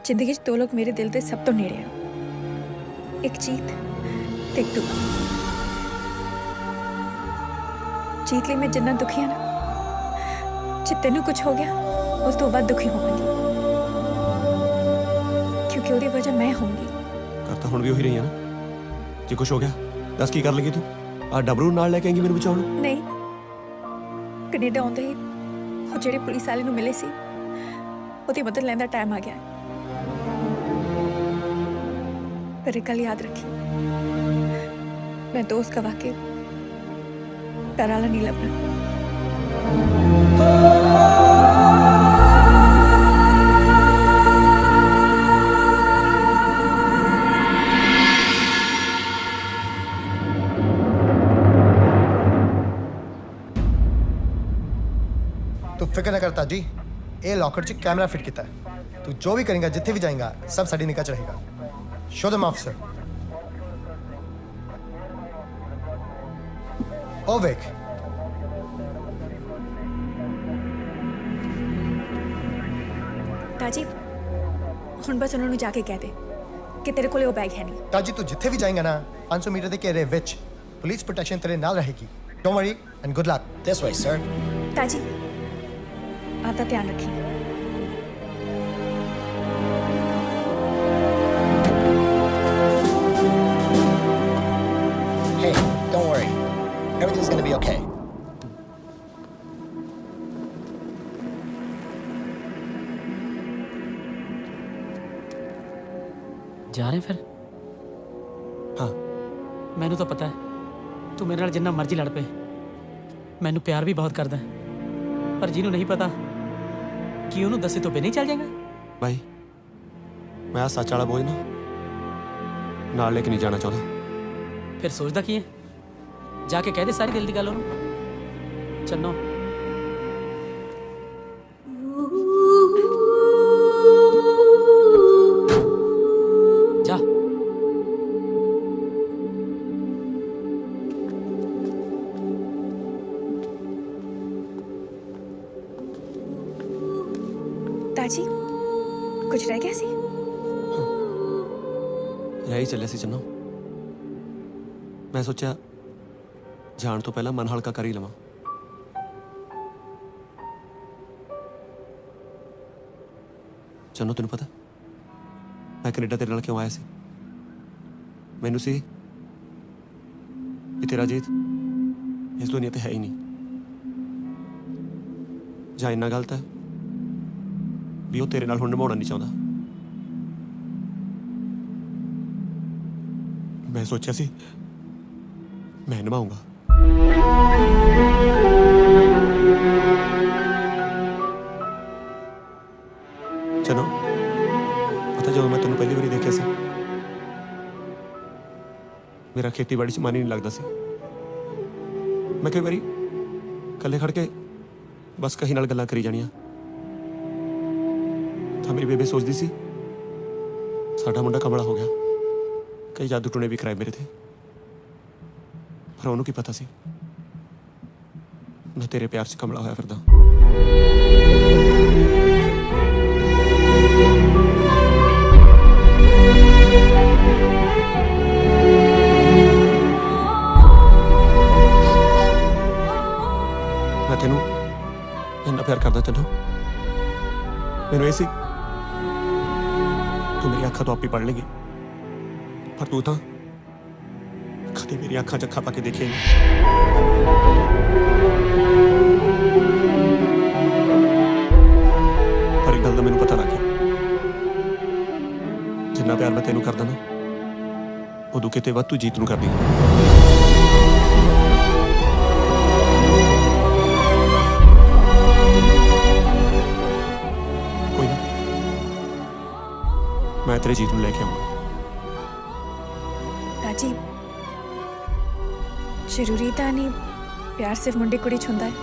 जिंदगी च दो लोग मेरे दिल के सब तो नेड़े हैं एक जीत ते एक तू जीत लिए मैं जिन्ना दुखी हाँ ना जे तेनू कुछ हो गया उस तो बाद दुखी होवांगी क्योंकि ਉਹਦੀ वजह मैं होंगी ਕਰ ਤਾਂ ਹੁਣ ਵੀ ਉਹੀ ਰਹੀ ਹੈ ਨਾ ਜੇ ਕੁਝ ਹੋ ਗਿਆ ਦੱਸ ਕੀ ਕਰ ਲੇਗੀ ਤੂੰ ਆ ਡਬਰੂ ਨਾਲ ਲੈ ਕੇ ਆਏਂਗੀ ਮੈਨੂੰ ਬਚਾਉਣ? ਨਹੀਂ, ਕੈਨੇਡਾ ਆਉਂਦੇ ਹੀ ਉਹ ਜਿਹੜੇ ਪੁਲਿਸ ਵਾਲੇ ਨੂੰ ਮਿਲੇ ਸੀ ਉਹਦੀ ਮਦਦ ਲੈਣ ਦਾ ਟਾਈਮ ਆ ਗਿਆ ਹੈ। ਪਰ ਇੱਕ ਗੱਲ ਯਾਦ ਰੱਖੀ, ਮੈਂ ਦੋਸਤ ਗਵਾ ਕੇ ਘਰ ਵਾਲਾ ਨਹੀਂ ਲੱਭਣਾ। तू फिक्र न करता जी, ये लॉकर च कैमरा फिट किया है। तू जो भी करेगा, जिथे भी जाएगा, सब साड़ी निकाह च रहेगा। Show them officer. ओ वेख, ताजी हुण बस उन्होंने जाके कह दे कि तेरे कोले वो बैग है नहीं। ताजी तू जिथे भी जाएगा ना 500 मीटर के घेरे विच पुलिस प्रोटेक्शन तेरे नाल रहेगी। Don't worry and good luck. This way, sir. ताजी आपका ध्यान रखिए। Hey, don't worry. Everything's gonna be okay. ਜਾ ਰਹੇ ਫਿਰ? ਹਾਂ, ਮੈਨੂੰ ਤਾਂ ਪਤਾ ਹੈ ਤੂੰ ਮੇਰੇ ਨਾਲ ਜਿੰਨਾ ਮਰਜ਼ੀ ਲੜ ਪਏ, ਮੈਨੂੰ ਪਿਆਰ ਵੀ ਬਹੁਤ ਕਰਦਾ ਹੈ। ਪਰ ਜਿਹਨੂੰ ਨਹੀਂ ਪਤਾ ਕਿ ਉਹਨੂੰ ਦੱਸੇ ਤੋਂ ਬਿਨਾਂ ਹੀ ਚੱਲ ਜਾਏਗਾ। ਭਾਈ ਮੈਂ ਆ ਸੱਚ ਵਾਲਾ ਬੋਝ ਨਾ ਨਾਲ ਲੈ ਕੇ ਨਹੀਂ ਜਾਣਾ ਚਾਹੁੰਦਾ। ਫਿਰ ਸੋਚਦਾ ਕੀ ਹੈ? ਜਾ ਕੇ ਕਹਿ ਦੇ ਸਾਰੀ ਦਿਲ ਦੀ ਗੱਲ ਉਹਨੂੰ। ਚੰਨੋ ਜਾ। ताजी कुछ रह गया सी? ਰਹਿ ਹੀ ਚੱਲਿਆ ਸੀ ਚੰਨੋ। ਮੈਂ ਸੋਚਿਆ ਜਾਣ ਤੋਂ ਪਹਿਲਾਂ ਮਨ ਹਲਕਾ ਕਰ ਹੀ ਲਵਾਂ। ਚੰਨੋ ਤੈਨੂੰ ਪਤਾ ਮੈਂ ਕੈਨੇਡਾ ਤੇਰੇ ਨਾਲ ਕਿਉਂ ਆਇਆ ਸੀ? ਮੈਨੂੰ ਸੀ ਵੀ ਤੇਰਾ ਜੀਤ ਇਸ ਦੁਨੀਆ ਤੇ ਹੈ ਹੀ ਨਹੀਂ, ਜਾਂ ਇੰਨਾ ਗਲਤ ਹੈ ਵੀ ਉਹ ਤੇਰੇ ਨਾਲ ਹੁਣ ਨਿਭਾਉਣਾ ਨਹੀਂ ਚਾਹੁੰਦਾ। ਮੈਂ ਸੋਚਿਆ ਸੀ ਮੈਂ ਨਿਭਾਊਂਗਾ। ਚਲੋ ਪਤਾ ਜਦੋਂ ਮੈਂ ਤੈਨੂੰ ਪਹਿਲੀ ਵਾਰੀ ਦੇਖਿਆ ਸੀ ਮੇਰਾ ਖੇਤੀਬਾੜੀ 'ਚ ਮਨ ਹੀ ਨਹੀਂ ਲੱਗਦਾ ਸੀ। ਮੈਂ ਕਈ ਵਾਰੀ ਇਕੱਲੇ ਖੜ ਕੇ ਬਸ ਕਹੀ ਨਾਲ ਗੱਲਾਂ ਕਰੀ ਜਾਣੀਆਂ ਤਾਂ ਮੇਰੀ ਬੇਬੇ ਸੋਚਦੀ ਸੀ ਸਾਡਾ ਮੁੰਡਾ ਕਮਲਾ ਹੋ ਗਿਆ, ਕਈ ਜਾਦੂ ਟੂਣੇ ਵੀ ਕਰਾਏ ਮੇਰੇ ਤੇ। ਪਰ ਉਹਨੂੰ ਕੀ ਪਤਾ ਸੀ ਮੈਂ ਤੇਰੇ ਪਿਆਰ 'ਚ ਕਮਲਾ ਹੋਇਆ ਫਿਰਦਾ। ਮੈਂ ਤੈਨੂੰ ਇੰਨਾ ਪਿਆਰ ਕਰਦਾ ਚੰਨੋ, ਮੈਨੂੰ ਇਹ ਸੀ ਤੂੰ ਮੇਰੀ ਅੱਖਾਂ ਤੋਂ ਆਪੇ ਪੜ ਲੇਗੀ, ਪਰ ਤੂੰ ਤਾਂ ਕਦੇ ਮੇਰੀ ਅੱਖਾਂ 'ਚ ਅੱਖਾਂ ਪਾ ਕੇ ਦੇਖਿਆ ਹੀ ਨਹੀਂ। ਪਰ ਇੱਕ ਗੱਲ ਦਾ ਮੈਨੂੰ ਪਤਾ ਲੱਗ ਗਿਆ, ਜਿੰਨਾ ਪਿਆਰ ਮੈਂ ਤੈਨੂੰ ਕਰਦਾ ਨਾ ਉਦੋਂ ਕਿਤੇ ਵੱਧ ਤੂੰ ਜੀਤ ਨੂੰ ਕਰਦੀ ਹੈ। मैं तेरे जीत में लेके आऊंगा। ताजी जरूरी तो नहीं प्यार सिर्फ मुंडे कुड़ी च हुंदा है,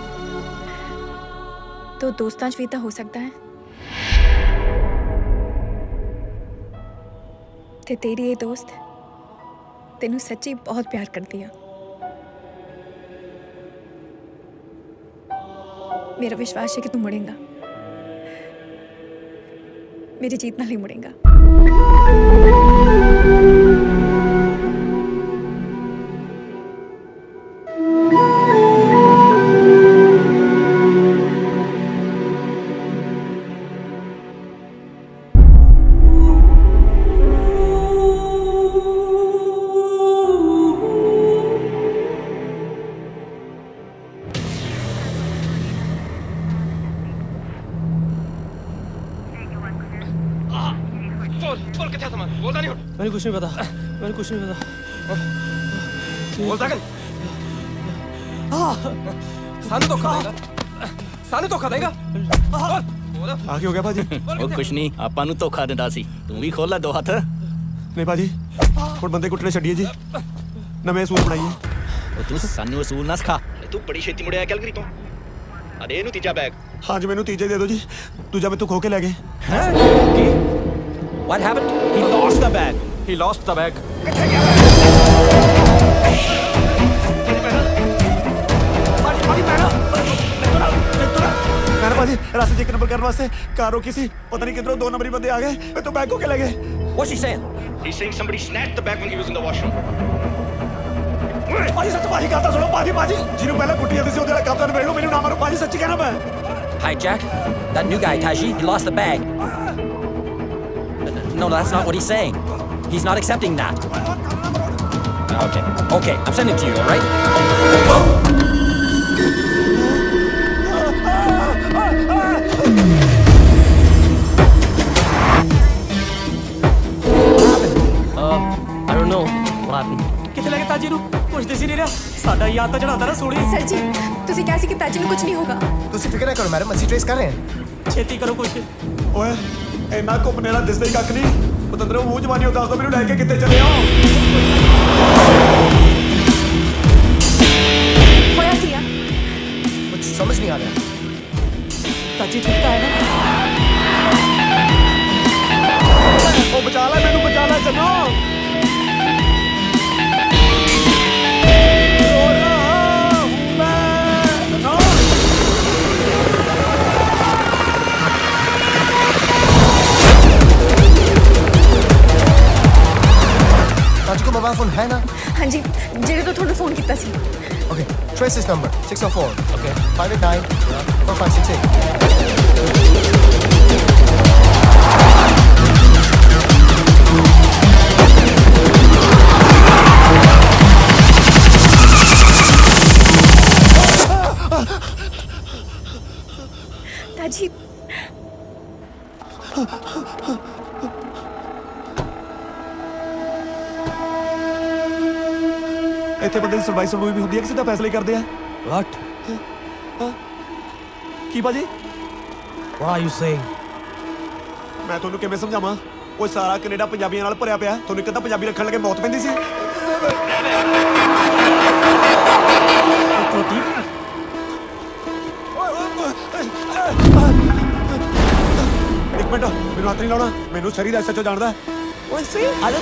तो दोस्तां च भी तो हो सकता है। ते तेरी ये दोस्त तेनू सच्ची बहुत प्यार करती है। मेरा विश्वास है कि तू मुड़ेगा, मेरी जीत नाल ही मुड़ेगा। बोल बोल कितना सामान बोलता नहीं मैंने कुछ नहीं पता बोलता कर सानू धोखा देगा आगे हो गया भाजी ਉਹ ਕੁਛ ਨਹੀਂ ਆਪਾਂ ਨੂੰ ਧੋਖਾ ਦਿੰਦਾ ਸੀ ਤੂੰ ਵੀ ਖੋਲ ਲੈ ਦੋ ਹੱਥ नहीं भाजी ਹੁਣ ਬੰਦੇ ਕੁੱਟਣੇ ਛੱਡੀਏ ਜੀ ਨਵੇਂ ਅਸੂਲ ਬਣਾਈਏ ਉਹ ਤੂੰ ਸਾਨੂੰ ਅਸੂਲ ਨਾ ਸਿਖਾ ਤੂੰ ਬੜੀ ਛੇਤੀ ਮੁੜਿਆ ਕੈਲਗਰੀ ਤੋਂ ਅਰੇ ਇਹਨੂੰ ਤੀਜਾ ਬੈਗ हाँ जी मैनू तीजे दे दो जी दूजा मैं तू खो के ले गए What happened? He lost the bag. He lost the bag. मैंने भाजी रास्ते चेक नंबर करने वास्ते कार रोकी सी पता नहीं किधरों 2 नंबरी बंदे आ गए मैं तो बैग को के ले गए What's he saying? He's saying somebody snatched the bag when he was in the washroom. भाजी सच भाजी कहता सुनो भाजी जिन्हों पहले कुट्टी आती सी ओदे वाला कप्तान वेख लो मेनू ना मारो भाजी सच्ची कहना मैं Hi, Jack. That new guy, Taji, he lost the bag. No, that's not what he's saying. He's not accepting that. Okay, I'm sending it to you, all right? I don't know what happened. ਕਿੱਥੇ ਲੈ ਕੇ ਤਾਜੀ ਨੂੰ ਪੁੱਛਦੇ ਸੀ ਨਹੀਂ ਰਿਹਾ ਸਾਡਾ ਯਾਦ ਤਾਂ ਚੜਾਉਂਦਾ ਨਾ ਸੋਣੀ सर जी तुसी क्या सी कि ताजी ਨੂੰ ਕੁਝ ਨਹੀਂ ਹੋਗਾ ਤੁਸੀਂ ਫਿਕਰ ਨਾ ਕਰੋ ਮੈਡਮ ਅਸੀਂ ਟ੍ਰੇਸ ਕਰ ਰਹੇ ਹਾਂ ਛੇਤੀ ਕਰੋ ਕੁਛ ਓਏ ਇੰਨਾ ਘੁੰਮਣੇ ਵਾਲਾ ਦਿਸਦਾ ਹੀ ਕੱਖ ਨਹੀਂ ਪਤੰਦਰੋਂ ਮੂੰਹ ਜਵਾਨੀ ਉਹ ਦੱਸ ਦੋ ਮੈਨੂੰ ਲੈ ਕੇ ਕਿੱਥੇ ਚੱਲੇ ਹੋ ਹੋਇਆ ਕੀ ਆ ਕੁਝ ਸਮਝ ਨਹੀਂ ਆ ਰਿਹਾ ਤਾਜੀ ਠੀਕ ਤਾਂ ਹੈ ਨਾ ਉਹ ਬਚਾ ਲੈ ਮੈਨੂੰ ਬਚਾ ਲੈ ਚੰਨੋ ताजी को मोबाइल फोन है ना हाँ जी ਜਿਹੜੇ ਤੋਂ ਤੁਹਾਨੂੰ ਫੋਨ ਕੀਤਾ ਸੀ Okay, trace this number 604 okay 589 ਤਾਜੀ ਇੱਥੇ ਬੰਦੇ ਦੀ ਸਰਵਾਈਸ ਸਰਵੂਈ ਵੀ ਹੁੰਦੀ ਹੈ ਕਿ ਸਿੱਧਾ ਫੈਸਲੇ ਕਰਦੇ ਆ What? ਕੀ ਬਾਜੀ What are you saying? ਮੈਂ ਤੁਹਾਨੂੰ ਕਿਵੇਂ ਸਮਝਾਵਾਂ ਉਹ ਸਾਰਾ ਕੈਨੇਡਾ ਪੰਜਾਬੀਆਂ ਨਾਲ ਭਰਿਆ ਪਿਆ ਤੁਹਾਨੂੰ ਇੱਕ ਅੱਧਾ ਪੰਜਾਬੀ ਰੱਖਣ ਲੱਗੇ ਮੌਤ ਪੈਂਦੀ ਸੀ ਇੱਕ ਮਿੰਟ ਮੈਨੂੰ ਹੱਥ ਨਹੀਂ ਲਾਉਣਾ ਮੈਨੂੰ ਸਰੀ ਦਾ ਸੱਚੋ ਜਾਣਦਾ ਓਏ ਸੀ ਆ ਜਾ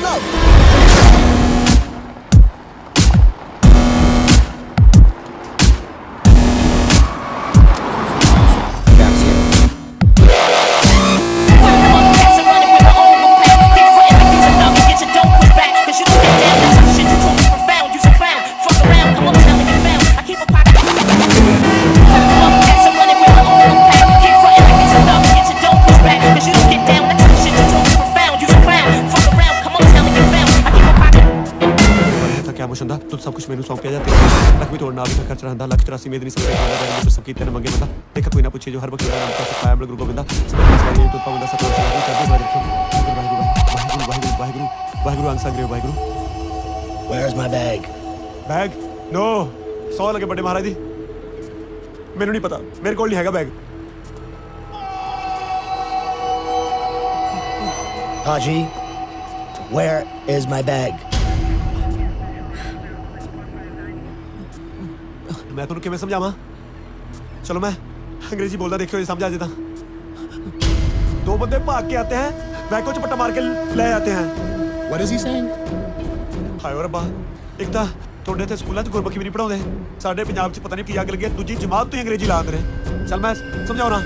सब कुछ मैंने सौंपया जाता है लख भी तोड़ना भी खर्च रहा 1,84 मेदनी सब सब कीते न मंगे बंदा देख कोई ना पूछे जो हर वक्त नाम का सफाया हम गुरु गोविंदा सब सवारी तो पावंदा सब करते बारे वाहिगुरु वाहिगुरु अंसा ग्रे Waheguru Where's my bag? Bag नो 100 लगे बड़े महाराज जी मैनू नहीं पता मेरे कोल नहीं हैगा bag Haji, where is my bag? मैं तुम किमें समझावा चलो मैं अंग्रेजी बोलता देखियो ये समझा देता दो बंदे भाग के आते हैं बैग को चपट्टा मार के ले आते हैं What is he saying? हाय रब्बा एक ਤਾਂ ਤੁਹਾਡੇ ਇੱਥੇ ਸਕੂਲਾਂ 'ਚ ਗੁਰਮੁਖੀ ਵੀ ਨਹੀਂ ਪੜਾਉਂਦੇ ਸਾਡੇ ਪੰਜਾਬ 'ਚ ਪਤਾ ਨਹੀਂ ਕੀ ਅੱਗ ਲੱਗੀ ਦੂਜੀ ਜਮਾਤ ਤੋਂ ਅੰਗਰੇਜ਼ੀ ਲਾ ਦਿੰਦੇ ਨੇ ਚੱਲ ਮੈਂ ਸਮਝਾਉਣਾ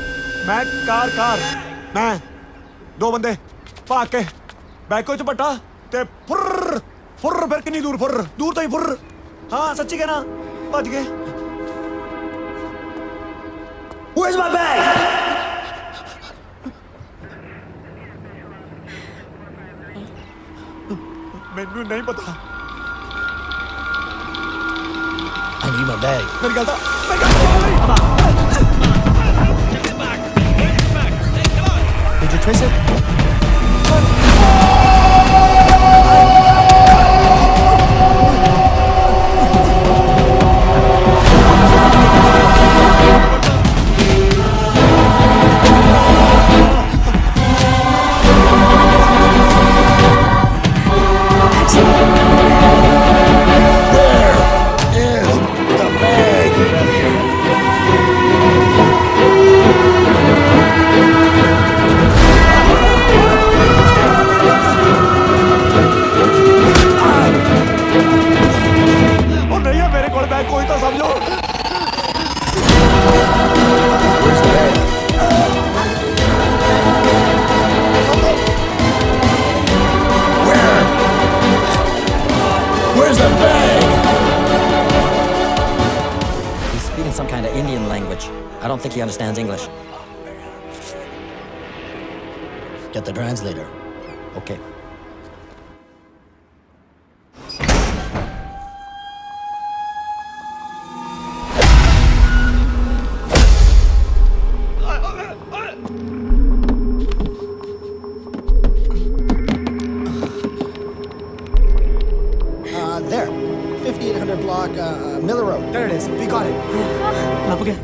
ਮੈਂ ਕਾਰ ਮੈਂ ਦੋ ਬੰਦੇ ਭਾਗ ਕੇ ਬੈਗ ਕੋ ਚਪੱਟਾ ਤੇ ਫੁਰ ਫਿਰ ਕਿੰਨੀ ਦੂਰ ਦੂਰ ਤੋਂ ਹੀ ਫੁਰ ਹਾਂ ਸੱਚੀ ਕਹਿਣਾ ਭੱਜ ਗਏ Where's my bag? ਮੈਨੂੰ ਨਹੀਂ ਪਤਾ I need my bag. ਮੇਰੀ ਗੱਲ ਤਾਂ Did you Face it. Some kind of Indian language. I don't think he understands English. Get the translator. Okay. There. 5800 block, Miller Road. There it is. We got it. ਲੱਭ ਗਿਆ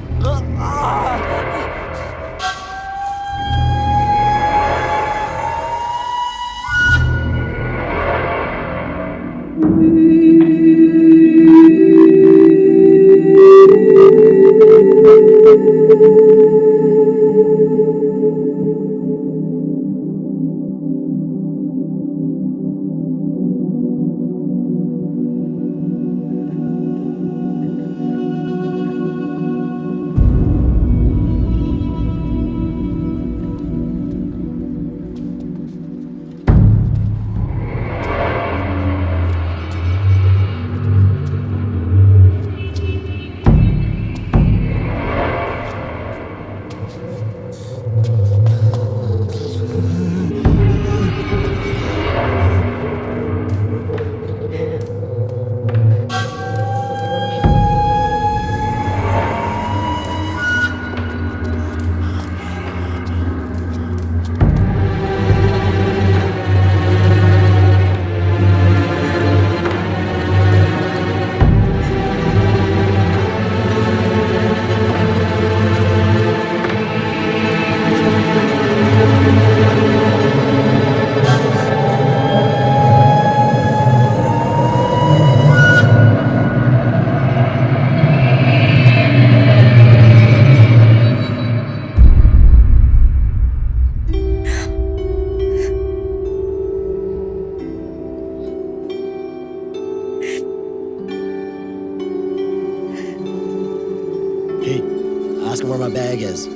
Ask him where my bag is.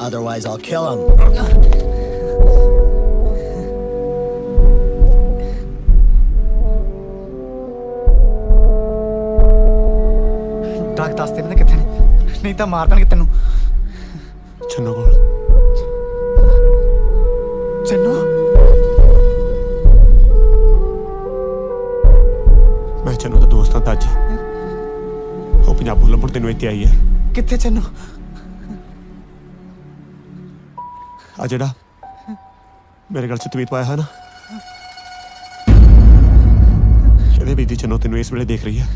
Otherwise, I'll kill him. डाक दस देने कितने नहीं तो मार देंगे तेनू चन्नो कोल चन्नो मैं चन्नो दा दोस्त हां ताजी ਉਹ ਪੰਜਾਬੂ ਲੱਭਣ ਤੈਨੂੰ ਇੱਥੇ ਆਈ ਹੈ ਕਿੱਥੇ ਚੰਨੂ ਆ ਜਿਹੜਾ ਮੇਰੇ ਗਲ 'ਚ ਤਵੀਤ ਪਾਇਆ ਹੈ ਨਾ ਇਹਦੇ ਵਿੱਚ ਦੀ ਚੰਨੂ ਤੈਨੂੰ ਇਸ ਵੇਲੇ ਦੇਖ ਰਹੀ ਹੈ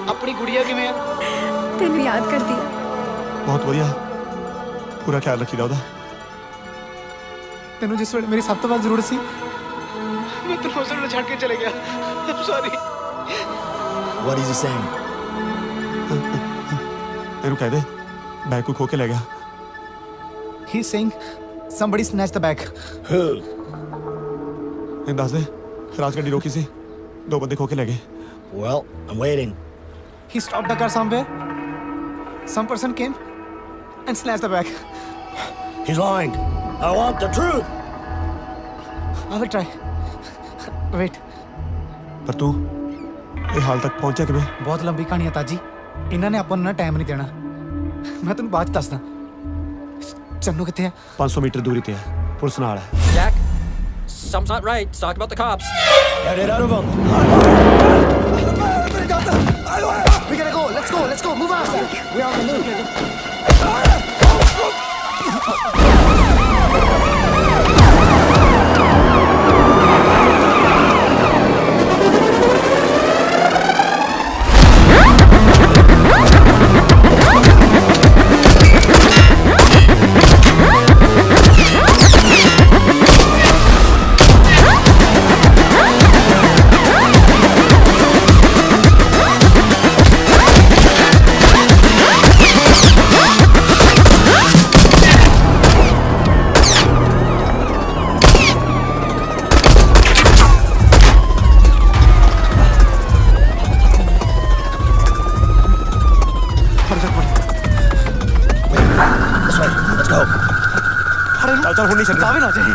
अपनी गुड़िया किवें है तेनू याद कर दिया बहुत बढ़िया पूरा ख्याल रखीदा ओदा तेनू जिस वेले मेरी सब तो बाद जरूरत सी मैं तेनू उस वेले छड़ के चले गया I'm sorry What is he saying? तेनू कह दे बैग कोई खो के ले गया He's saying somebody snatched the bag. Who? In ਦੱਸ ਦੇ ਰਾਜ ਗੱਡੀ ਰੋਕੀ ਸੀ 2 ਬੰਦੇ ਖੋ ਕੇ ਲੈ ਗਏ Well, I'm waiting. He stopped the car somewhere. Some person came and snatched the bag. He's lying. I want the truth. I will try. Wait. ਪਰ ਤੂੰ ਇਹ ਹਾਲ ਤੱਕ ਪਹੁੰਚਿਆ ਕਿਵੇਂ ਬਹੁਤ ਲੰਬੀ ਕਹਾਣੀ ਹੈ ਤਾਜੀ ਇਹਨਾਂ ਨੇ ਆਪਾਂ ਨੂੰ ਨਾ ਟਾਈਮ ਨਹੀਂ ਦੇਣਾ ਮੈਂ ਤੈਨੂੰ ਬਾਅਦ ਚ ਦੱਸਦਾ ਚੰਨੂ ਕਿੱਥੇ ਹੈ 500 ਮੀਟਰ ਦੂਰੀ ਤੇ ਹੈ ਪੁਲਿਸ ਨਾਲ ਹੈ Jack, something's not right. He's talking about the cops. Get out of him. We gotta go. Let's go. Move on. We're on the move. ਚੱਲ ਹੁਣ ਨਹੀਂ ਛੱਡਣਾ ਕਾਵੇ ਨਾ ਚਾਹੀ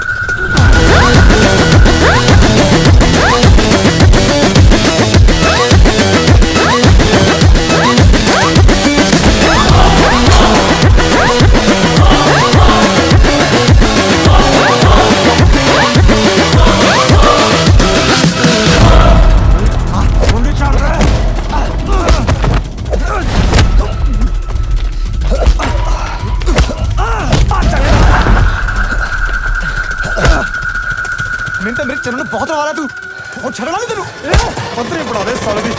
ਚੰਨੂ ਨੂੰ ਬਹੁਤ ਵਾਲਾ ਤੂੰ ਉਹ ਛੱਡਣਾ ਨਹੀਂ ਤੈਨੂੰ ਪੰਦਰੇ ਬਣਾ ਦੇ ਸਾਲੇ ਦੀ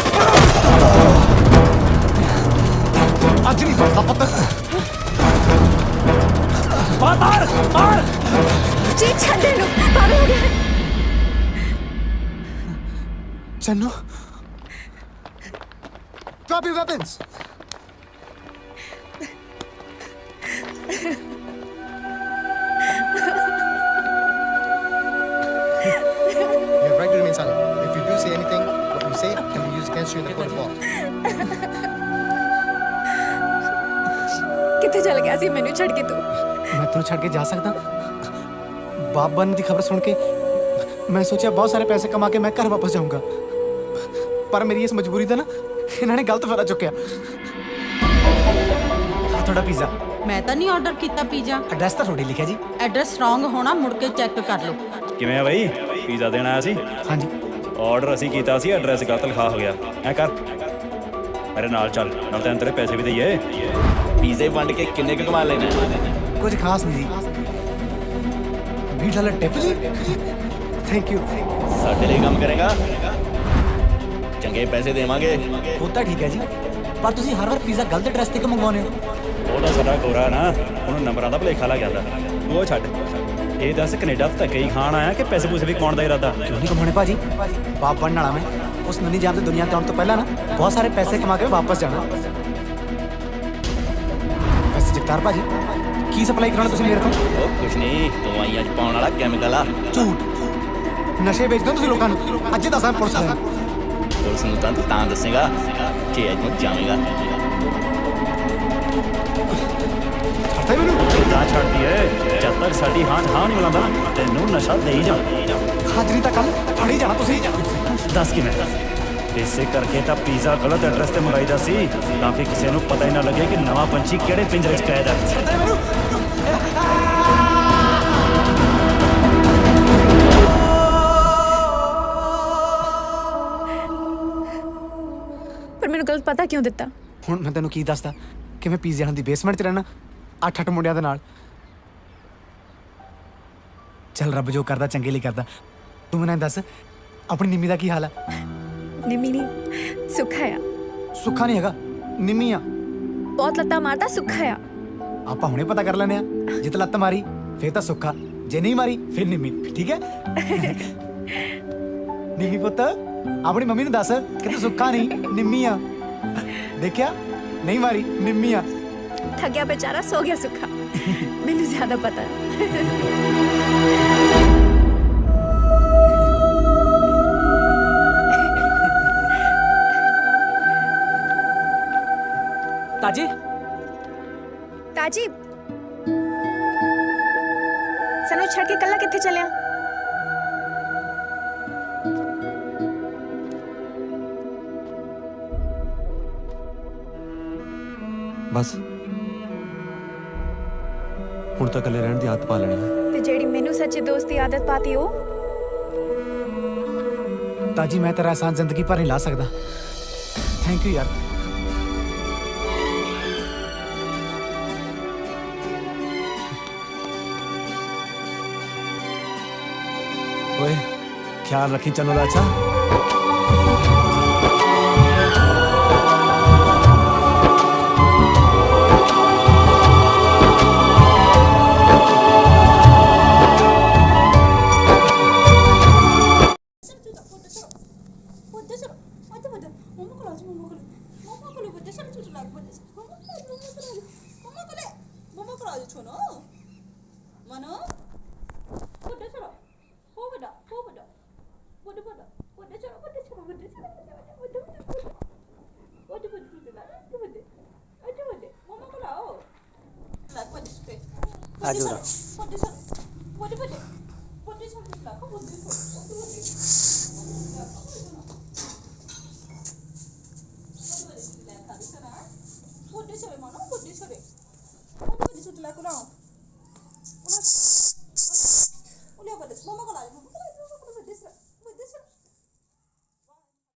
ਅੱਜ ਨਹੀਂ ਫਸਦਾ ਪੁੱਤ ਮਾਰ ਜੀ ਛੱਡ ਇਹਨੂੰ ਪਾਗਲ ਹੋ ਗਿਆ Channu Drop your weapons. You have right to remain silent. If you do say anything, what you say can be used against you in the court of law. ਕਿੱਥੇ ਚਲ ਗਿਆ ਸੀ ਮੈਨੂੰ ਛੱਡ ਕੇ ਤੂੰ ਮੈਂ ਤੈਨੂੰ ਛੱਡ ਕੇ ਜਾ ਸਕਦਾ ਬਾਪ ਬਣਨ ਦੀ ਖਬਰ ਸੁਣ ਕੇ ਮੈਂ ਸੋਚਿਆ ਬਹੁਤ ਸਾਰੇ ਪੈਸੇ ਕਮਾ ਕੇ ਮੈਂ ਘਰ ਵਾਪਸ ਜਾਊਂਗਾ ਪਰ ਮੇਰੀ ਇਸ ਮਜਬੂਰੀ ਦਾ ਨਾ ਇਹਨਾਂ ਨੇ ਗਲਤ ਫਾਇਦਾ ਚੁੱਕਿਆ ਤੁਹਾਡਾ ਪੀਜ਼ਾ ਮੈਂ ਤਾਂ ਨਹੀਂ ਆਰਡਰ ਕੀਤਾ ਪੀਜ਼ਾ ਐਡਰੈਸ ਤਾਂ ਤੁਹਾਡੇ ਲਿਖਿਆ ਜੀ ਐਡਰੈਸ ਰੋਂਗ ਹੋਣਾ ਮੁੜ ਕੇ ਚੈੱਕ ਕਰ ਲਓ ਕਿਵੇਂ ਆ ਬਾਈ ਪੀਜ਼ਾ ਦੇਣ ਆਇਆ ਸੀ ਹਾਂਜੀ ਆਰਡਰ ਅਸੀਂ ਕੀਤਾ ਸੀ ਐਡਰੈਸ ਗਲਤ ਲਿਖਾ ਹੋ ਗਿਆ ਐ ਕਰ ਮੇਰੇ ਨਾਲ ਚੱਲ ਨਾਲ ਤੈਨੂੰ ਤੇਰੇ ਪੈਸੇ ਵੀ ਦਈਏ ਪੀਜ਼ੇ ਵੰਡ ਕੇ ਕਿੰਨੇ ਕੁ ਕਮਾ ਲੈਣੇ ਕੁਝ ਖਾਸ ਨਹੀਂ ਜੀ $20 ਟਿਪ ਜੀ ਥੈਂਕ ਯੂ ਸਾਡੇ ਲਈ ਕੰਮ ਕਰੇਗਾ ਚੰਗੇ ਪੈਸੇ ਦੇਵਾਂਗੇ ਉਹ ਤਾਂ ਠੀਕ ਹੈ ਜੀ ਪਰ ਤੁਸੀਂ ਹਰ ਵਾਰ ਪੀਜ਼ਾ ਗਲਤ ਐਡਰੈਸ ਤੇ ਕਿ ਮੰਗਵਾਉਂਦੇ ਹੋ ਉਹਦਾ ਸਾਡਾ ਗੋਰਾ ਨਾ ਉਹਨੂੰ ਨੰਬਰਾਂ ਦਾ ਭੁਲੇਖਾ ਲੱਗ ਜਾਂਦਾ ਉਹ ਛੱਡ ਇਹ ਦੱਸ ਕੈਨੇਡਾ ਤੋਂ ਧੱਕੇ ਹੀ ਖਾਣ ਆਇਆ ਕਿ ਪੈਸੇ ਪੂਸੇ ਵੀ ਕਮਾਉਣ ਦਾ ਇਰਾਦਾ ਕਿਉਂ ਨਹੀਂ ਕਮਾਉਣੇ ਭਾਜੀ ਬਾਪ ਬਣਨ ਵਾਲਾ ਮੈਂ ਉਸ ਨੰਨੀ ਜਾਨ ਤੇ ਦੁਨੀਆ ਤੇ ਆਉਣ ਤੋਂ ਪਹਿਲਾਂ ਨਾ ਬਹੁਤ ਸਾਰੇ ਪੈਸੇ ਕਮਾ ਕੇ ਵਾਪਸ ਜਾਣਾ ਵੈਸੇ ਜਗਤਾਰ ਭਾਜੀ ਕੀ ਸਪਲਾਈ ਕਰਾਉਣਾ ਤੁਸੀਂ ਮੇਰੇ ਤੋਂ ਉਹ ਕੁਛ ਨਹੀਂ ਦਵਾਈਆਂ 'ਚ ਪਾਉਣ ਵਾਲਾ ਕੈਮੀਕਲ ਆ ਝੂਠ ਨਸ਼ੇ ਵੇਚਦੇ ਹੋ ਤੁਸੀਂ ਲੋਕਾਂ ਨੂੰ ਅੱਜ ਦੱਸਾਂ ਪੁਲਿਸ ਨੂੰ ਪੁਲਿਸ ਨੂੰ ਤਾਂ ਦੱਸੇਗਾ ਕਿ ਅੱਜ ਨੂੰ ਜਾਵੇਗਾ ਛੱਡਦੇ ਮੈਨੂੰ ਤਾਂ ਛੱਡਦੀ ਏ ਜਦ ਤੱਕ ਸਾਡੀ ਹਾਂ ਨਹੀਂ ਮਿਲਾਂਦਾ ਤੈਨੂੰ ਨਸ਼ਾ ਦੇ ਹੀ ਜਾ ਹਾਜ਼ਰੀ ਤਾਂ ਕੱਲ ਫੜੀ ਜਾਣਾ ਤੁਸੀਂ ਦੱਸ ਕਿਵੇਂ ਇਸੇ ਕਰਕੇ ਤਾਂ ਪੀਜ਼ਾ ਗਲਤ ਐਡਰੈਸ ਤੇ ਮੰਗਾਈਦਾ ਸੀ ਤਾਂ ਕਿ ਕਿਸੇ ਨੂੰ ਪਤਾ ਹੀ ਨਾ ਲੱਗੇ ਕਿ ਨਵਾਂ ਪੰਛੀ ਕਿਹੜੇ ਪਿੰਜਰੇ 'ਚ ਕੈਦ ਹੈ ਪਰ ਮੈਨੂੰ ਗਲਤ ਪਤਾ ਕਿਉਂ ਦਿੱਤਾ ਹੁਣ ਮੈਂ ਤੈਨੂੰ ਕੀ ਦੱਸਦਾ ਕਿ ਮੈਂ ਪੀਜ਼ਾ ਦੀ ਬੇਸਮੈਂਟ 'ਚ ਰਹਿਣਾ 8 ਮੁੰਡਿਆਂ ਦੇ ਨਾਲ ਚੱਲ ਰੱਬ ਜੋ ਕਰਦਾ ਚੰਗੇ ਲਈ ਕਰਦਾ ਤੂੰ ਮੈਨੂੰ ਦੱਸ ਆਪਣੀ ਨਿੰਮੀ ਦਾ ਕੀ ਹਾਲ ਆ ਨਿੰਮੀ ਨਹੀਂ ਸੁੱਖਾ ਆ ਸੁੱਖਾ ਨਹੀਂ ਹੈਗਾ ਨਿੰਮੀ ਆ ਬਹੁਤ ਲੱਤਾਂ ਮਾਰਦਾ ਸੁੱਖਾ ਆ ਆਪਾਂ ਹੁਣੇ ਪਤਾ ਕਰ ਲੈਨੇ ਆ ਜੇ ਤਾਂ ਲੱਤ ਮਾਰੀ ਫੇਰ ਤਾਂ ਸੁੱਖਾ ਜੇ ਨਹੀਂ ਮਾਰੀ ਫਿਰ ਨਿੰਮੀ ਠੀਕ ਹੈ ਨਿੰਮੀ ਪੁੱਤ ਆਪਣੀ ਮੰਮੀ ਨੂੰ ਦੱਸ ਕਿ ਤੂੰ ਸੁੱਖਾ ਨਹੀਂ ਨਿੰਮੀ ਆ ਦੇਖਿਆ ਨਹੀਂ ਮਾਰੀ ਨਿੰਮੀ ਆ ਠੱਗਿਆ बेचारा सो गया सुखा मैंने ज्यादा पता है। ताजी ताजी सनू छड़ के कल्ला किथे चलिया? बस ਹੁਣ ਤਾਂ ਇਕੱਲੇ ਰਹਿਣ ਦੀ ਆਦਤ ਪਾ ਲੈਣੀ ਹੈ। ਤੇ ਜਿਹੜੀ ਮੈਨੂੰ ਸੱਚੇ ਦੋਸਤ ਦੀ ਆਦਤ ਪਾਤੀ ਉਹ ताजी मैं तेरा एहसान जिंदगी भर नहीं ला सकता। थैंक यू यार। ओए ख्याल रखी चन्नू दा अच्छा। Mama